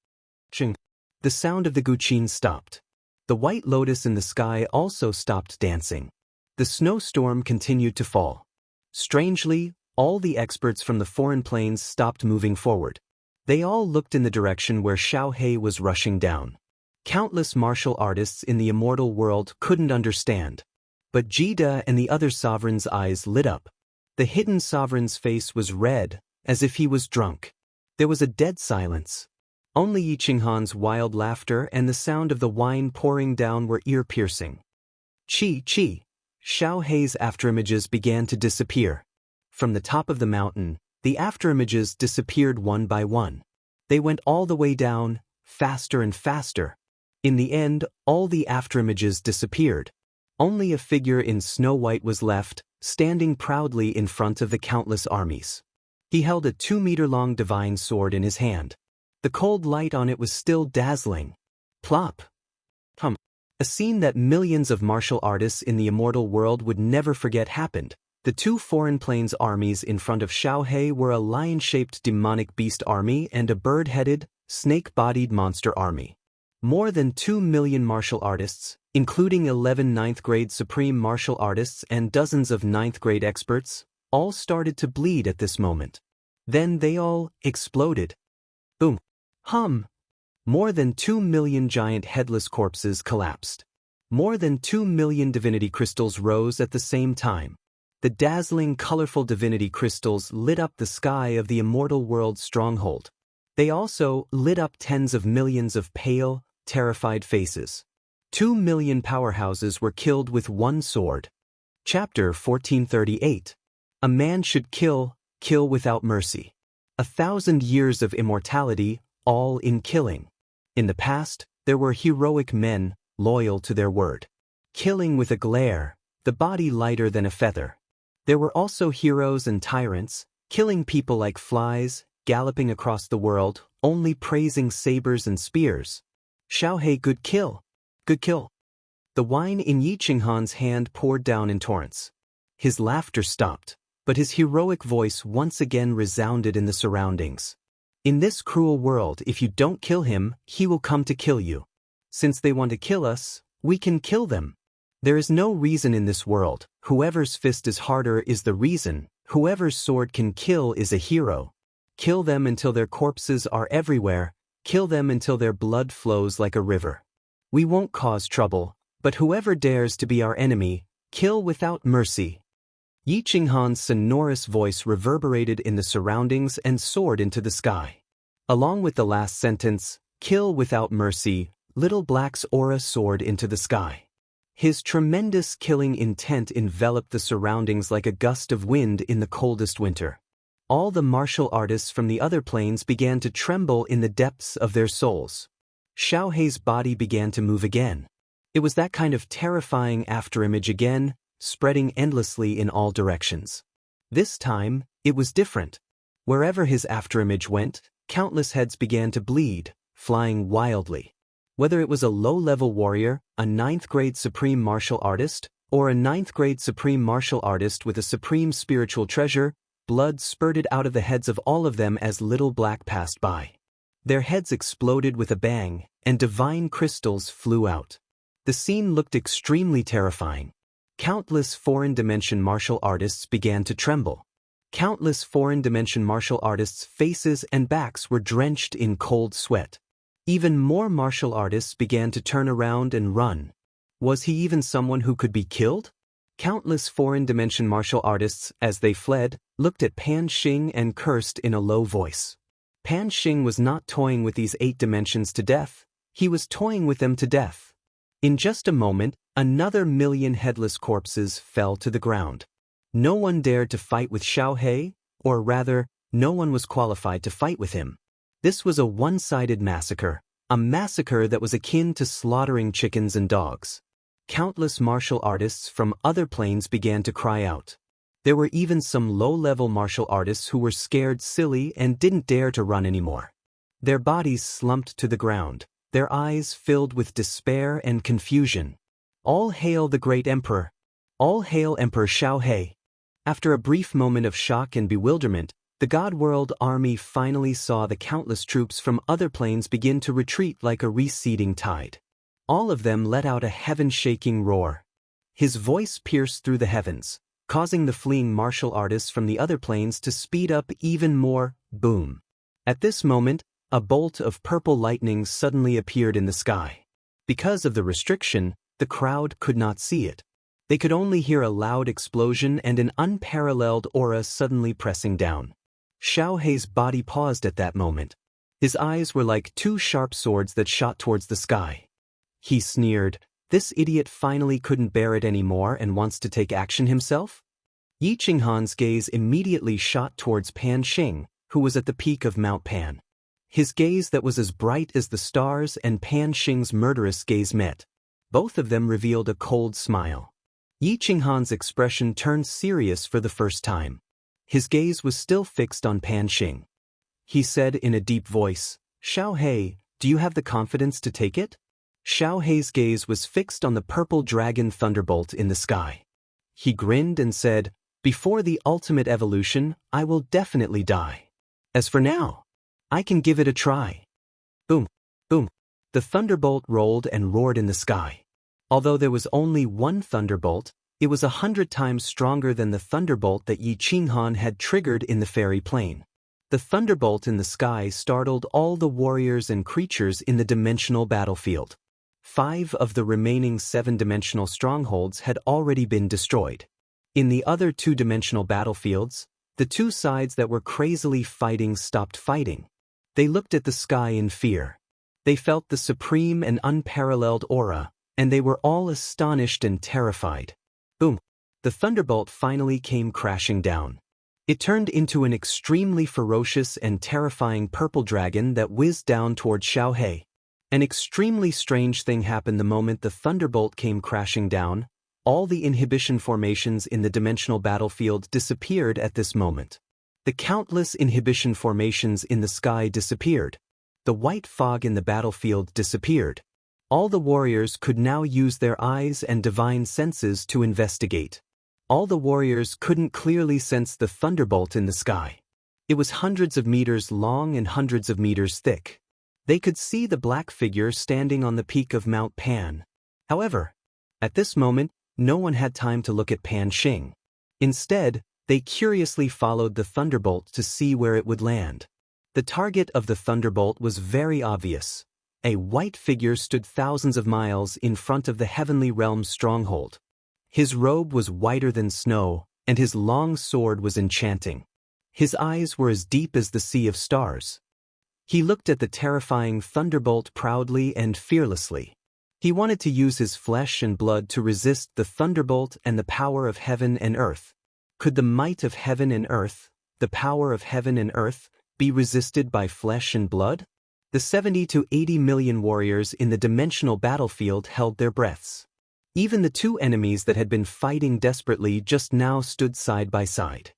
Ching! The sound of the guqin stopped. The white lotus in the sky also stopped dancing. The snowstorm continued to fall. Strangely, all the experts from the foreign planes stopped moving forward. They all looked in the direction where Xiao Hei was rushing down. Countless martial artists in the immortal world couldn't understand. But Jida and the other sovereign's eyes lit up. The hidden sovereign's face was red, as if he was drunk. There was a dead silence. Only Yi Qinghan's wild laughter and the sound of the wine pouring down were ear-piercing. Chi! Xiao Hei's afterimages began to disappear. From the top of the mountain, the afterimages disappeared one by one. They went all the way down, faster and faster. In the end, all the afterimages disappeared. Only a figure in snow white was left, standing proudly in front of the countless armies. He held a 2-meter-long divine sword in his hand. The cold light on it was still dazzling. Plop! Hum! A scene that millions of martial artists in the immortal world would never forget happened. The two foreign plains armies in front of Xiao Hei were a lion-shaped demonic beast army and a bird-headed, snake-bodied monster army. More than 2 million martial artists, including 11 ninth-grade supreme martial artists and dozens of ninth-grade experts, all started to bleed at this moment. Then they all exploded. Boom! Hum! More than 2 million giant headless corpses collapsed. More than 2 million divinity crystals rose at the same time. The dazzling, colorful divinity crystals lit up the sky of the immortal world's stronghold. They also lit up tens of millions of pale, terrified faces. 2 million powerhouses were killed with one sword. Chapter 1438. A man should kill without mercy. 1,000 years of immortality, all in killing. In the past, there were heroic men, loyal to their word. Killing with a glare, the body lighter than a feather. There were also heroes and tyrants, killing people like flies, galloping across the world, only praising sabers and spears. Xiao Hei, good kill. Good kill. The wine in Yi Qinghan's hand poured down in torrents. His laughter stopped. But his heroic voice once again resounded in the surroundings. In this cruel world, if you don't kill him, he will come to kill you. Since they want to kill us, we can kill them. There is no reason in this world. Whoever's fist is harder is the reason. Whoever's sword can kill is a hero. Kill them until their corpses are everywhere. Kill them until their blood flows like a river. We won't cause trouble, but whoever dares to be our enemy, kill without mercy. Yi Qinghan's sonorous voice reverberated in the surroundings and soared into the sky. Along with the last sentence, kill without mercy, Little Black's aura soared into the sky. His tremendous killing intent enveloped the surroundings like a gust of wind in the coldest winter. All the martial artists from the other planes began to tremble in the depths of their souls. Xiaohei's body began to move again. It was that kind of terrifying afterimage again, spreading endlessly in all directions. This time, it was different. Wherever his afterimage went, countless heads began to bleed, flying wildly. Whether it was a low-level warrior, a 9th-grade supreme martial artist, or a 9th-grade supreme martial artist with a supreme spiritual treasure, blood spurted out of the heads of all of them as Little Black passed by. Their heads exploded with a bang, and divine crystals flew out. The scene looked extremely terrifying. Countless foreign dimension martial artists began to tremble. Countless foreign dimension martial artists' faces and backs were drenched in cold sweat. Even more martial artists began to turn around and run. Was he even someone who could be killed? Countless foreign dimension martial artists, as they fled, looked at Pan Xing and cursed in a low voice. Pan Xing was not toying with these 8 dimensions to death, he was toying with them to death. In just a moment, another 1,000,000 headless corpses fell to the ground. No one dared to fight with Xiaohei, or rather, no one was qualified to fight with him. This was a one-sided massacre, a massacre that was akin to slaughtering chickens and dogs. Countless martial artists from other planes began to cry out. There were even some low-level martial artists who were scared silly and didn't dare to run anymore. Their bodies slumped to the ground, their eyes filled with despair and confusion. All hail the great emperor! All hail Emperor Xiaohei! After a brief moment of shock and bewilderment, the God-World army finally saw the countless troops from other planes begin to retreat like a receding tide. All of them let out a heaven-shaking roar. His voice pierced through the heavens, causing the fleeing martial artists from the other planes to speed up even more. Boom! At this moment, a bolt of purple lightning suddenly appeared in the sky. Because of the restriction, the crowd could not see it. They could only hear a loud explosion and an unparalleled aura suddenly pressing down. Xiaohei's body paused at that moment. His eyes were like 2 sharp swords that shot towards the sky. He sneered, "This idiot finally couldn't bear it anymore and wants to take action himself?" Yi Qinghan's gaze immediately shot towards Pan Xing, who was at the peak of Mount Pan. His gaze that was as bright as the stars and Pan Xing's murderous gaze met. Both of them revealed a cold smile. Yi Qinghan's expression turned serious for the first time. His gaze was still fixed on Pan Xing. He said in a deep voice, "Xiaohei, do you have the confidence to take it?" Xiaohei's gaze was fixed on the purple dragon thunderbolt in the sky. He grinned and said, "Before the ultimate evolution, I will definitely die. As for now, I can give it a try." Boom, boom. The thunderbolt rolled and roared in the sky. Although there was only one thunderbolt, it was 100 times stronger than the thunderbolt that Yi Qinghan had triggered in the fairy plane. The thunderbolt in the sky startled all the warriors and creatures in the dimensional battlefield. 5 of the remaining 7-dimensional strongholds had already been destroyed. In the other 2-dimensional battlefields, the 2 sides that were crazily fighting stopped fighting. They looked at the sky in fear. They felt the supreme and unparalleled aura, and they were all astonished and terrified. Boom! The thunderbolt finally came crashing down. It turned into an extremely ferocious and terrifying purple dragon that whizzed down toward Xiaohei. An extremely strange thing happened the moment the thunderbolt came crashing down. All the inhibition formations in the dimensional battlefield disappeared at this moment. The countless inhibition formations in the sky disappeared. The white fog in the battlefield disappeared. All the warriors could now use their eyes and divine senses to investigate. All the warriors couldn't clearly sense the thunderbolt in the sky. It was hundreds of meters long and hundreds of meters thick. They could see the black figure standing on the peak of Mount Pan. However, at this moment, no one had time to look at Pan Xing. Instead, they curiously followed the thunderbolt to see where it would land. The target of the thunderbolt was very obvious. A white figure stood thousands of miles in front of the heavenly realm's stronghold. His robe was whiter than snow, and his long sword was enchanting. His eyes were as deep as the sea of stars. He looked at the terrifying thunderbolt proudly and fearlessly. He wanted to use his flesh and blood to resist the thunderbolt and the power of heaven and earth. Could the might of heaven and earth, the power of heaven and earth, be resisted by flesh and blood? The 70 to 80 million warriors in the dimensional battlefield held their breaths. Even the two enemies that had been fighting desperately just now stood side by side.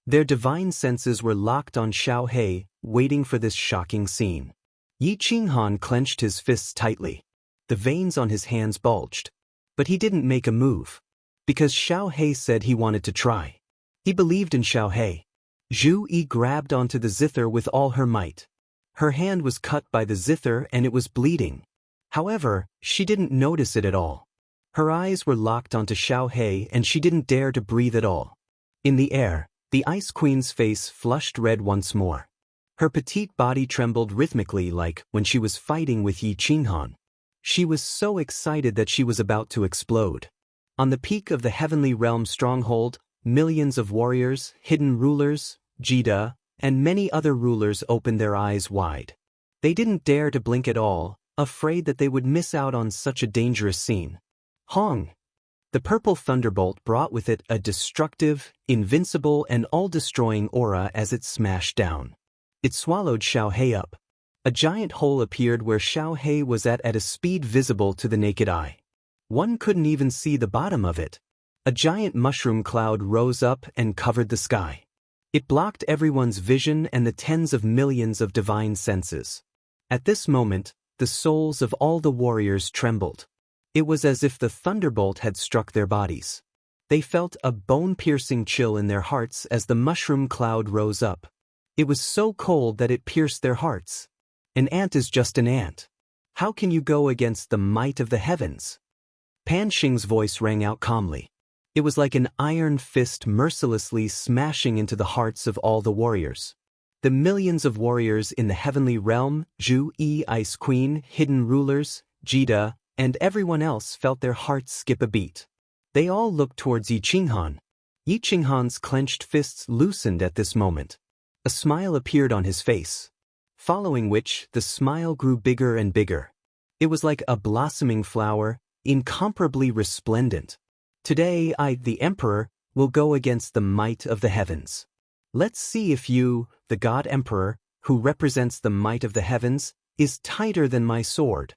Their divine senses were locked on Xiao He, waiting for this shocking scene. Yi Qinghan clenched his fists tightly. The veins on his hands bulged. But he didn't make a move. Because Xiao He said he wanted to try. He believed in Xiao He. Zhu Yi grabbed onto the zither with all her might. Her hand was cut by the zither and it was bleeding. However, she didn't notice it at all. Her eyes were locked onto Xiao He and she didn't dare to breathe at all. In the air, the Ice Queen's face flushed red once more. Her petite body trembled rhythmically like when she was fighting with Yi Qinghan. She was so excited that she was about to explode. On the peak of the heavenly realm stronghold, millions of warriors, hidden rulers, Jida, and many other rulers opened their eyes wide. They didn't dare to blink at all, afraid that they would miss out on such a dangerous scene. Hong! The purple thunderbolt brought with it a destructive, invincible and all-destroying aura as it smashed down. It swallowed Xiao He up. A giant hole appeared where Xiao He was at a speed visible to the naked eye. One couldn't even see the bottom of it. A giant mushroom cloud rose up and covered the sky. It blocked everyone's vision and the tens of millions of divine senses. At this moment, the souls of all the warriors trembled. It was as if the thunderbolt had struck their bodies. They felt a bone-piercing chill in their hearts as the mushroom cloud rose up. It was so cold that it pierced their hearts. An ant is just an ant. How can you go against the might of the heavens? Pan Xing's voice rang out calmly. It was like an iron fist mercilessly smashing into the hearts of all the warriors. The millions of warriors in the heavenly realm, Zhu Yi, Ice Queen, hidden rulers, Jida, and everyone else felt their hearts skip a beat. They all looked towards Yi Qinghan. Yi Qinghan's clenched fists loosened at this moment. A smile appeared on his face. Following which, the smile grew bigger and bigger. It was like a blossoming flower, incomparably resplendent. Today I, the Emperor, will go against the might of the heavens. Let's see if you, the God Emperor, who represents the might of the heavens, is tighter than my sword.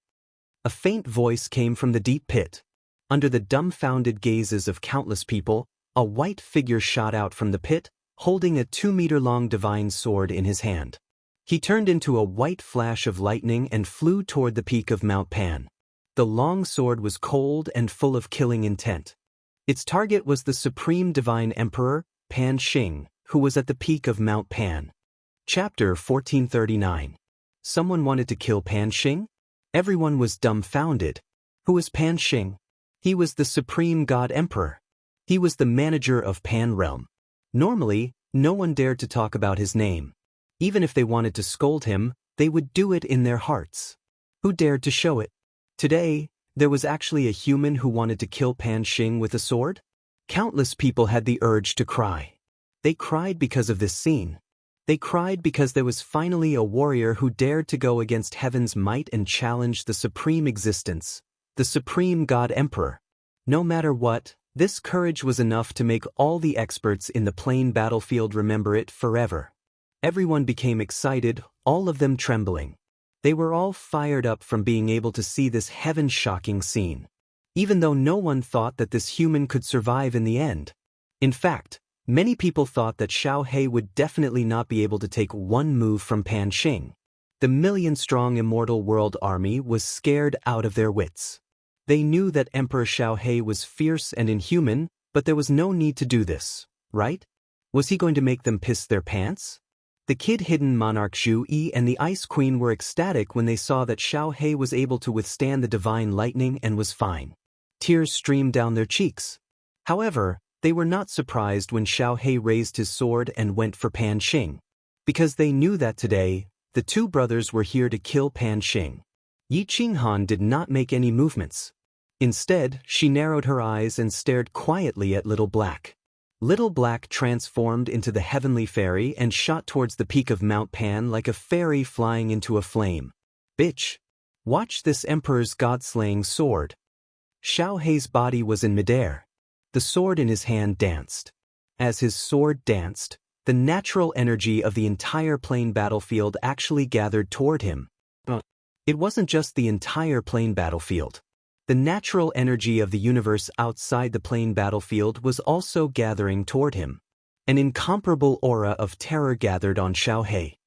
A faint voice came from the deep pit. Under the dumbfounded gazes of countless people, a white figure shot out from the pit, holding a 2-meter-long divine sword in his hand. He turned into a white flash of lightning and flew toward the peak of Mount Pan. The long sword was cold and full of killing intent. Its target was the Supreme Divine Emperor, Pan Xing, who was at the peak of Mount Pan. Chapter 1439. Someone wanted to kill Pan Xing? Everyone was dumbfounded. Who was Pan Xing? He was the Supreme God Emperor. He was the manager of Pan Realm. Normally, no one dared to talk about his name. Even if they wanted to scold him, they would do it in their hearts. Who dared to show it? Today, there was actually a human who wanted to kill Pan Xing with a sword? Countless people had the urge to cry. They cried because of this scene. They cried because there was finally a warrior who dared to go against heaven's might and challenge the supreme existence, the Supreme God Emperor. No matter what, this courage was enough to make all the experts in the plain battlefield remember it forever. Everyone became excited, all of them trembling. They were all fired up from being able to see this heaven-shocking scene. Even though no one thought that this human could survive in the end. In fact, many people thought that Xiao He would definitely not be able to take one move from Pan Xing. The million-strong Immortal World Army was scared out of their wits. They knew that Emperor Xiao He was fierce and inhuman, But there was no need to do this, right? Was he going to make them piss their pants? The kid-hidden monarch Zhu Yi and the Ice Queen were ecstatic when they saw that Xiao He was able to withstand the divine lightning and was fine. Tears streamed down their cheeks. However, they were not surprised when Xiao He raised his sword and went for Pan Xing. Because they knew that today, the two brothers were here to kill Pan Xing. Yi Qinghan did not make any movements. Instead, she narrowed her eyes and stared quietly at Little Black. Little Black transformed into the heavenly fairy and shot towards the peak of Mount Pan like a fairy flying into a flame. Bitch! Watch this emperor's god-slaying sword. Xiao He's body was in midair. The sword in his hand danced. As his sword danced, the natural energy of the entire plain battlefield actually gathered toward him. But it wasn't just the entire plain battlefield. The natural energy of the universe outside the plain battlefield was also gathering toward him. An incomparable aura of terror gathered on Xiao He.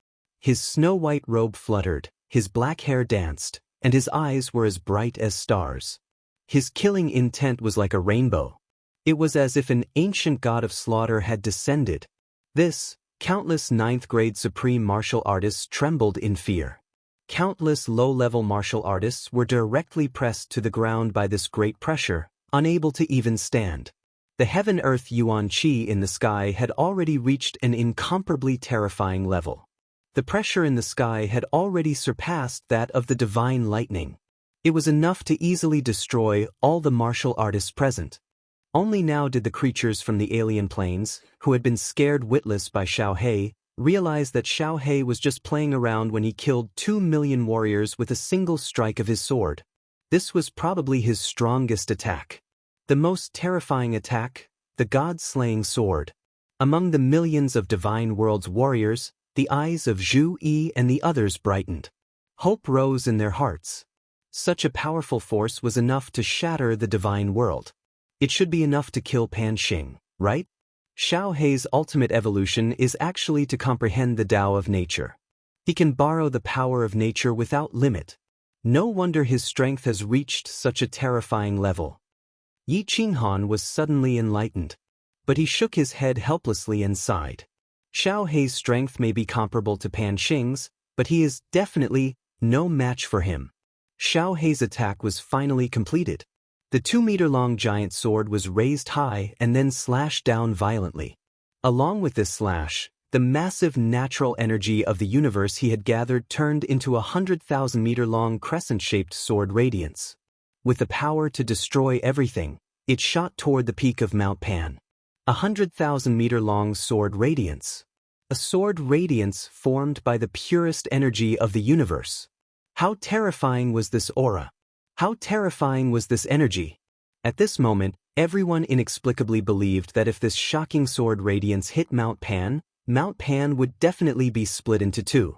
His snow-white robe fluttered, his black hair danced, and his eyes were as bright as stars. His killing intent was like a rainbow. It was as if an ancient god of slaughter had descended. Countless ninth-grade supreme martial artists trembled in fear. Countless low-level martial artists were directly pressed to the ground by this great pressure, unable to even stand. The heaven-earth yuan qi in the sky had already reached an incomparably terrifying level. The pressure in the sky had already surpassed that of the divine lightning. It was enough to easily destroy all the martial artists present. Only now did the creatures from the alien planes, who had been scared witless by Xiao He, realize that Xiao He was just playing around when he killed 2 million warriors with a single strike of his sword. This was probably his strongest attack. The most terrifying attack, the god-slaying sword. Among the millions of Divine World's warriors, the eyes of Zhu Yi and the others brightened. Hope rose in their hearts. Such a powerful force was enough to shatter the Divine World. It should be enough to kill Pan Xing, right? Xiao He's ultimate evolution is actually to comprehend the Tao of nature. He can borrow the power of nature without limit. No wonder his strength has reached such a terrifying level. Yi Qinghan was suddenly enlightened. But he shook his head helplessly and sighed. Xiao He's strength may be comparable to Pan Xing's, but he is definitely no match for him. Xiao He's attack was finally completed. The 2-meter-long giant sword was raised high and then slashed down violently. Along with this slash, the massive natural energy of the universe he had gathered turned into a 100,000-meter-long crescent-shaped sword radiance. With the power to destroy everything, it shot toward the peak of Mount Pan. 100,000-meter-long sword radiance. A sword radiance formed by the purest energy of the universe. How terrifying was this aura? How terrifying was this energy? At this moment, everyone inexplicably believed that if this shocking sword radiance hit Mount Pan would definitely be split into two.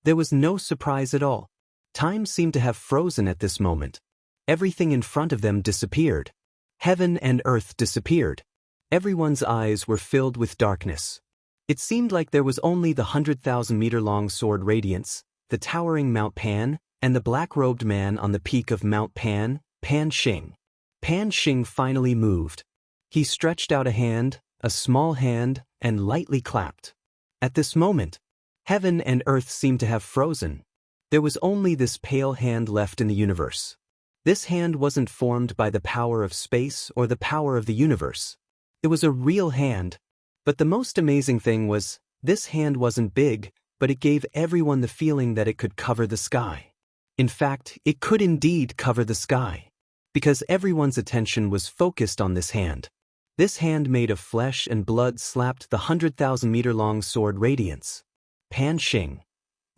There was no surprise at all. Time seemed to have frozen at this moment. Everything in front of them disappeared. Heaven and earth disappeared. Everyone's eyes were filled with darkness. It seemed like there was only the 100,000-meter-long sword radiance, the towering Mount Pan, and the black-robed man on the peak of Mount Pan, Pan Xing. Pan Xing finally moved. He stretched out a hand, a small hand, and lightly clapped. At this moment, heaven and earth seemed to have frozen. There was only this pale hand left in the universe. This hand wasn't formed by the power of space or the power of the universe. It was a real hand. But the most amazing thing was, this hand wasn't big, but it gave everyone the feeling that it could cover the sky. In fact, it could indeed cover the sky. Because everyone's attention was focused on this hand. This hand made of flesh and blood slapped the 100,000-meter-long sword radiance. Pan Xing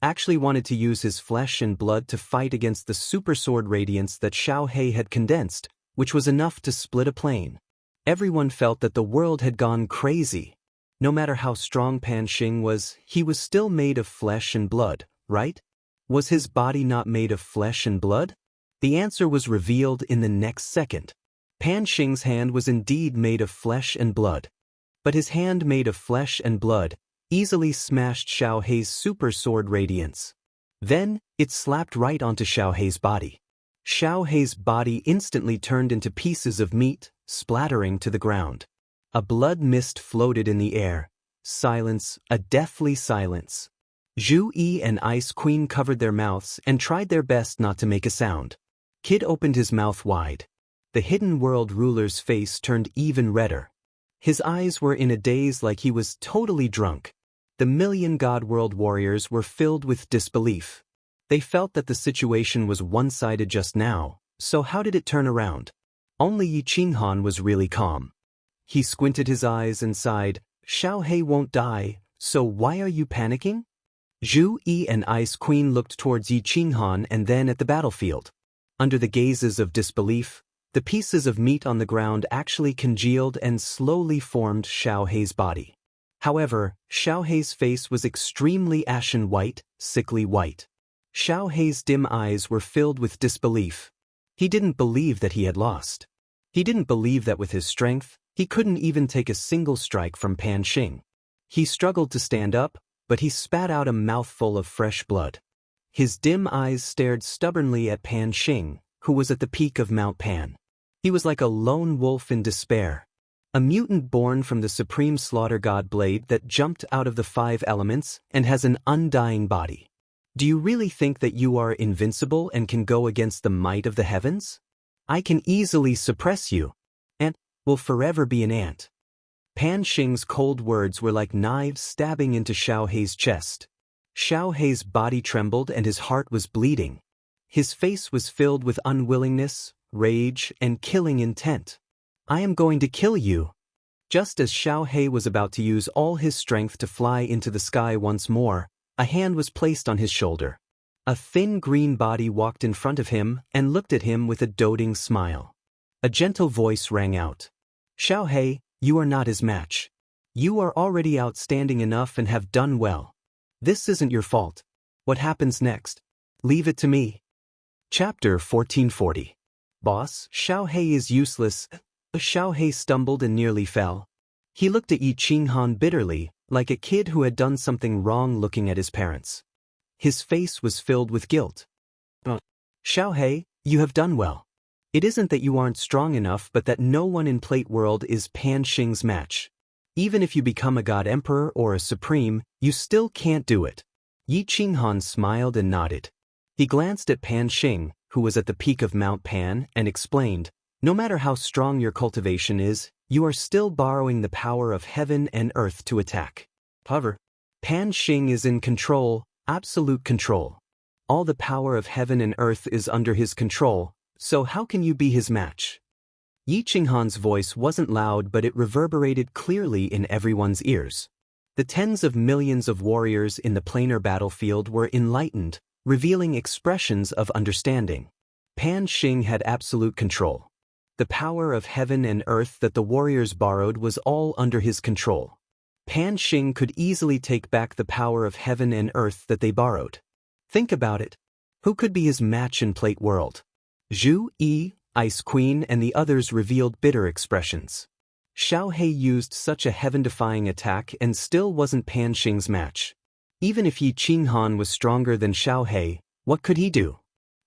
actually wanted to use his flesh and blood to fight against the super sword radiance that Xiao He had condensed, which was enough to split a plane. Everyone felt that the world had gone crazy. No matter how strong Pan Xing was, he was still made of flesh and blood, right? Was his body not made of flesh and blood? The answer was revealed in the next second. Pan Xing's hand was indeed made of flesh and blood. But his hand made of flesh and blood easily smashed Xiao He's super sword radiance. Then, it slapped right onto Xiao He's body. Xiao He's body instantly turned into pieces of meat, splattering to the ground. A blood mist floated in the air. Silence, a deathly silence. Zhu Yi and Ice Queen covered their mouths and tried their best not to make a sound. Kid opened his mouth wide. The hidden world ruler's face turned even redder. His eyes were in a daze like he was totally drunk. The million god world warriors were filled with disbelief. They felt that the situation was one-sided just now, so how did it turn around? Only Yi Qinghan was really calm. He squinted his eyes and sighed, "Xiaohei won't die, so why are you panicking?" Zhu Yi and Ice Queen looked towards Yi Qinghan and then at the battlefield. Under the gazes of disbelief, the pieces of meat on the ground actually congealed and slowly formed Xiaohei's body. However, Xiaohei's face was extremely ashen white, sickly white. Xiaohei's dim eyes were filled with disbelief. He didn't believe that he had lost. He didn't believe that with his strength, he couldn't even take a single strike from Pan Xing. He struggled to stand up, but he spat out a mouthful of fresh blood. His dim eyes stared stubbornly at Pan Xing, who was at the peak of Mount Pan. He was like a lone wolf in despair. A mutant born from the supreme slaughter god blade that jumped out of the 5 elements and has an undying body. Do you really think that you are invincible and can go against the might of the heavens? I can easily suppress you, and will forever be an ant. Pan Xing's cold words were like knives stabbing into Xiaohei's chest. Xiaohei's body trembled and his heart was bleeding. His face was filled with unwillingness, rage, and killing intent. "I am going to kill you." Just as Xiaohei was about to use all his strength to fly into the sky once more, a hand was placed on his shoulder. A thin green body walked in front of him and looked at him with a doting smile. A gentle voice rang out. "Xiaohei, you are not his match. You are already outstanding enough and have done well. This isn't your fault. What happens next? Leave it to me." Chapter 1440. Boss, Xiaohei is useless. Xiaohei stumbled and nearly fell. He looked at Yi Qinghan bitterly, like a kid who had done something wrong looking at his parents. His face was filled with guilt. "Xiaohei, you have done well. It isn't that you aren't strong enough but that no one in Plate World is Pan Xing's match. Even if you become a god emperor or a supreme, you still can't do it." Yi Qinghan smiled and nodded. He glanced at Pan Xing, who was at the peak of Mount Pan, and explained, "No matter how strong your cultivation is, you are still borrowing the power of heaven and earth to attack. However, Pan Xing is in control, absolute control. All the power of heaven and earth is under his control, so how can you be his match?" Yi Qinghan's voice wasn't loud but it reverberated clearly in everyone's ears. The tens of millions of warriors in the planar battlefield were enlightened, revealing expressions of understanding. Pan Xing had absolute control. The power of heaven and earth that the warriors borrowed was all under his control. Pan Xing could easily take back the power of heaven and earth that they borrowed. Think about it. Who could be his match in Plate World? Zhu Yi, Ice Queen, and the others revealed bitter expressions. Xiaohei used such a heaven-defying attack and still wasn't Pan Xing's match. Even if Yi Qinghan was stronger than Xiaohei, what could he do?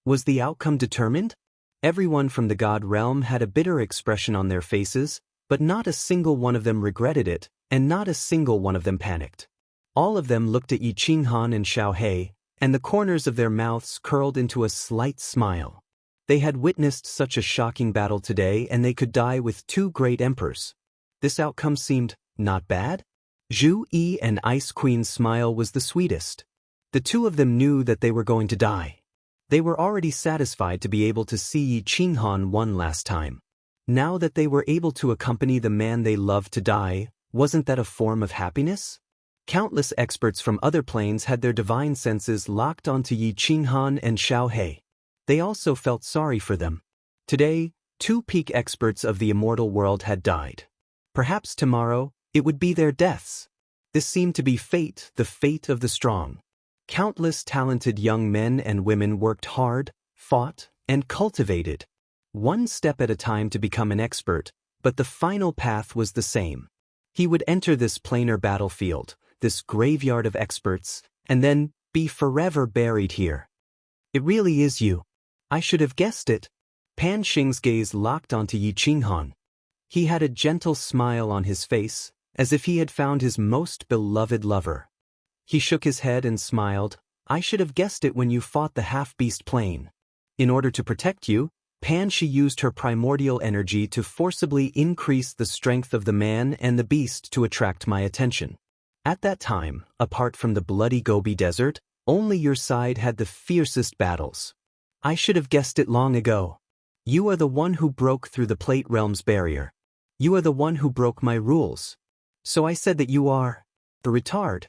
Was the outcome determined? Everyone from the god realm had a bitter expression on their faces, but not a single one of them regretted it, and not a single one of them panicked. All of them looked at Yi Qinghan and Xiaohei, and the corners of their mouths curled into a slight smile. They had witnessed such a shocking battle today and they could die with 2 great emperors. This outcome seemed not bad? Zhu Yi and Ice Queen's smile was the sweetest. The 2 of them knew that they were going to die. They were already satisfied to be able to see Yi Qinghan one last time. Now that they were able to accompany the man they loved to die, wasn't that a form of happiness? Countless experts from other planes had their divine senses locked onto Yi Qinghan and Xiaohei. They also felt sorry for them. Today, 2 peak experts of the immortal world had died. Perhaps tomorrow, it would be their deaths. This seemed to be fate, the fate of the strong. Countless talented young men and women worked hard, fought, and cultivated. One step at a time to become an expert, but the final path was the same. He would enter this planar battlefield, this graveyard of experts, and then be forever buried here. It really is you. I should have guessed it. Pan Xing's gaze locked onto Yi Qinghan. He had a gentle smile on his face, as if he had found his most beloved lover. He shook his head and smiled. I should have guessed it when you fought the half-beast plane. In order to protect you, She used her primordial energy to forcibly increase the strength of the man and the beast to attract my attention. At that time, apart from the bloody Gobi Desert, only your side had the fiercest battles. I should have guessed it long ago. You are the one who broke through the Plate Realm's barrier. You are the one who broke my rules. So I said that you are the retard.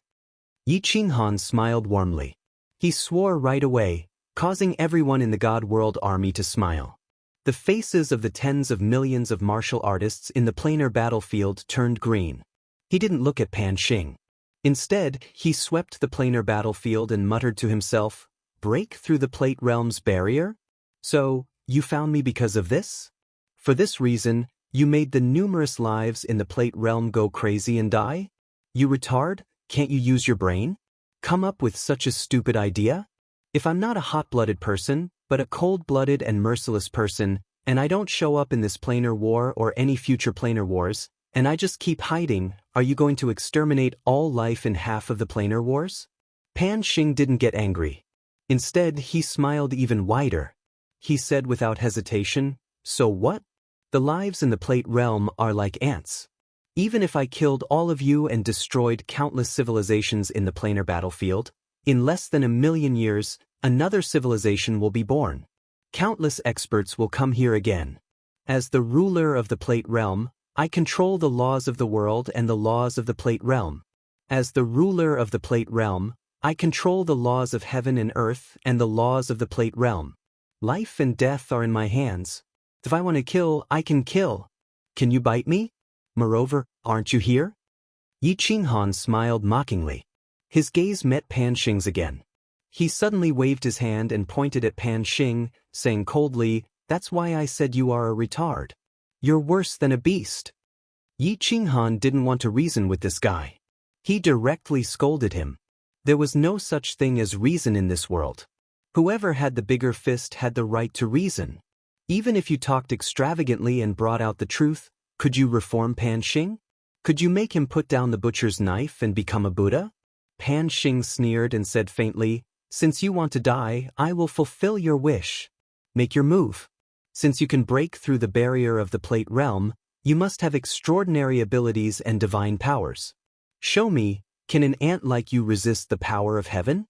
Yi Qinghan smiled warmly. He swore right away, causing everyone in the God World army to smile. The faces of the tens of millions of martial artists in the planar battlefield turned green. He didn't look at Pan Xing. Instead, he swept the planar battlefield and muttered to himself, "Break through the Plate Realm's barrier? So, you found me because of this? For this reason, you made the numerous lives in the Plate Realm go crazy and die? You retard, can't you use your brain? Come up with such a stupid idea? If I'm not a hot-blooded person, but a cold-blooded and merciless person, and I don't show up in this planar war or any future planar wars, and I just keep hiding, are you going to exterminate all life in half of the planar wars?" Pan Xing didn't get angry. Instead, he smiled even wider. He said without hesitation, "So what? The lives in the Plate Realm are like ants. Even if I killed all of you and destroyed countless civilizations in the planar battlefield, in less than 1,000,000 years, another civilization will be born. Countless experts will come here again. As the ruler of the Plate Realm, I control the laws of the world and the laws of the Plate Realm. As the ruler of the Plate Realm, I control the laws of heaven and earth and the laws of the Plate Realm. Life and death are in my hands. If I want to kill, I can kill. Can you bite me? Moreover, aren't you here?" Yi Qinghan smiled mockingly. His gaze met Pan Xing's again. He suddenly waved his hand and pointed at Pan Xing, saying coldly, "That's why I said you are a retard. You're worse than a beast." Yi Qinghan didn't want to reason with this guy. He directly scolded him. There was no such thing as reason in this world. Whoever had the bigger fist had the right to reason. Even if you talked extravagantly and brought out the truth, could you reform Pan Xing? Could you make him put down the butcher's knife and become a Buddha? Pan Xing sneered and said faintly, "Since you want to die, I will fulfill your wish. Make your move. Since you can break through the barrier of the Plate Realm, you must have extraordinary abilities and divine powers. Show me, can an ant like you resist the power of heaven?"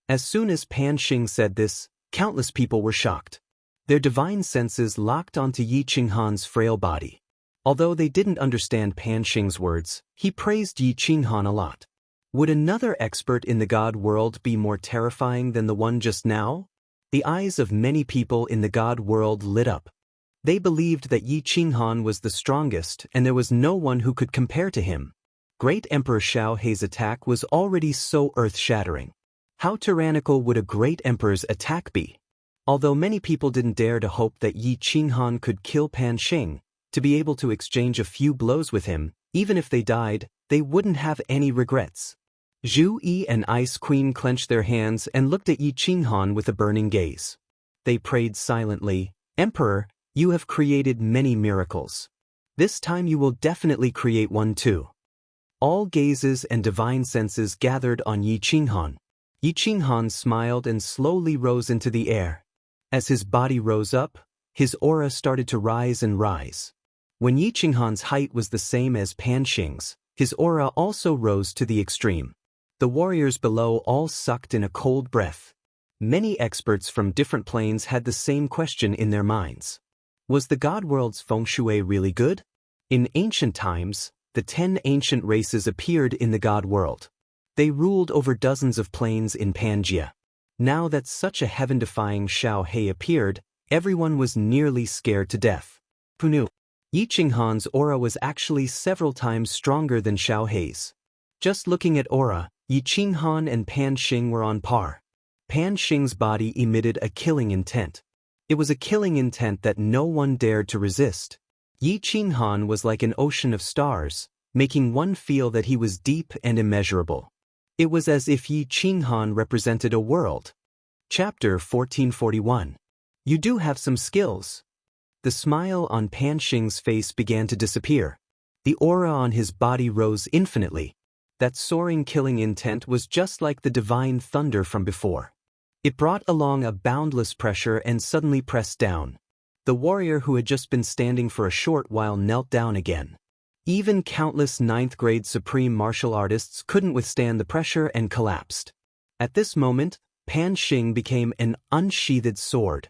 As soon as Pan Xing said this, countless people were shocked. Their divine senses locked onto Yi Qinghan's frail body. Although they didn't understand Pan Xing's words, he praised Yi Qinghan a lot. Would another expert in the God world be more terrifying than the one just now? The eyes of many people in the God world lit up. They believed that Yi Qinghan was the strongest and there was no one who could compare to him. Great Emperor Xiao Hei's attack was already so earth-shattering. How tyrannical would a great emperor's attack be? Although many people didn't dare to hope that Yi Qinghan could kill Pan Xing, to be able to exchange a few blows with him, even if they died, they wouldn't have any regrets. Zhu Yi and Ice Queen clenched their hands and looked at Yi Qinghan with a burning gaze. They prayed silently, "Emperor, you have created many miracles. This time you will definitely create one too." All gazes and divine senses gathered on Yi Qinghan. Yi Qinghan smiled and slowly rose into the air. As his body rose up, his aura started to rise and rise. When Yi Qinghan's height was the same as Pan Xing's, his aura also rose to the extreme. The warriors below all sucked in a cold breath. Many experts from different planes had the same question in their minds. Was the God world's feng shui really good? In ancient times, the 10 ancient races appeared in the God world. They ruled over dozens of planes in Pangaea. Now that such a heaven-defying Xiao Hei appeared, everyone was nearly scared to death. Who knew? Yi Qinghan's aura was actually several times stronger than Xiao Hei's. Just looking at aura, Yi Qinghan and Pan Xing were on par. Pan Xing's body emitted a killing intent. It was a killing intent that no one dared to resist. Yi Qinghan was like an ocean of stars, making one feel that he was deep and immeasurable. It was as if Yi Qinghan represented a world. Chapter 1441. You do have some skills. The smile on Pan Xing's face began to disappear. The aura on his body rose infinitely. That soaring killing intent was just like the divine thunder from before. It brought along a boundless pressure and suddenly pressed down. The warrior who had just been standing for a short while knelt down again. Even countless 9th-grade supreme martial artists couldn't withstand the pressure and collapsed. At this moment, Pan Xing became an unsheathed sword.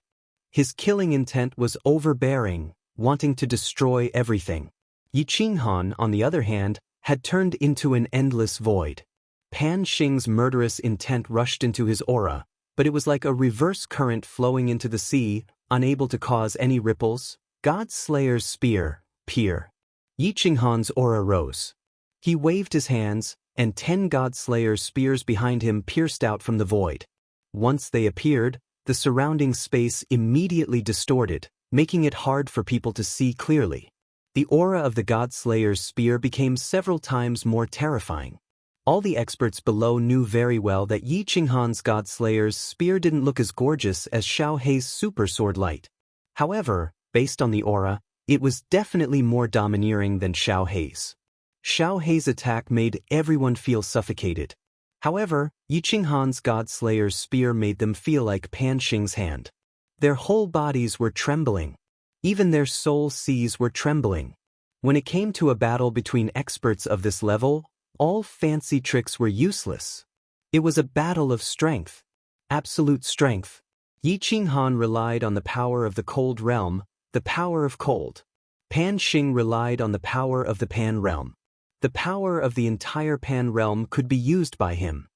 His killing intent was overbearing, wanting to destroy everything. Yi Qinghan, on the other hand, had turned into an endless void. Pan Xing's murderous intent rushed into his aura, but it was like a reverse current flowing into the sea, unable to cause any ripples. God Slayer's spear, peer. Yi Qinghan's aura rose. He waved his hands, and 10 God Slayer's spears behind him pierced out from the void. Once they appeared, the surrounding space immediately distorted, making it hard for people to see clearly. The aura of the God Slayer's spear became several times more terrifying. All the experts below knew very well that Yi Qinghan's God Slayer's spear didn't look as gorgeous as Xiao Hei's super sword light. However, based on the aura, it was definitely more domineering than Xiao Hei's. Xiao Hei's attack made everyone feel suffocated. However, Yi Qinghan's God Slayer's spear made them feel like Pan Xing's hand. Their whole bodies were trembling. Even their soul seas were trembling. When it came to a battle between experts of this level, all fancy tricks were useless. It was a battle of strength. Absolute strength. Yi Qinghan relied on the power of the cold realm, the power of cold. Pan Xing relied on the power of the Pan realm. The power of the entire Pan realm could be used by him.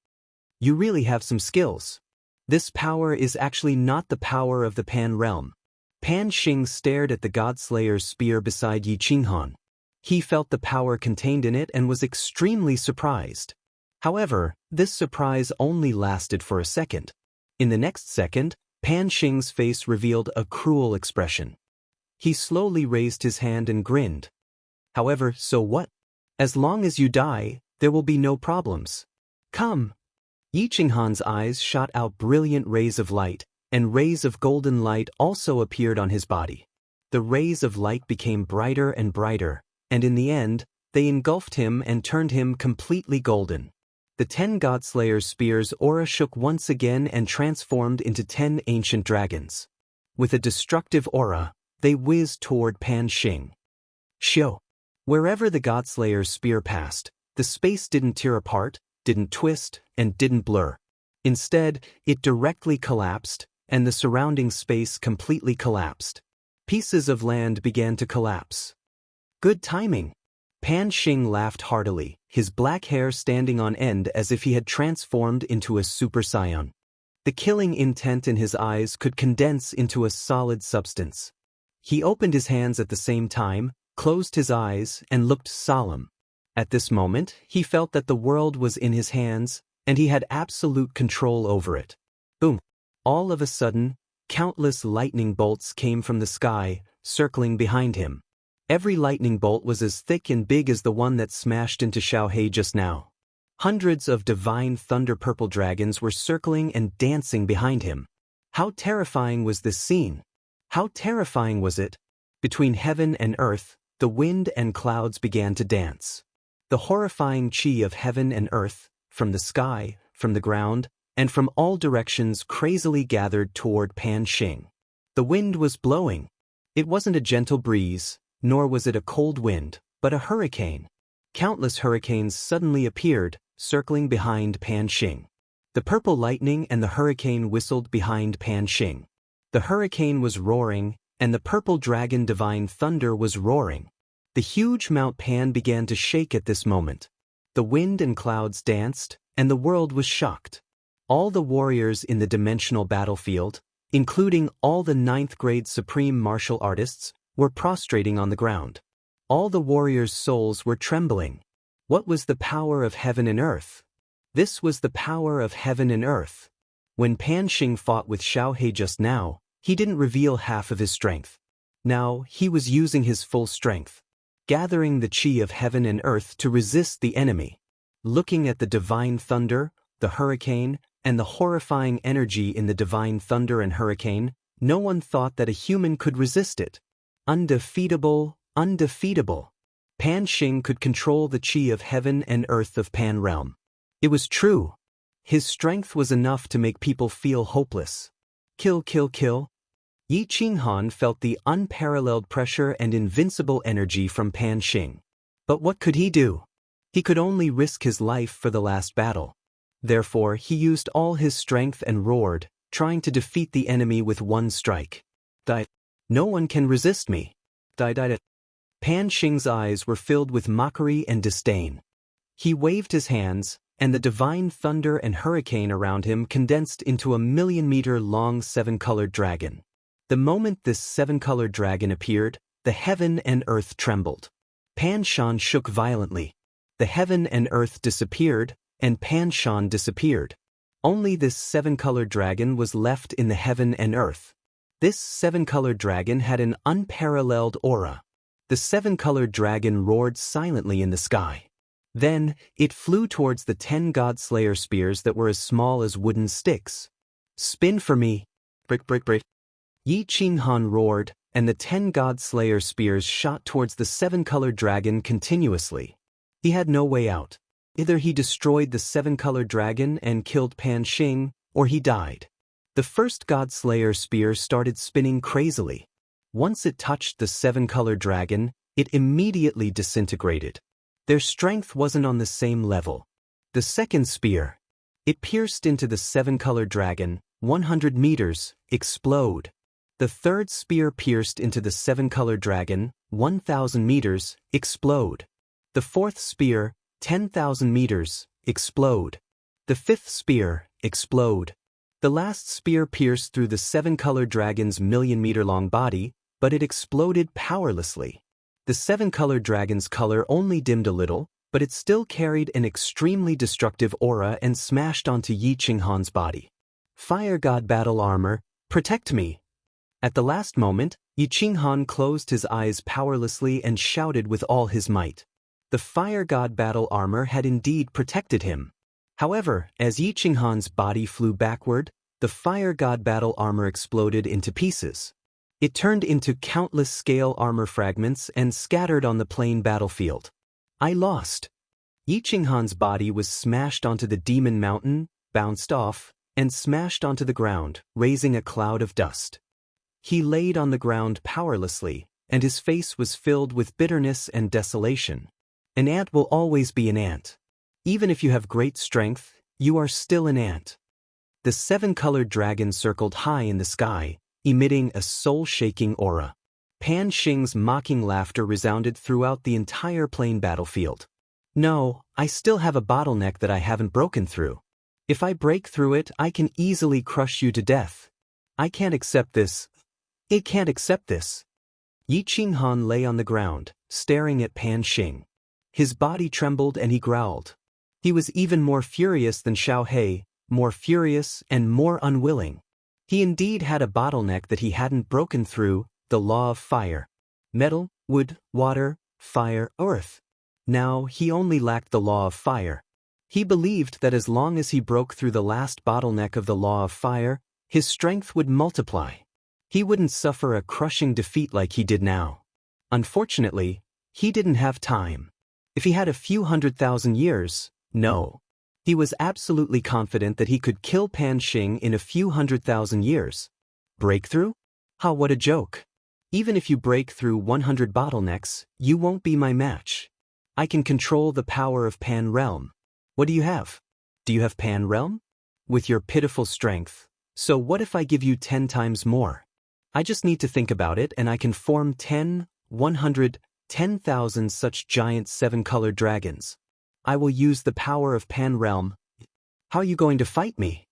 You really have some skills. This power is actually not the power of the Pan realm. Pan Xing stared at the God Slayer's spear beside Yi Qinghan. He felt the power contained in it and was extremely surprised. However, this surprise only lasted for a second. In the next second, Pan Xing's face revealed a cruel expression. He slowly raised his hand and grinned. However, so what? As long as you die, there will be no problems. Come. Yi Qinghan's eyes shot out brilliant rays of light, and rays of golden light also appeared on his body. The rays of light became brighter and brighter, and in the end, they engulfed him and turned him completely golden. The 10 God Slayer's spears' aura shook once again and transformed into 10 ancient dragons. With a destructive aura, they whizzed toward Pan Xing. Shio. Wherever the God Slayer's spear passed, the space didn't tear apart, didn't twist, and didn't blur. Instead, it directly collapsed, and the surrounding space completely collapsed. Pieces of land began to collapse. Good timing. Pan Xing laughed heartily, his black hair standing on end as if he had transformed into a Super Saiyan. The killing intent in his eyes could condense into a solid substance. He opened his hands at the same time, closed his eyes, and looked solemn. At this moment, he felt that the world was in his hands, and he had absolute control over it. Boom! All of a sudden, countless lightning bolts came from the sky, circling behind him. Every lightning bolt was as thick and big as the one that smashed into Xiao Hei just now. Hundreds of divine thunder purple dragons were circling and dancing behind him. How terrifying was this scene? How terrifying was it? Between heaven and earth, the wind and clouds began to dance. The horrifying chi of heaven and earth, from the sky, from the ground, and from all directions crazily gathered toward Pan Xing. The wind was blowing. It wasn't a gentle breeze, nor was it a cold wind, but a hurricane. Countless hurricanes suddenly appeared, circling behind Pan Xing. The purple lightning and the hurricane whistled behind Pan Xing. The hurricane was roaring, and the purple dragon divine thunder was roaring. The huge Mount Pan began to shake at this moment. The wind and clouds danced, and the world was shocked. All the warriors in the dimensional battlefield, including all the 9th-grade supreme martial artists, were prostrating on the ground. All the warriors' souls were trembling. What was the power of heaven and earth? This was the power of heaven and earth. When Pan Xing fought with Xiao Hei just now, he didn't reveal half of his strength. Now, he was using his full strength, gathering the chi of heaven and earth to resist the enemy. Looking at the divine thunder, the hurricane, and the horrifying energy in the divine thunder and hurricane, no one thought that a human could resist it. Undefeatable, undefeatable. Pan Xing could control the qi of heaven and earth of Pan realm. It was true. His strength was enough to make people feel hopeless. Kill, kill, kill. Yi Qinghan felt the unparalleled pressure and invincible energy from Pan Xing. But what could he do? He could only risk his life for the last battle. Therefore, he used all his strength and roared, trying to defeat the enemy with one strike. No one can resist me. Pan Xing's eyes were filled with mockery and disdain. He waved his hands, and the divine thunder and hurricane around him condensed into a 1,000,000-meter-long seven-colored dragon. The moment this seven-colored dragon appeared, the heaven and earth trembled. Pan Shan shook violently. The heaven and earth disappeared, and Pan Shan disappeared. Only this seven-colored dragon was left in the heaven and earth. This seven-colored dragon had an unparalleled aura. The seven-colored dragon roared silently in the sky. Then, it flew towards the 10 God-Slayer spears that were as small as wooden sticks. Spin for me. Brick, brick, brick. Yi Qinghan roared, and the 10 God-Slayer spears shot towards the seven-colored dragon continuously. He had no way out. Either he destroyed the seven-colored dragon and killed Pan Xing, or he died. The first God-Slayer spear started spinning crazily. Once it touched the seven-colored dragon, it immediately disintegrated. Their strength wasn't on the same level. The second spear, it pierced into the seven-colored dragon, 100 meters, explode. The third spear pierced into the seven-colored dragon, 1,000 meters, explode. The fourth spear, 10,000 meters, explode. The fifth spear, explode. The last spear pierced through the seven-colored dragon's 1,000,000-meter-long body, but it exploded powerlessly. The seven-colored dragon's color only dimmed a little, but it still carried an extremely destructive aura and smashed onto Yi Qinghan's body. Fire God battle armor, protect me. At the last moment, Yi Qinghan closed his eyes powerlessly and shouted with all his might. The Fire God battle armor had indeed protected him. However, as Yi Qinghan's body flew backward, the Fire God battle armor exploded into pieces. It turned into countless scale armor fragments and scattered on the plain battlefield. I lost. Yi Qinghan's body was smashed onto the demon mountain, bounced off, and smashed onto the ground, raising a cloud of dust. He laid on the ground powerlessly, and his face was filled with bitterness and desolation. An ant will always be an ant. Even if you have great strength, you are still an ant. The seven-colored dragon circled high in the sky, emitting a soul-shaking aura. Pan Xing's mocking laughter resounded throughout the entire plain battlefield. No, I still have a bottleneck that I haven't broken through. If I break through it, I can easily crush you to death. I can't accept this. I can't accept this. Yi Qinghan lay on the ground, staring at Pan Xing. His body trembled and he growled. He was even more furious than Xiao He, more furious and more unwilling. He indeed had a bottleneck that he hadn't broken through, the law of fire. Metal, wood, water, fire, earth. Now he only lacked the law of fire. He believed that as long as he broke through the last bottleneck of the law of fire, his strength would multiply. He wouldn't suffer a crushing defeat like he did now. Unfortunately, he didn't have time. If he had a few 100,000 years, no. He was absolutely confident that he could kill Pan Xing in a few 100,000 years. Breakthrough? Ha, what a joke. Even if you break through 100 bottlenecks, you won't be my match. I can control the power of Pan Realm. What do you have? Do you have Pan Realm? With your pitiful strength. So what if I give you 10 times more? I just need to think about it and I can form 10, 100, 10,000 such giant seven-colored dragons. I will use the power of Pan Realm. How are you going to fight me?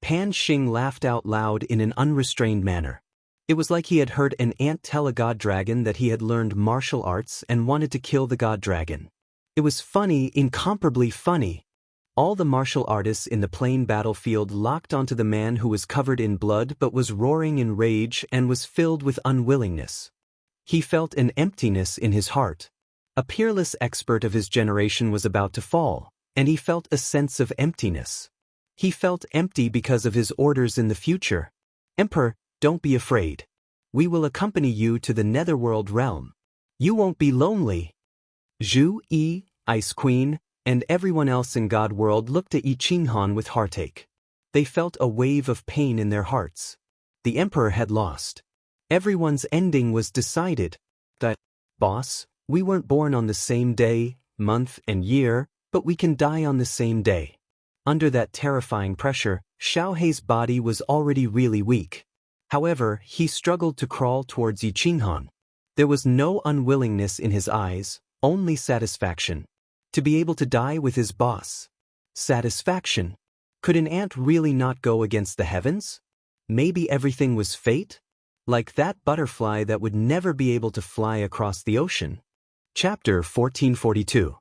Pan Xing laughed out loud in an unrestrained manner. It was like he had heard an ant tell a god dragon that he had learned martial arts and wanted to kill the god dragon. It was funny, incomparably funny. All the martial artists in the plain battlefield locked onto the man who was covered in blood but was roaring in rage and was filled with unwillingness. He felt an emptiness in his heart. A peerless expert of his generation was about to fall, and he felt a sense of emptiness. He felt empty because of his orders in the future. Emperor, don't be afraid. We will accompany you to the netherworld realm. You won't be lonely. Zhu Yi, Ice Queen, and everyone else in God World looked at Yi Qinghan with heartache. They felt a wave of pain in their hearts. The emperor had lost. Everyone's ending was decided. That, boss, we weren't born on the same day, month, and year, but we can die on the same day. Under that terrifying pressure, Xiaohei's body was already really weak. However, he struggled to crawl towards Yi Qinghan. There was no unwillingness in his eyes, only satisfaction. To be able to die with his boss. Satisfaction. Could an ant really not go against the heavens? Maybe everything was fate? Like that butterfly that would never be able to fly across the ocean. Chapter 1442.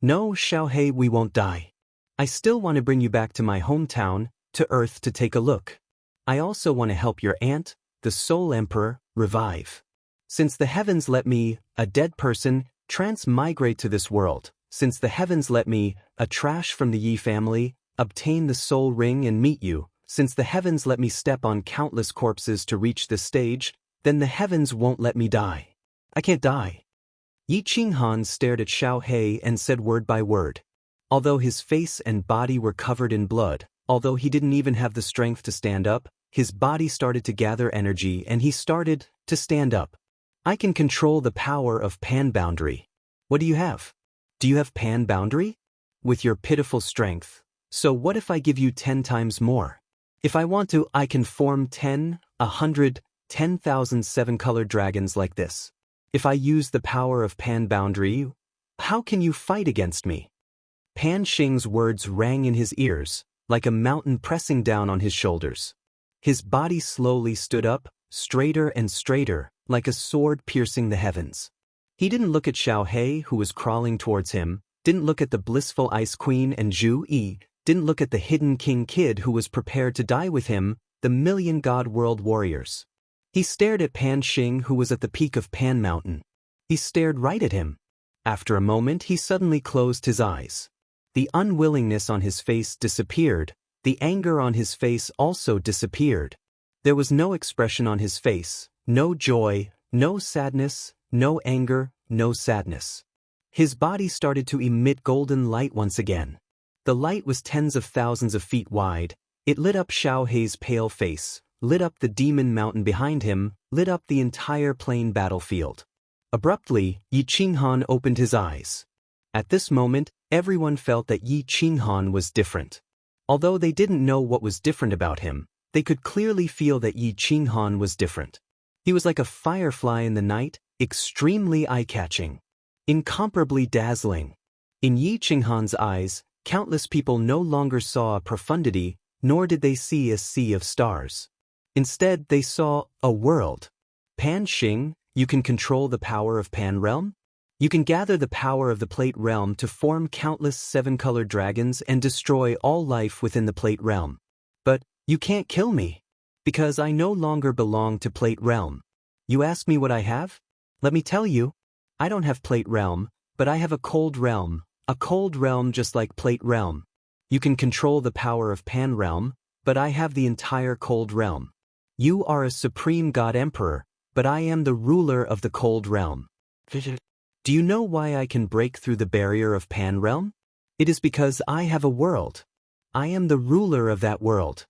No, Xiaohei, we won't die. I still want to bring you back to my hometown, to Earth to take a look. I also want to help your aunt, the Soul Emperor, revive. Since the heavens let me, a dead person, transmigrate to this world, since the heavens let me, a trash from the Yi family, obtain the soul ring and meet you, since the heavens let me step on countless corpses to reach this stage, then the heavens won't let me die. I can't die. Yi Qinghan stared at Xiaohei and said word by word. Although his face and body were covered in blood, although he didn't even have the strength to stand up, his body started to gather energy and he started to stand up. I can control the power of pan boundary. What do you have? Do you have pan boundary? With your pitiful strength. So what if I give you 10 times more? If I want to, I can form 10, 100, 10,000 seven-colored dragons like this. If I use the power of pan boundary, how can you fight against me? Pan Xing's words rang in his ears, like a mountain pressing down on his shoulders. His body slowly stood up, straighter and straighter, like a sword piercing the heavens. He didn't look at Xiaohei, who was crawling towards him, didn't look at the blissful Ice Queen and Zhu Yi, didn't look at the hidden King Kid who was prepared to die with him, the million God World warriors. He stared at Pan Xing, who was at the peak of Pan Mountain. He stared right at him. After a moment he suddenly closed his eyes. The unwillingness on his face disappeared, the anger on his face also disappeared. There was no expression on his face, no joy, no sadness, no anger, no sadness. His body started to emit golden light once again. The light was tens of thousands of feet wide. It lit up Xiaohei's pale face, lit up the demon mountain behind him, lit up the entire plain battlefield. Abruptly, Yi Qinghan opened his eyes. At this moment, everyone felt that Yi Qinghan was different. Although they didn't know what was different about him, they could clearly feel that Yi Qinghan was different. He was like a firefly in the night, extremely eye-catching, incomparably dazzling. In Yi Qinghan's eyes, countless people no longer saw a profundity, nor did they see a sea of stars. Instead, they saw a world. Pan Xing, you can control the power of Pan Realm? You can gather the power of the Plate Realm to form countless seven-colored dragons and destroy all life within the Plate Realm. But you can't kill me, because I no longer belong to Plate Realm. You ask me what I have? Let me tell you. I don't have Plate Realm, but I have a cold realm just like Plate Realm. You can control the power of Pan Realm, but I have the entire cold realm. You are a supreme god emperor, but I am the ruler of the cold realm. Do you know why I can break through the barrier of Pan Realm? It is because I have a world. I am the ruler of that world.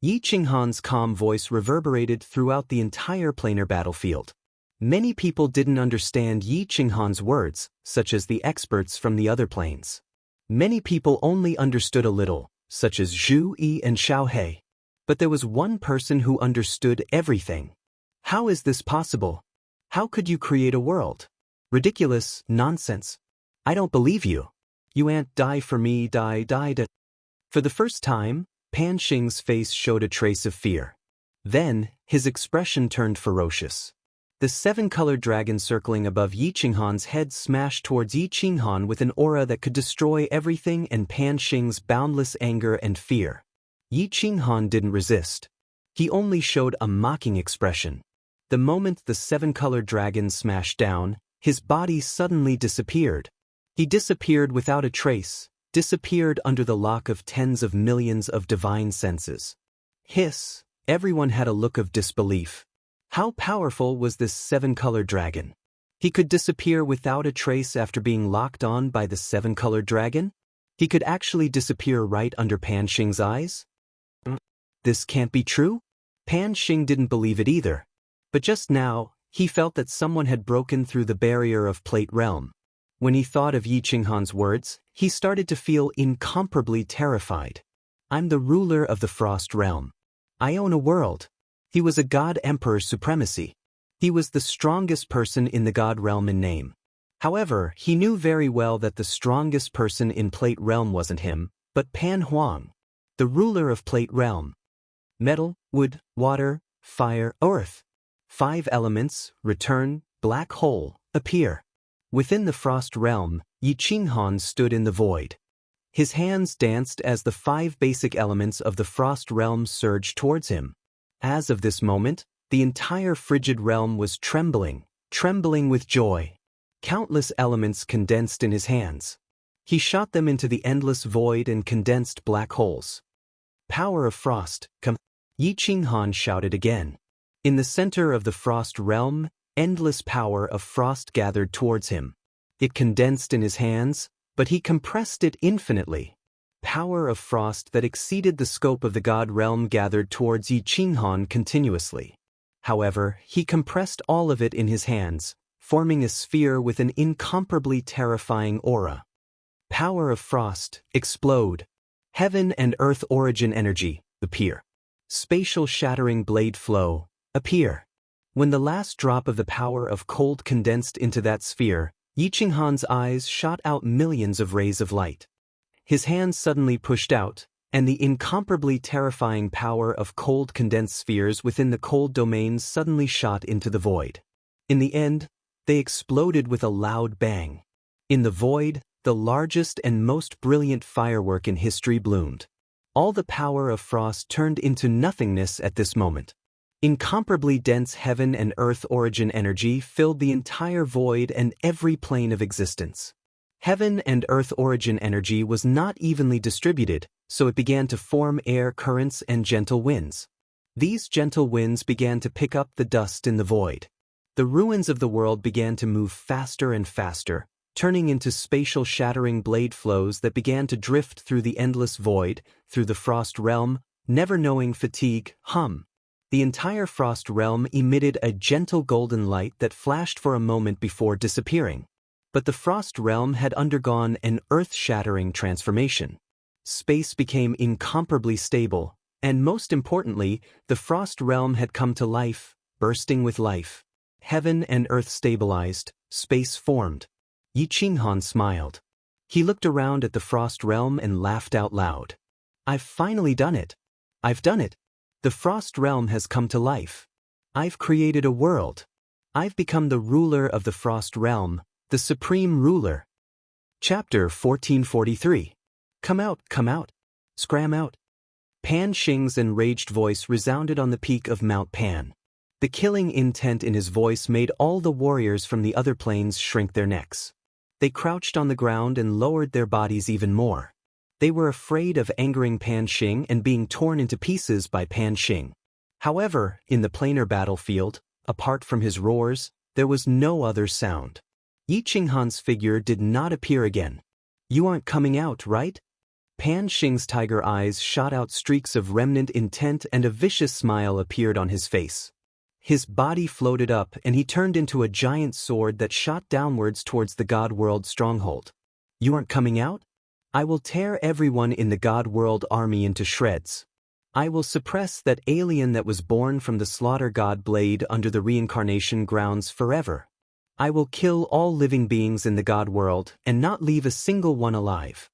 Yi Qinghan's calm voice reverberated throughout the entire planar battlefield. Many people didn't understand Yi Qinghan's words, such as the experts from the other planes. Many people only understood a little, such as Zhu Yi and Xiaohei. But there was one person who understood everything. How is this possible? How could you create a world? Ridiculous, nonsense. I don't believe you. You ain't die for me, die. For the first time, Pan Xing's face showed a trace of fear. Then, his expression turned ferocious. The seven-colored dragon circling above Yi Qinghan's head smashed towards Yi Qinghan with an aura that could destroy everything and Pan Xing's boundless anger and fear. Yi Qinghan didn't resist. He only showed a mocking expression. The moment the seven-colored dragon smashed down, his body suddenly disappeared. He disappeared without a trace, disappeared under the lock of tens of millions of divine senses. Hiss! Everyone had a look of disbelief. How powerful was this seven-colored dragon? He could disappear without a trace after being locked on by the seven-colored dragon? He could actually disappear right under Pan Xing's eyes? This can't be true? Pan Xing didn't believe it either. But just now, he felt that someone had broken through the barrier of Plate Realm. When he thought of Yi Qinghan's words, he started to feel incomparably terrified. I'm the ruler of the Frost Realm. I own a world. He was a God Emperor's supremacy. He was the strongest person in the God Realm in name. However, he knew very well that the strongest person in Plate Realm wasn't him, but Pan Huang, the ruler of Plate Realm. Metal, wood, water, fire, earth. 5 elements, return, black hole, appear. Within the Frost Realm, Yi Qinghan stood in the void. His hands danced as the 5 basic elements of the Frost Realm surged towards him. As of this moment, the entire frigid realm was trembling with joy. Countless elements condensed in his hands. He shot them into the endless void and condensed black holes. Power of frost, come! Yi Qinghan shouted again. In the center of the Frost Realm, endless power of frost gathered towards him. It condensed in his hands, but he compressed it infinitely. Power of frost that exceeded the scope of the God Realm gathered towards Yi Qinghan continuously. However, he compressed all of it in his hands, forming a sphere with an incomparably terrifying aura. Power of frost, explode. Heaven and earth origin energy, appear. Spatial shattering blade flow, appear. When the last drop of the power of cold condensed into that sphere, Yi Qinghan's eyes shot out millions of rays of light. His hands suddenly pushed out, and the incomparably terrifying power of cold condensed spheres within the cold domains suddenly shot into the void. In the end, they exploded with a loud bang. In the void, the largest and most brilliant firework in history bloomed. All the power of frost turned into nothingness at this moment. Incomparably dense heaven and earth origin energy filled the entire void and every plane of existence. Heaven and earth origin energy was not evenly distributed, so it began to form air currents and gentle winds. These gentle winds began to pick up the dust in the void. The ruins of the world began to move faster and faster, turning into spatial shattering blade flows that began to drift through the endless void, through the Frost Realm, never knowing fatigue, hum. The entire Frost Realm emitted a gentle golden light that flashed for a moment before disappearing. But the Frost Realm had undergone an earth-shattering transformation. Space became incomparably stable, and most importantly, the Frost Realm had come to life, bursting with life. Heaven and earth stabilized, space formed. Yi Qinghan smiled. He looked around at the Frost Realm and laughed out loud. I've finally done it. I've done it. The Frost Realm has come to life. I've created a world. I've become the ruler of the Frost Realm, the supreme ruler. Chapter 1443. Come out, scram out. Pan Xing's enraged voice resounded on the peak of Mount Pan. The killing intent in his voice made all the warriors from the other planes shrink their necks. They crouched on the ground and lowered their bodies even more. They were afraid of angering Pan Xing and being torn into pieces by Pan Xing. However, in the planar battlefield, apart from his roars, there was no other sound. Yi Qinghan's figure did not appear again. You aren't coming out, right? Pan Xing's tiger eyes shot out streaks of remnant intent and a vicious smile appeared on his face. His body floated up and he turned into a giant sword that shot downwards towards the God World stronghold. You aren't coming out? I will tear everyone in the God World army into shreds. I will suppress that alien that was born from the slaughter god blade under the reincarnation grounds forever. I will kill all living beings in the God World and not leave a single one alive.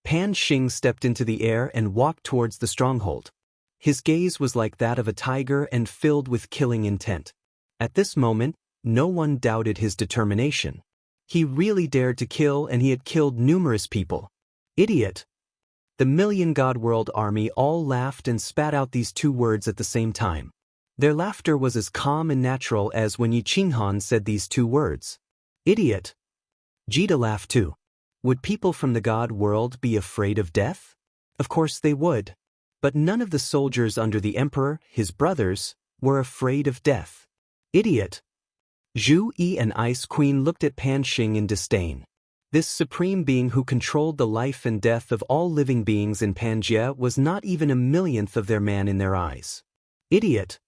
Pan Xing stepped into the air and walked towards the stronghold. His gaze was like that of a tiger and filled with killing intent. At this moment, no one doubted his determination. He really dared to kill and he had killed numerous people. Idiot! The million God World army all laughed and spat out these 2 words at the same time. Their laughter was as calm and natural as when Yi Qinghan said these 2 words. Idiot! Jita laughed too. Would people from the God World be afraid of death? Of course they would. But none of the soldiers under the Emperor, his brothers, were afraid of death. Idiot! Zhu Yi and Ice Queen looked at Pan Xing in disdain. This supreme being who controlled the life and death of all living beings in Pangaea was not even a millionth of their man in their eyes. Idiot!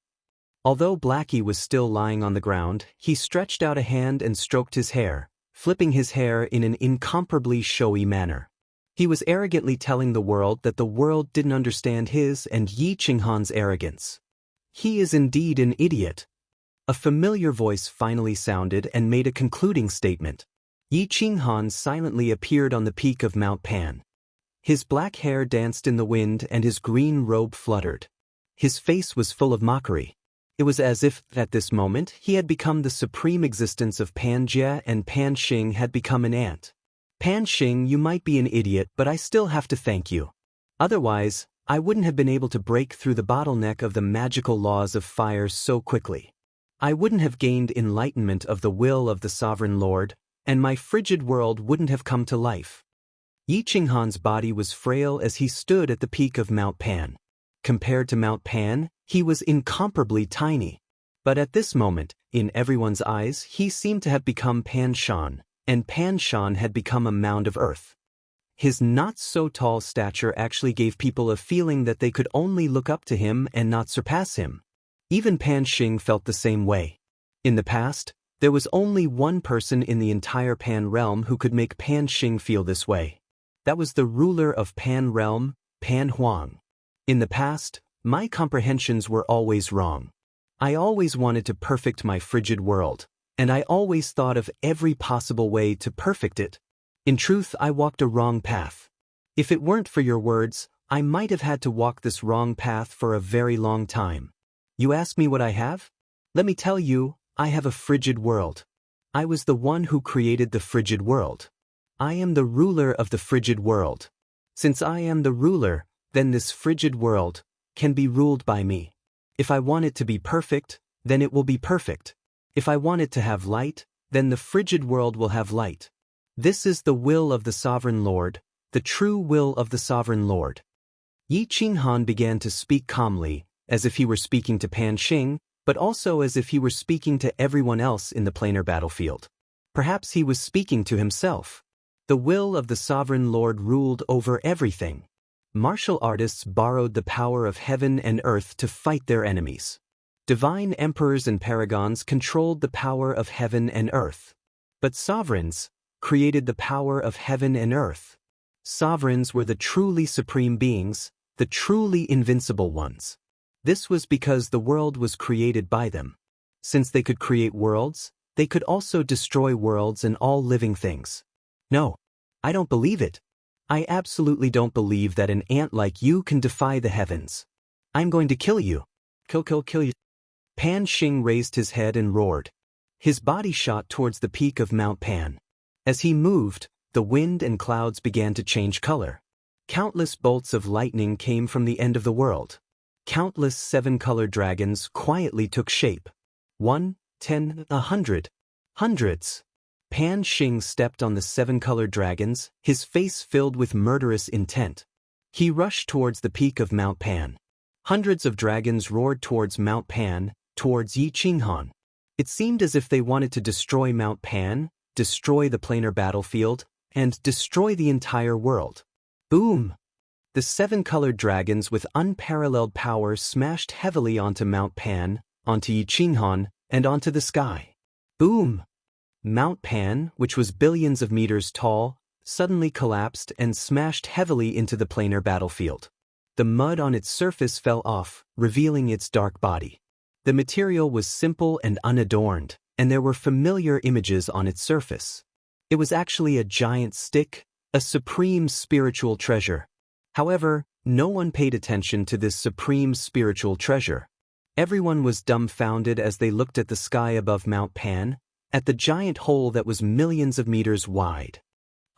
Although Blackie was still lying on the ground, he stretched out a hand and stroked his hair, flipping his hair in an incomparably showy manner. He was arrogantly telling the world that the world didn't understand his and Yi Qinghan's arrogance. He is indeed an idiot. A familiar voice finally sounded and made a concluding statement. Yi Qinghan silently appeared on the peak of Mount Pan. His black hair danced in the wind and his green robe fluttered. His face was full of mockery. It was as if, at this moment, he had become the supreme existence of Pangaea and Pan Xing had become an ant. Pan Xing, you might be an idiot, but I still have to thank you. Otherwise, I wouldn't have been able to break through the bottleneck of the magical laws of fire so quickly. I wouldn't have gained enlightenment of the will of the Sovereign Lord, and my frigid world wouldn't have come to life. Yi Qinghan's body was frail as he stood at the peak of Mount Pan. Compared to Mount Pan, he was incomparably tiny. But at this moment, in everyone's eyes, he seemed to have become Pan Shan, and Pan Shan had become a mound of earth. His not-so-tall stature actually gave people a feeling that they could only look up to him and not surpass him. Even Pan Xing felt the same way. In the past, there was only one person in the entire Pan realm who could make Pan Xing feel this way. That was the ruler of Pan realm, Pan Huang. In the past, my comprehensions were always wrong. I always wanted to perfect my frigid world, and I always thought of every possible way to perfect it. In truth, I walked a wrong path. If it weren't for your words, I might have had to walk this wrong path for a very long time. You ask me what I have? Let me tell you, I have a frigid world. I was the one who created the frigid world. I am the ruler of the frigid world. Since I am the ruler, then this frigid world can be ruled by me. If I want it to be perfect, then it will be perfect. If I want it to have light, then the frigid world will have light. This is the will of the Sovereign Lord, the true will of the Sovereign Lord. Yi Qinghan began to speak calmly, as if he were speaking to Pan Xing, but also as if he were speaking to everyone else in the planar battlefield. Perhaps he was speaking to himself. The will of the Sovereign Lord ruled over everything. Martial artists borrowed the power of heaven and earth to fight their enemies. Divine emperors and paragons controlled the power of heaven and earth. But sovereigns created the power of heaven and earth. Sovereigns were the truly supreme beings, the truly invincible ones. This was because the world was created by them. Since they could create worlds, they could also destroy worlds and all living things. No, I don't believe it. I absolutely don't believe that an ant like you can defy the heavens. I'm going to kill you. Kill you. Pan Xing raised his head and roared. His body shot towards the peak of Mount Pan. As he moved, the wind and clouds began to change color. Countless bolts of lightning came from the end of the world. Countless seven-colored dragons quietly took shape. 1, 10, 100. Hundreds. Pan Xing stepped on the seven-colored dragons, his face filled with murderous intent. He rushed towards the peak of Mount Pan. Hundreds of dragons roared towards Mount Pan, towards Yi Qinghan. It seemed as if they wanted to destroy Mount Pan, destroy the planar battlefield, and destroy the entire world. Boom! The seven-colored dragons with unparalleled power smashed heavily onto Mount Pan, onto Yi Qinghan, and onto the sky. Boom! Mount Pan, which was billions of meters tall, suddenly collapsed and smashed heavily into the planar battlefield. The mud on its surface fell off, revealing its dark body. The material was simple and unadorned, and there were familiar images on its surface. It was actually a giant stick, a supreme spiritual treasure. However, no one paid attention to this supreme spiritual treasure. Everyone was dumbfounded as they looked at the sky above Mount Pan, at the giant hole that was millions of meters wide.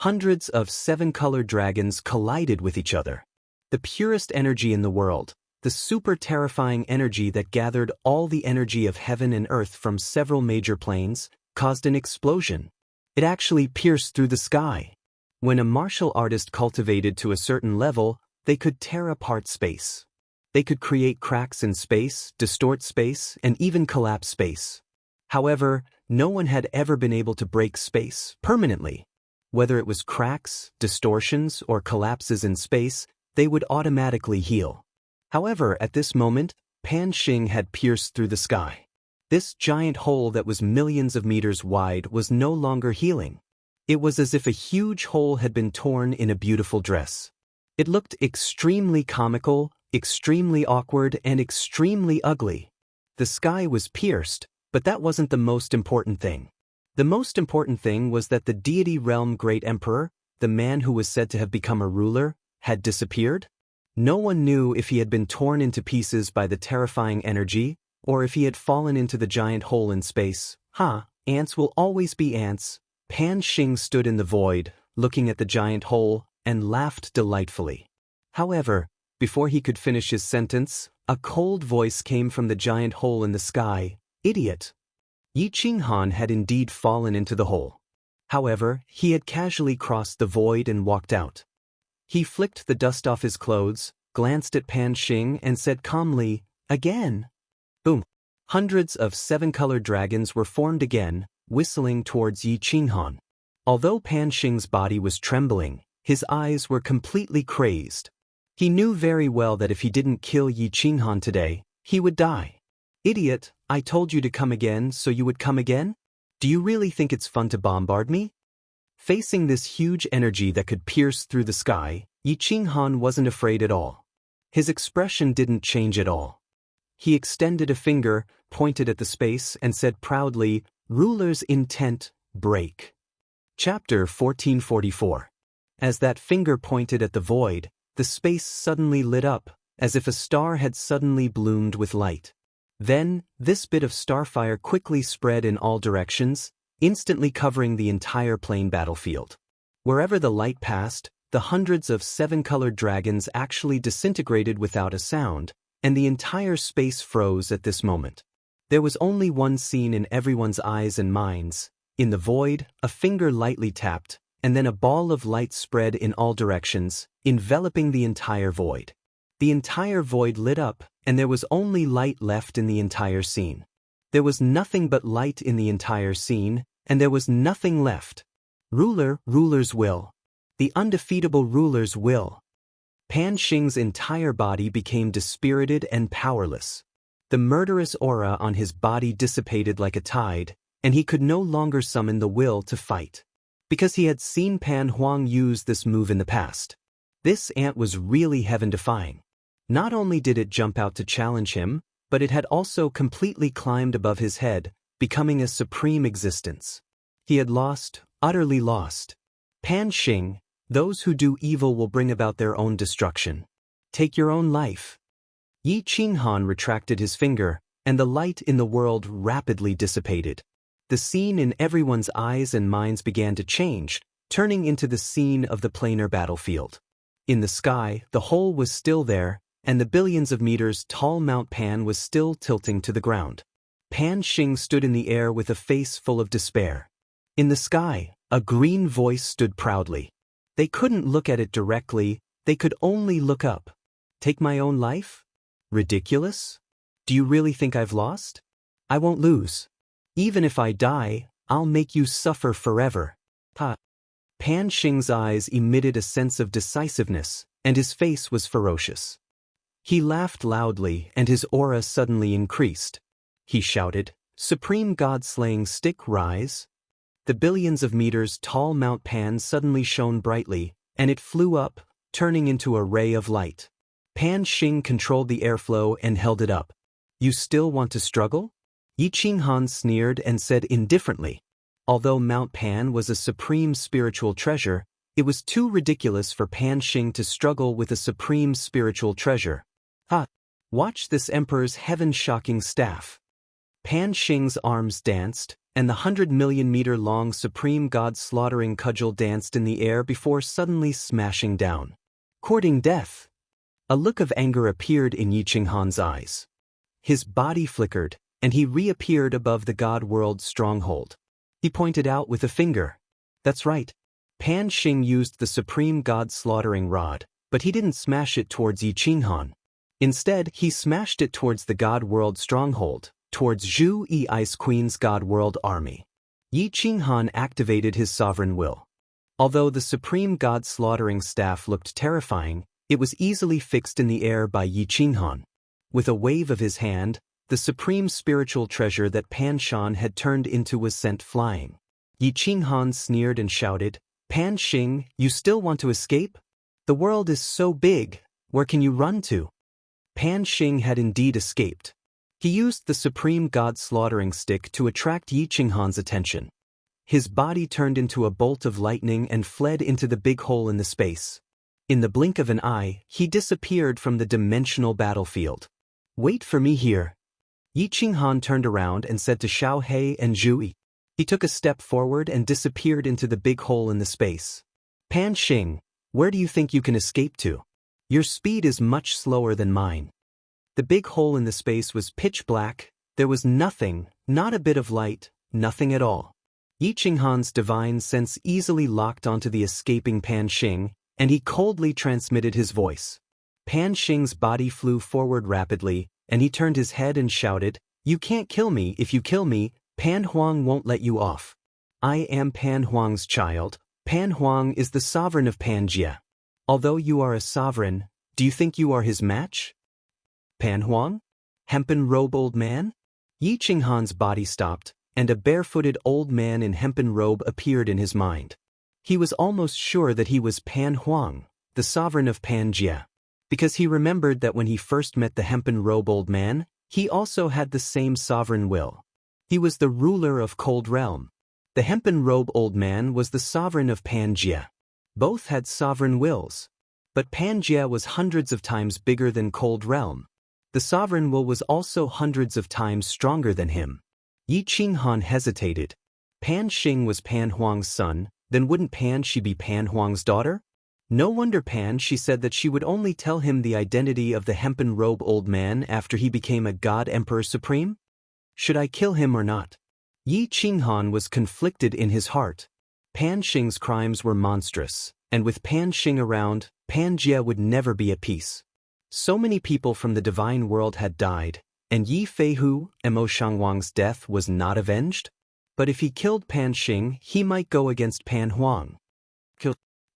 Hundreds of seven-colored dragons collided with each other. The purest energy in the world, the super terrifying energy that gathered all the energy of heaven and earth from several major planes, caused an explosion. It actually pierced through the sky. When a martial artist cultivated to a certain level, they could tear apart space. They could create cracks in space, distort space, and even collapse space. However, no one had ever been able to break space permanently. Whether it was cracks, distortions, or collapses in space, they would automatically heal. However, at this moment, Pan Xing had pierced through the sky. This giant hole that was millions of meters wide was no longer healing. It was as if a huge hole had been torn in a beautiful dress. It looked extremely comical, extremely awkward, and extremely ugly. The sky was pierced, but that wasn't the most important thing. The most important thing was that the deity realm great emperor, the man who was said to have become a ruler, had disappeared. No one knew if he had been torn into pieces by the terrifying energy, or if he had fallen into the giant hole in space. Ants will always be ants. Pan Xing stood in the void, looking at the giant hole, and laughed delightfully. However, before he could finish his sentence, a cold voice came from the giant hole in the sky. Idiot! Yi Qinghan had indeed fallen into the hole. However, he had casually crossed the void and walked out. He flicked the dust off his clothes, glanced at Pan Xing, and said calmly, "Again." Boom! Hundreds of seven-colored dragons were formed again, whistling towards Yi Qinghan. Although Pan Xing's body was trembling, his eyes were completely crazed. He knew very well that if he didn't kill Yi Qinghan today, he would die. Idiot, I told you to come again so you would come again? Do you really think it's fun to bombard me? Facing this huge energy that could pierce through the sky, Yi Qinghan wasn't afraid at all. His expression didn't change at all. He extended a finger, pointed at the space, and said proudly, "Ruler's intent, break." Chapter 1444. As that finger pointed at the void, the space suddenly lit up, as if a star had suddenly bloomed with light. Then, this bit of starfire quickly spread in all directions, instantly covering the entire plain battlefield. Wherever the light passed, the hundreds of seven-colored dragons actually disintegrated without a sound, and the entire space froze at this moment. There was only one scene in everyone's eyes and minds. In the void, a finger lightly tapped, and then a ball of light spread in all directions, enveloping the entire void. The entire void lit up, and there was only light left in the entire scene. There was nothing but light in the entire scene, and there was nothing left. Ruler's will. The undefeatable ruler's will. Pan Xing's entire body became dispirited and powerless. The murderous aura on his body dissipated like a tide, and he could no longer summon the will to fight. Because he had seen Pan Huang use this move in the past. This ant was really heaven-defying. Not only did it jump out to challenge him, but it had also completely climbed above his head, becoming a supreme existence. He had lost, utterly lost. Pan Xing, those who do evil will bring about their own destruction. Take your own life. Yi Qinghan retracted his finger, and the light in the world rapidly dissipated. The scene in everyone's eyes and minds began to change, turning into the scene of the planar battlefield. In the sky, the hole was still there, and the billions of meters tall Mount Pan was still tilting to the ground. Pan Xing stood in the air with a face full of despair. In the sky, a green voice stood proudly. They couldn't look at it directly, they could only look up. Take my own life? Ridiculous? Do you really think I've lost? I won't lose. Even if I die, I'll make you suffer forever. Pan Xing's eyes emitted a sense of decisiveness, and his face was ferocious. He laughed loudly, and his aura suddenly increased. He shouted, "Supreme God-slaying stick, rise!" The billions of meters tall Mount Pan suddenly shone brightly, and it flew up, turning into a ray of light. Pan Xing controlled the airflow and held it up. "You still want to struggle?" Yi Qinghan sneered and said indifferently. Although Mount Pan was a supreme spiritual treasure, it was too ridiculous for Pan Xing to struggle with a supreme spiritual treasure. Watch this emperor's heaven-shocking staff. Pan Xing's arms danced, and the 100-million-meter-long supreme god-slaughtering cudgel danced in the air before suddenly smashing down. Courting death. A look of anger appeared in Yi Qinghan's eyes. His body flickered, and he reappeared above the god world's stronghold. He pointed out with a finger. That's right. Pan Xing used the supreme god-slaughtering rod, but he didn't smash it towards Yi Qinghan. Instead, he smashed it towards the god world stronghold, towards Zhu Yi Ice Queen's God World Army. Yi Qinghan activated his sovereign will. Although the supreme god slaughtering staff looked terrifying, it was easily fixed in the air by Yi Qinghan. With a wave of his hand, the supreme spiritual treasure that Pan Shan had turned into was sent flying. Yi Qinghan sneered and shouted, "Pan Xing, you still want to escape? The world is so big, where can you run to?" Pan Xing had indeed escaped. He used the supreme god slaughtering stick to attract Yi Qinghan's attention. His body turned into a bolt of lightning and fled into the big hole in the space. In the blink of an eye, he disappeared from the dimensional battlefield. "Wait for me here." Yi Qinghan turned around and said to Xiao He and Zhu Yi. He took a step forward and disappeared into the big hole in the space. "Pan Xing, where do you think you can escape to? Your speed is much slower than mine." The big hole in the space was pitch black. There was nothing, not a bit of light, nothing at all. Yi Qinghan's divine sense easily locked onto the escaping Pan Xing, and he coldly transmitted his voice. Pan Xing's body flew forward rapidly, and he turned his head and shouted, "You can't kill me. If you kill me, Pan Huang won't let you off. I am Pan Huang's child. Pan Huang is the sovereign of Pangaea. Although you are a sovereign, do you think you are his match? Pan Huang? Hempen robe old man?" Yi Qinghan's body stopped, and a barefooted old man in hempen robe appeared in his mind. He was almost sure that he was Pan Huang, the sovereign of Pangaea, because he remembered that when he first met the hempen robe old man, he also had the same sovereign will. He was the ruler of Cold Realm. The hempen robe old man was the sovereign of Pangaea. Both had sovereign wills. But Pangaea was hundreds of times bigger than Cold Realm. The sovereign will was also hundreds of times stronger than him. Yi Qinghan hesitated. Pan Xing was Pan Huang's son, then wouldn't Pan Shi be Pan Huang's daughter? No wonder Pan Shi said that she would only tell him the identity of the hempen robe old man after he became a god emperor supreme? Should I kill him or not? Yi Qinghan was conflicted in his heart. Pan Xing's crimes were monstrous, and with Pan Xing around, Pangaea would never be at peace. So many people from the divine world had died, and Yi Feihu, Mo Shangwang's death was not avenged? But if he killed Pan Xing, he might go against Pan Huang.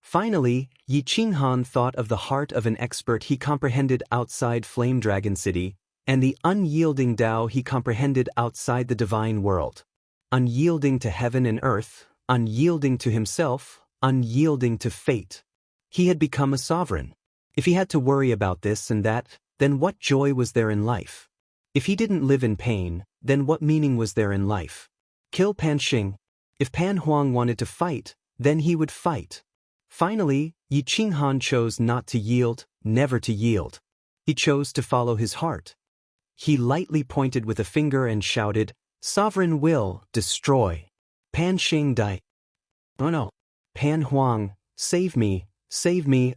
Finally, Yi Qinghan thought of the heart of an expert he comprehended outside Flame Dragon City, and the unyielding Tao he comprehended outside the divine world. Unyielding to heaven and earth, unyielding to himself, unyielding to fate. He had become a sovereign. If he had to worry about this and that, then what joy was there in life? If he didn't live in pain, then what meaning was there in life? Kill Pan Xing. If Pan Huang wanted to fight, then he would fight. Finally, Yi Qinghan chose not to yield, never to yield. He chose to follow his heart. He lightly pointed with a finger and shouted, "Sovereign will, destroy. Pan Xing die." "Oh no. Pan Huang, save me,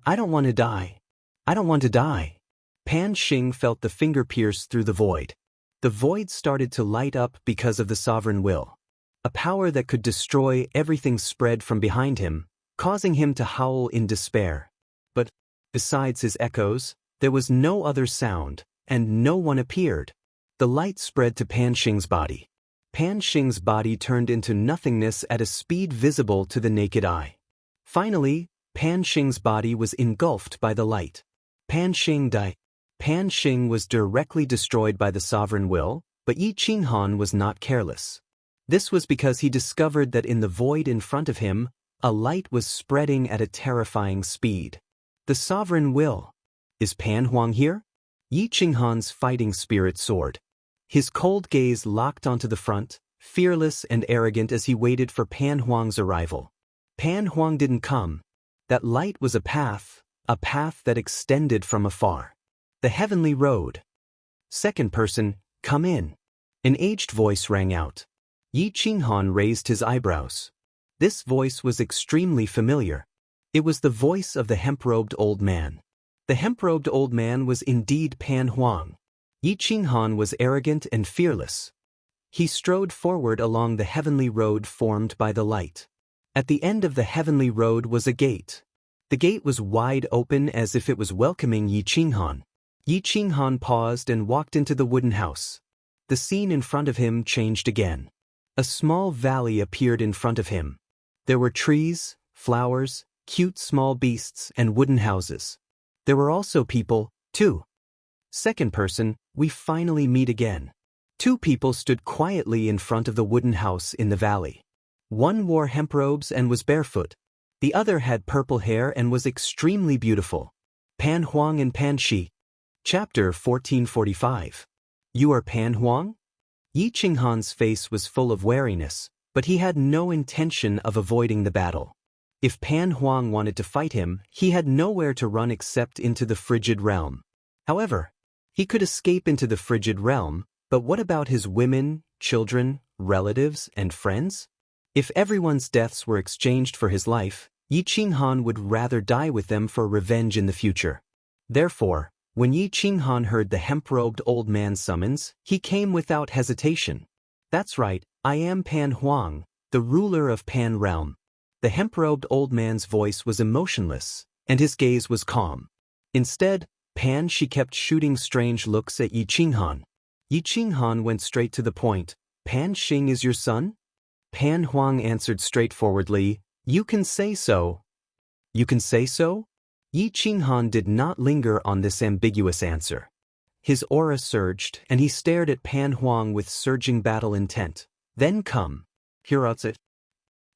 I don't want to die. I don't want to die." Pan Xing felt the finger pierce through the void. The void started to light up because of the sovereign will. A power that could destroy everything spread from behind him, causing him to howl in despair. But, besides his echoes, there was no other sound, and no one appeared. The light spread to Pan Xing's body. Pan Xing's body turned into nothingness at a speed visible to the naked eye. Finally, Pan Xing's body was engulfed by the light. Pan Xing died. Pan Xing was directly destroyed by the sovereign will, but Yi Qinghan was not careless. This was because he discovered that in the void in front of him, a light was spreading at a terrifying speed. The sovereign will. Is Pan Huang here? Yi Qinghan's fighting spirit soared. His cold gaze locked onto the front, fearless and arrogant as he waited for Pan Huang's arrival. Pan Huang didn't come. That light was a path that extended from afar. The heavenly road. Second person, come in. An aged voice rang out. Yi Qinghan raised his eyebrows. This voice was extremely familiar. It was the voice of the hemp-robed old man. The hemp-robed old man was indeed Pan Huang. Yi Qinghan was arrogant and fearless. He strode forward along the heavenly road formed by the light. At the end of the heavenly road was a gate. The gate was wide open as if it was welcoming Yi Qinghan. Yi Qinghan paused and walked into the wooden house. the scene in front of him changed again. A small valley appeared in front of him. There were trees, flowers, cute small beasts, and wooden houses. There were also people, too. Second person, we finally meet again. Two people stood quietly in front of the wooden house in the valley. One wore hemp robes and was barefoot. The other had purple hair and was extremely beautiful. Pan Huang and Pan Shi. Chapter 1445. You are Pan Huang? Yi Qinghan's face was full of wariness, but he had no intention of avoiding the battle. If Pan Huang wanted to fight him, he had nowhere to run except into the frigid realm. However, he could escape into the frigid realm, but what about his women, children, relatives, and friends? If everyone's deaths were exchanged for his life, Yi Qinghan would rather die with them for revenge in the future. Therefore, when Yi Qinghan heard the hemp-robed old man's summons, he came without hesitation. That's right, I am Pan Huang, the ruler of Pan Realm. The hemp-robed old man's voice was emotionless, and his gaze was calm. Instead, Pan Shi kept shooting strange looks at Yi Qinghan. Yi Qinghan went straight to the point. Pan Xing is your son? Pan Huang answered straightforwardly, You can say so. You can say so? Yi Qinghan did not linger on this ambiguous answer. His aura surged, and he stared at Pan Huang with surging battle intent. Then come. Here outside.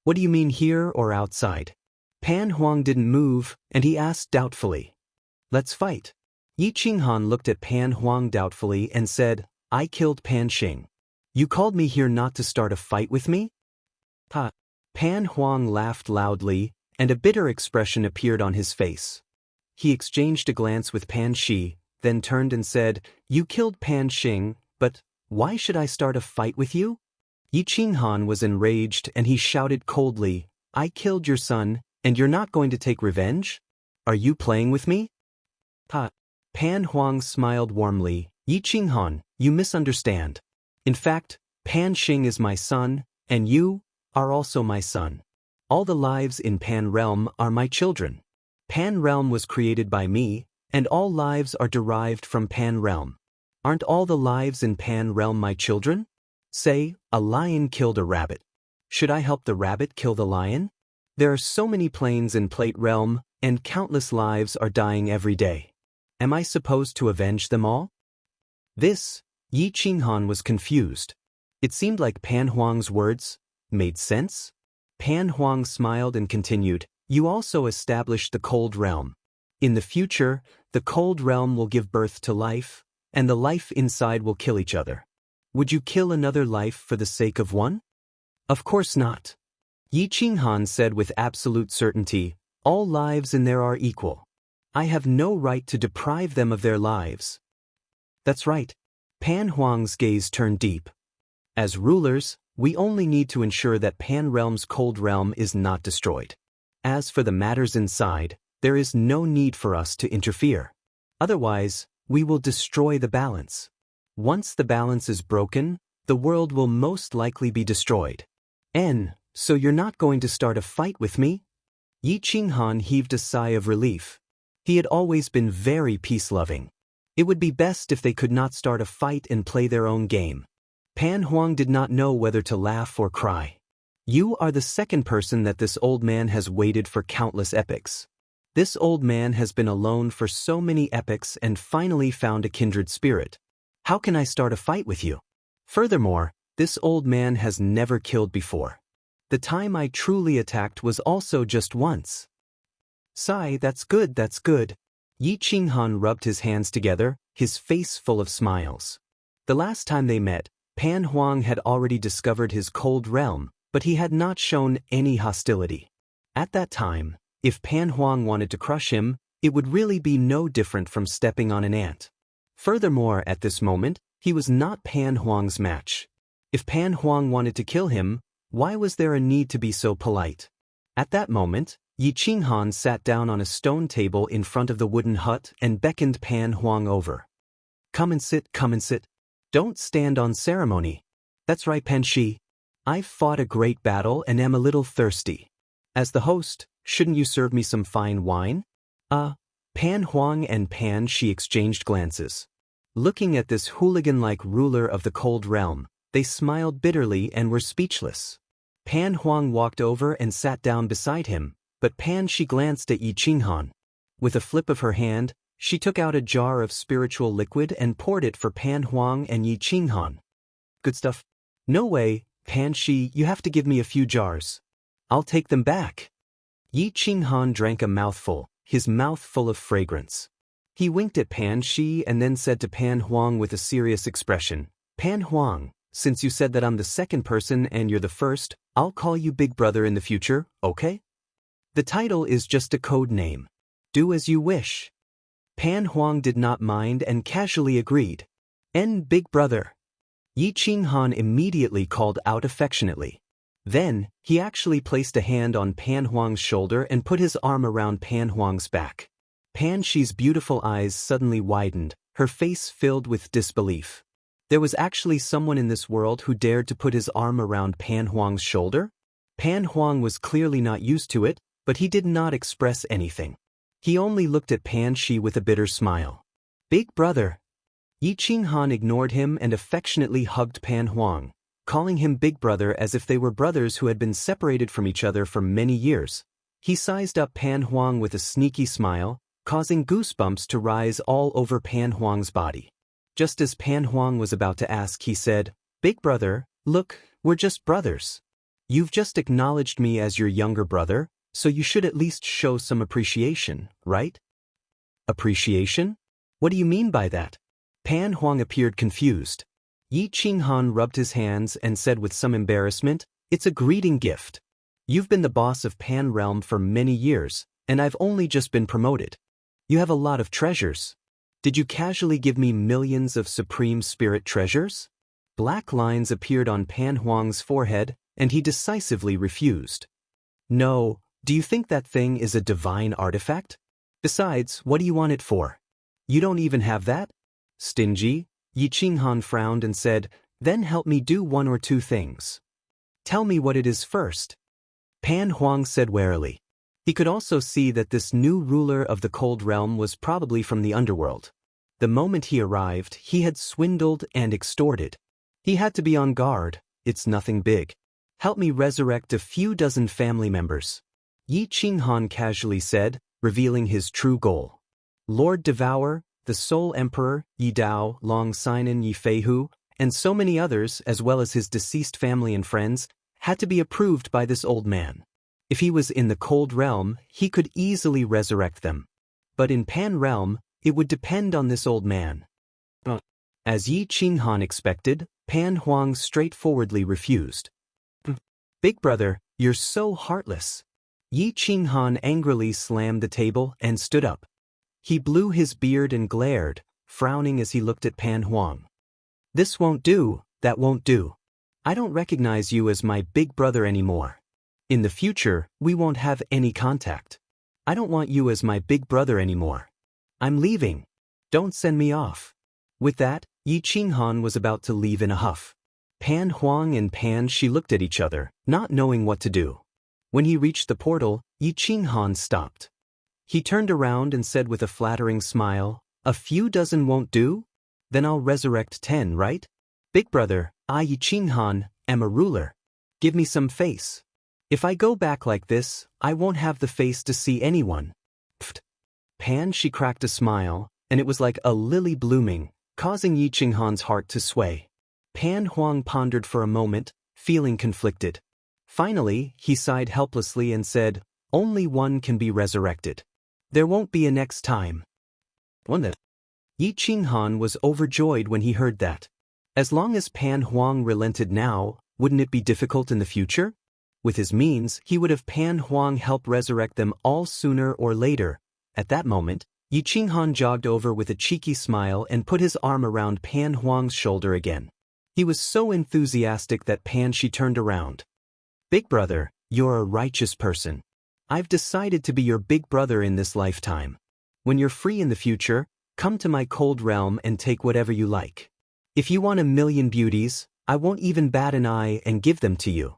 What do you mean here or outside? Pan Huang didn't move, and he asked doubtfully. Let's fight. Yi Qinghan looked at Pan Huang doubtfully and said, I killed Pan Xing. You called me here not to start a fight with me? Ha! Pan Huang laughed loudly, and a bitter expression appeared on his face. He exchanged a glance with Pan Shi, then turned and said, You killed Pan Xing, but why should I start a fight with you? Yi Qinghan was enraged and he shouted coldly, I killed your son, and you're not going to take revenge? Are you playing with me? Ha! Pan Huang smiled warmly, Yi Qinghan, you misunderstand. In fact, Pan Xing is my son, and you are also my son. All the lives in Pan Realm are my children. Pan Realm was created by me, and all lives are derived from Pan Realm. Aren't all the lives in Pan Realm my children? Say, a lion killed a rabbit. Should I help the rabbit kill the lion? There are so many planes in Plate Realm, and countless lives are dying every day. Am I supposed to avenge them all? This, Yi Qinghan was confused. It seemed like Pan Huang's words made sense. Pan Huang smiled and continued, You also established the Cold Realm. In the future, the Cold Realm will give birth to life, and the life inside will kill each other. Would you kill another life for the sake of one? Of course not. Yi Qinghan said with absolute certainty, All lives in there are equal. I have no right to deprive them of their lives. That's right. Pan Huang's gaze turned deep. As rulers, we only need to ensure that Pan Realm's Cold Realm is not destroyed. As for the matters inside, there is no need for us to interfere. Otherwise, we will destroy the balance. Once the balance is broken, the world will most likely be destroyed. So you're not going to start a fight with me? Yi Qinghan heaved a sigh of relief. He had always been very peace-loving. It would be best if they could not start a fight and play their own game. Pan Huang did not know whether to laugh or cry. You are the second person that this old man has waited for countless epochs. This old man has been alone for so many epochs and finally found a kindred spirit. How can I start a fight with you? Furthermore, this old man has never killed before. The time I truly attacked was also just once. Sigh, that's good, that's good. Yi Qinghan rubbed his hands together, his face full of smiles. The last time they met, Pan Huang had already discovered his cold realm, but he had not shown any hostility. At that time, if Pan Huang wanted to crush him, it would really be no different from stepping on an ant. Furthermore, at this moment, he was not Pan Huang's match. If Pan Huang wanted to kill him, why was there a need to be so polite? At that moment, Yi Qinghan sat down on a stone table in front of the wooden hut and beckoned Pan Huang over. Come and sit, come and sit. Don't stand on ceremony. That's right, Pan Shi. I've fought a great battle and am a little thirsty. As the host, shouldn't you serve me some fine wine? Pan Huang and Pan Shi exchanged glances. Looking at this hooligan-like ruler of the cold realm, they smiled bitterly and were speechless. Pan Huang walked over and sat down beside him, but she glanced at Yi Qinghan. With a flip of her hand, she took out a jar of spiritual liquid and poured it for Pan Huang and Yi Qinghan. Good stuff. No way, Pan Shi, you have to give me a few jars. I'll take them back. Yi Qinghan drank a mouthful, his mouth full of fragrance. He winked at Pan Shi and then said to Pan Huang with a serious expression, Pan Huang, since you said that I'm the second person and you're the first, I'll call you Big Brother in the future, okay? The title is just a code name. Do as you wish. Pan Huang did not mind and casually agreed. Big Brother. Yi Qinghan immediately called out affectionately. Then, he actually placed a hand on Pan Huang's shoulder and put his arm around Pan Huang's back. Pan Shi's beautiful eyes suddenly widened, her face filled with disbelief. There was actually someone in this world who dared to put his arm around Pan Huang's shoulder? Pan Huang was clearly not used to it, but he did not express anything. He only looked at Pan Shi with a bitter smile. Big Brother. Yi Qinghan ignored him and affectionately hugged Pan Huang, calling him Big Brother as if they were brothers who had been separated from each other for many years. He sized up Pan Huang with a sneaky smile, causing goosebumps to rise all over Pan Huang's body. Just as Pan Huang was about to ask, he said, Big Brother, look, we're just brothers. You've just acknowledged me as your younger brother, so you should at least show some appreciation, right? Appreciation? What do you mean by that? Pan Huang appeared confused. Yi Qinghan rubbed his hands and said with some embarrassment, It's a greeting gift. You've been the boss of Pan Realm for many years, and I've only just been promoted. You have a lot of treasures. Did you casually give me millions of supreme spirit treasures? Black lines appeared on Pan Huang's forehead, and he decisively refused. No, do you think that thing is a divine artifact? Besides, what do you want it for? You don't even have that? Stingy? Yi Qinghan frowned and said, Then help me do one or two things. Tell me what it is first. Pan Huang said warily. He could also see that this new ruler of the cold realm was probably from the underworld. The moment he arrived, he had swindled and extorted. He had to be on guard. It's nothing big. Help me resurrect a few dozen family members. Yi Qinghan casually said, revealing his true goal. Lord Devour, the Soul Emperor, Yi Dao, Long Sinan, Yi Feihu, and so many others, as well as his deceased family and friends, had to be approved by this old man. If he was in the cold realm, he could easily resurrect them. But in Pan realm, it would depend on this old man. As Yi Qinghan expected, Pan Huang straightforwardly refused. Big Brother, you're so heartless. Yi Qinghan angrily slammed the table and stood up. He blew his beard and glared, frowning as he looked at Pan Huang. This won't do, that won't do. I don't recognize you as my big brother anymore. In the future, we won't have any contact. I don't want you as my big brother anymore. I'm leaving. Don't send me off. With that, Yi Qinghan was about to leave in a huff. Pan Huang and Pan Shi looked at each other, not knowing what to do. When he reached the portal, Yi Qinghan stopped. He turned around and said with a flattering smile, A few dozen won't do? Then I'll resurrect 10, right? Big Brother, I Yi Qinghan, am a ruler. Give me some face. If I go back like this, I won't have the face to see anyone. Pfft. Pan Shi cracked a smile, and it was like a lily blooming, causing Yi Qinghan's heart to sway. Pan Huang pondered for a moment, feeling conflicted. Finally, he sighed helplessly and said, Only one can be resurrected. There won't be a next time. Yi Qinghan was overjoyed when he heard that. As long as Pan Huang relented now, wouldn't it be difficult in the future? With his means, he would have Pan Huang help resurrect them all sooner or later. At that moment, Yi Qinghan jogged over with a cheeky smile and put his arm around Pan Huang's shoulder again. He was so enthusiastic that Pan Shi turned around. Big Brother, you're a righteous person. I've decided to be your big brother in this lifetime. When you're free in the future, come to my cold realm and take whatever you like. If you want 1,000,000 beauties, I won't even bat an eye and give them to you.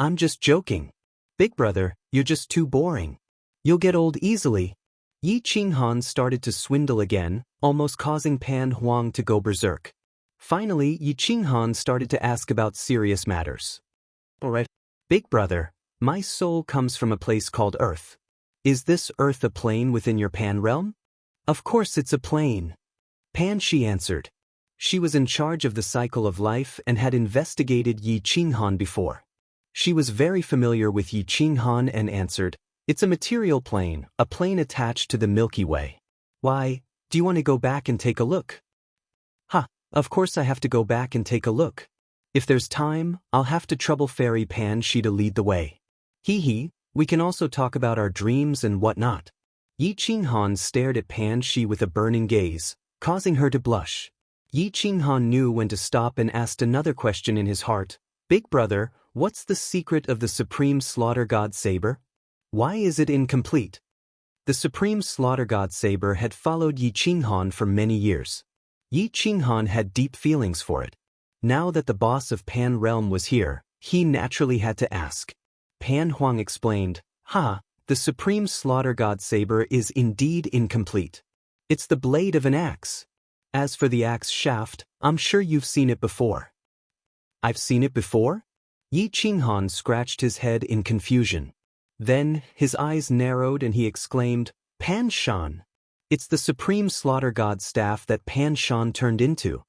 I'm just joking. Big Brother, you're just too boring. You'll get old easily. Yi Qinghan started to swindle again, almost causing Pan Huang to go berserk. Finally, Yi Qinghan started to ask about serious matters. Alright. Big brother, my soul comes from a place called Earth. Is this Earth a plane within your Pan realm? Of course it's a plane. Pan Shi answered. She was in charge of the cycle of life and had investigated Yi Qinghan before. She was very familiar with Yi Qinghan and answered, it's a material plane, a plane attached to the Milky Way. Why, do you want to go back and take a look? Of course I have to go back and take a look. If there's time, I'll have to trouble Fairy Pan Shi to lead the way. We can also talk about our dreams and whatnot. Yi Qinghan stared at Pan Shi with a burning gaze, causing her to blush. Yi Qinghan knew when to stop and asked another question in his heart. Big brother, what's the secret of the Supreme Slaughter God Saber? Why is it incomplete? The Supreme Slaughter God Saber had followed Yi Qinghan for many years. Yi Qinghan had deep feelings for it. Now that the boss of Pan Realm was here, he naturally had to ask. Pan Huang explained, the Supreme Slaughter God Saber is indeed incomplete. It's the blade of an axe. As for the axe shaft, I'm sure you've seen it before. I've seen it before? Yi Qinghan scratched his head in confusion. Then, his eyes narrowed and he exclaimed, Pan Shan. It's the Supreme Slaughter God staff that Pan Shan turned into.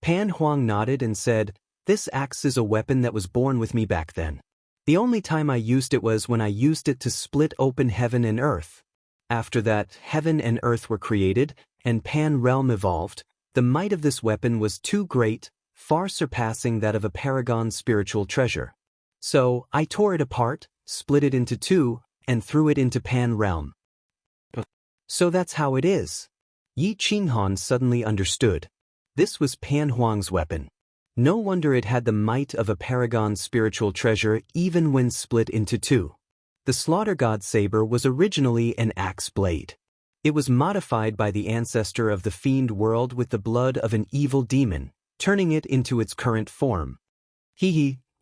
Pan Huang nodded and said, this axe is a weapon that was born with me back then. The only time I used it was when I used it to split open heaven and earth. After that, heaven and earth were created, and Pan Realm evolved. The might of this weapon was too great, far surpassing that of a paragon spiritual treasure. So, I tore it apart, split it into two, and threw it into Pan Realm. So that's how it is. Yi Qinghan suddenly understood. This was Pan Huang's weapon. No wonder it had the might of a paragon spiritual treasure even when split into two. The Slaughter God Saber was originally an axe blade. It was modified by the ancestor of the fiend world with the blood of an evil demon, turning it into its current form.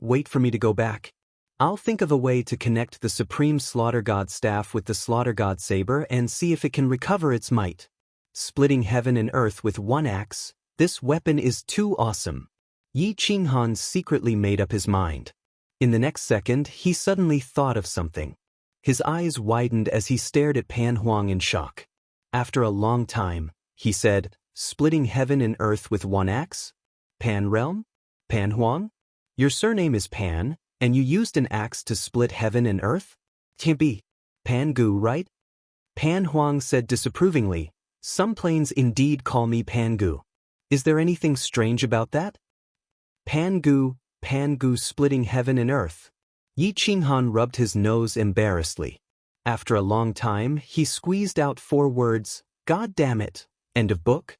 Wait for me to go back. I'll think of a way to connect the Supreme Slaughter God staff with the Slaughter God Saber and see if it can recover its might. Splitting heaven and earth with one axe, this weapon is too awesome. Yi Qinghan secretly made up his mind. In the next second, he suddenly thought of something. His eyes widened as he stared at Pan Huang in shock. After a long time, he said, splitting heaven and earth with one axe? Pan Realm? Pan Huang? Your surname is Pan, and you used an axe to split heaven and earth? Can't be. Pan Gu, right? Pan Huang said disapprovingly, some planes indeed call me Pan Gu. Is there anything strange about that? Pan Gu splitting heaven and earth. Yi Qinghan rubbed his nose embarrassedly. After a long time, he squeezed out 4 words, God damn it. End of book?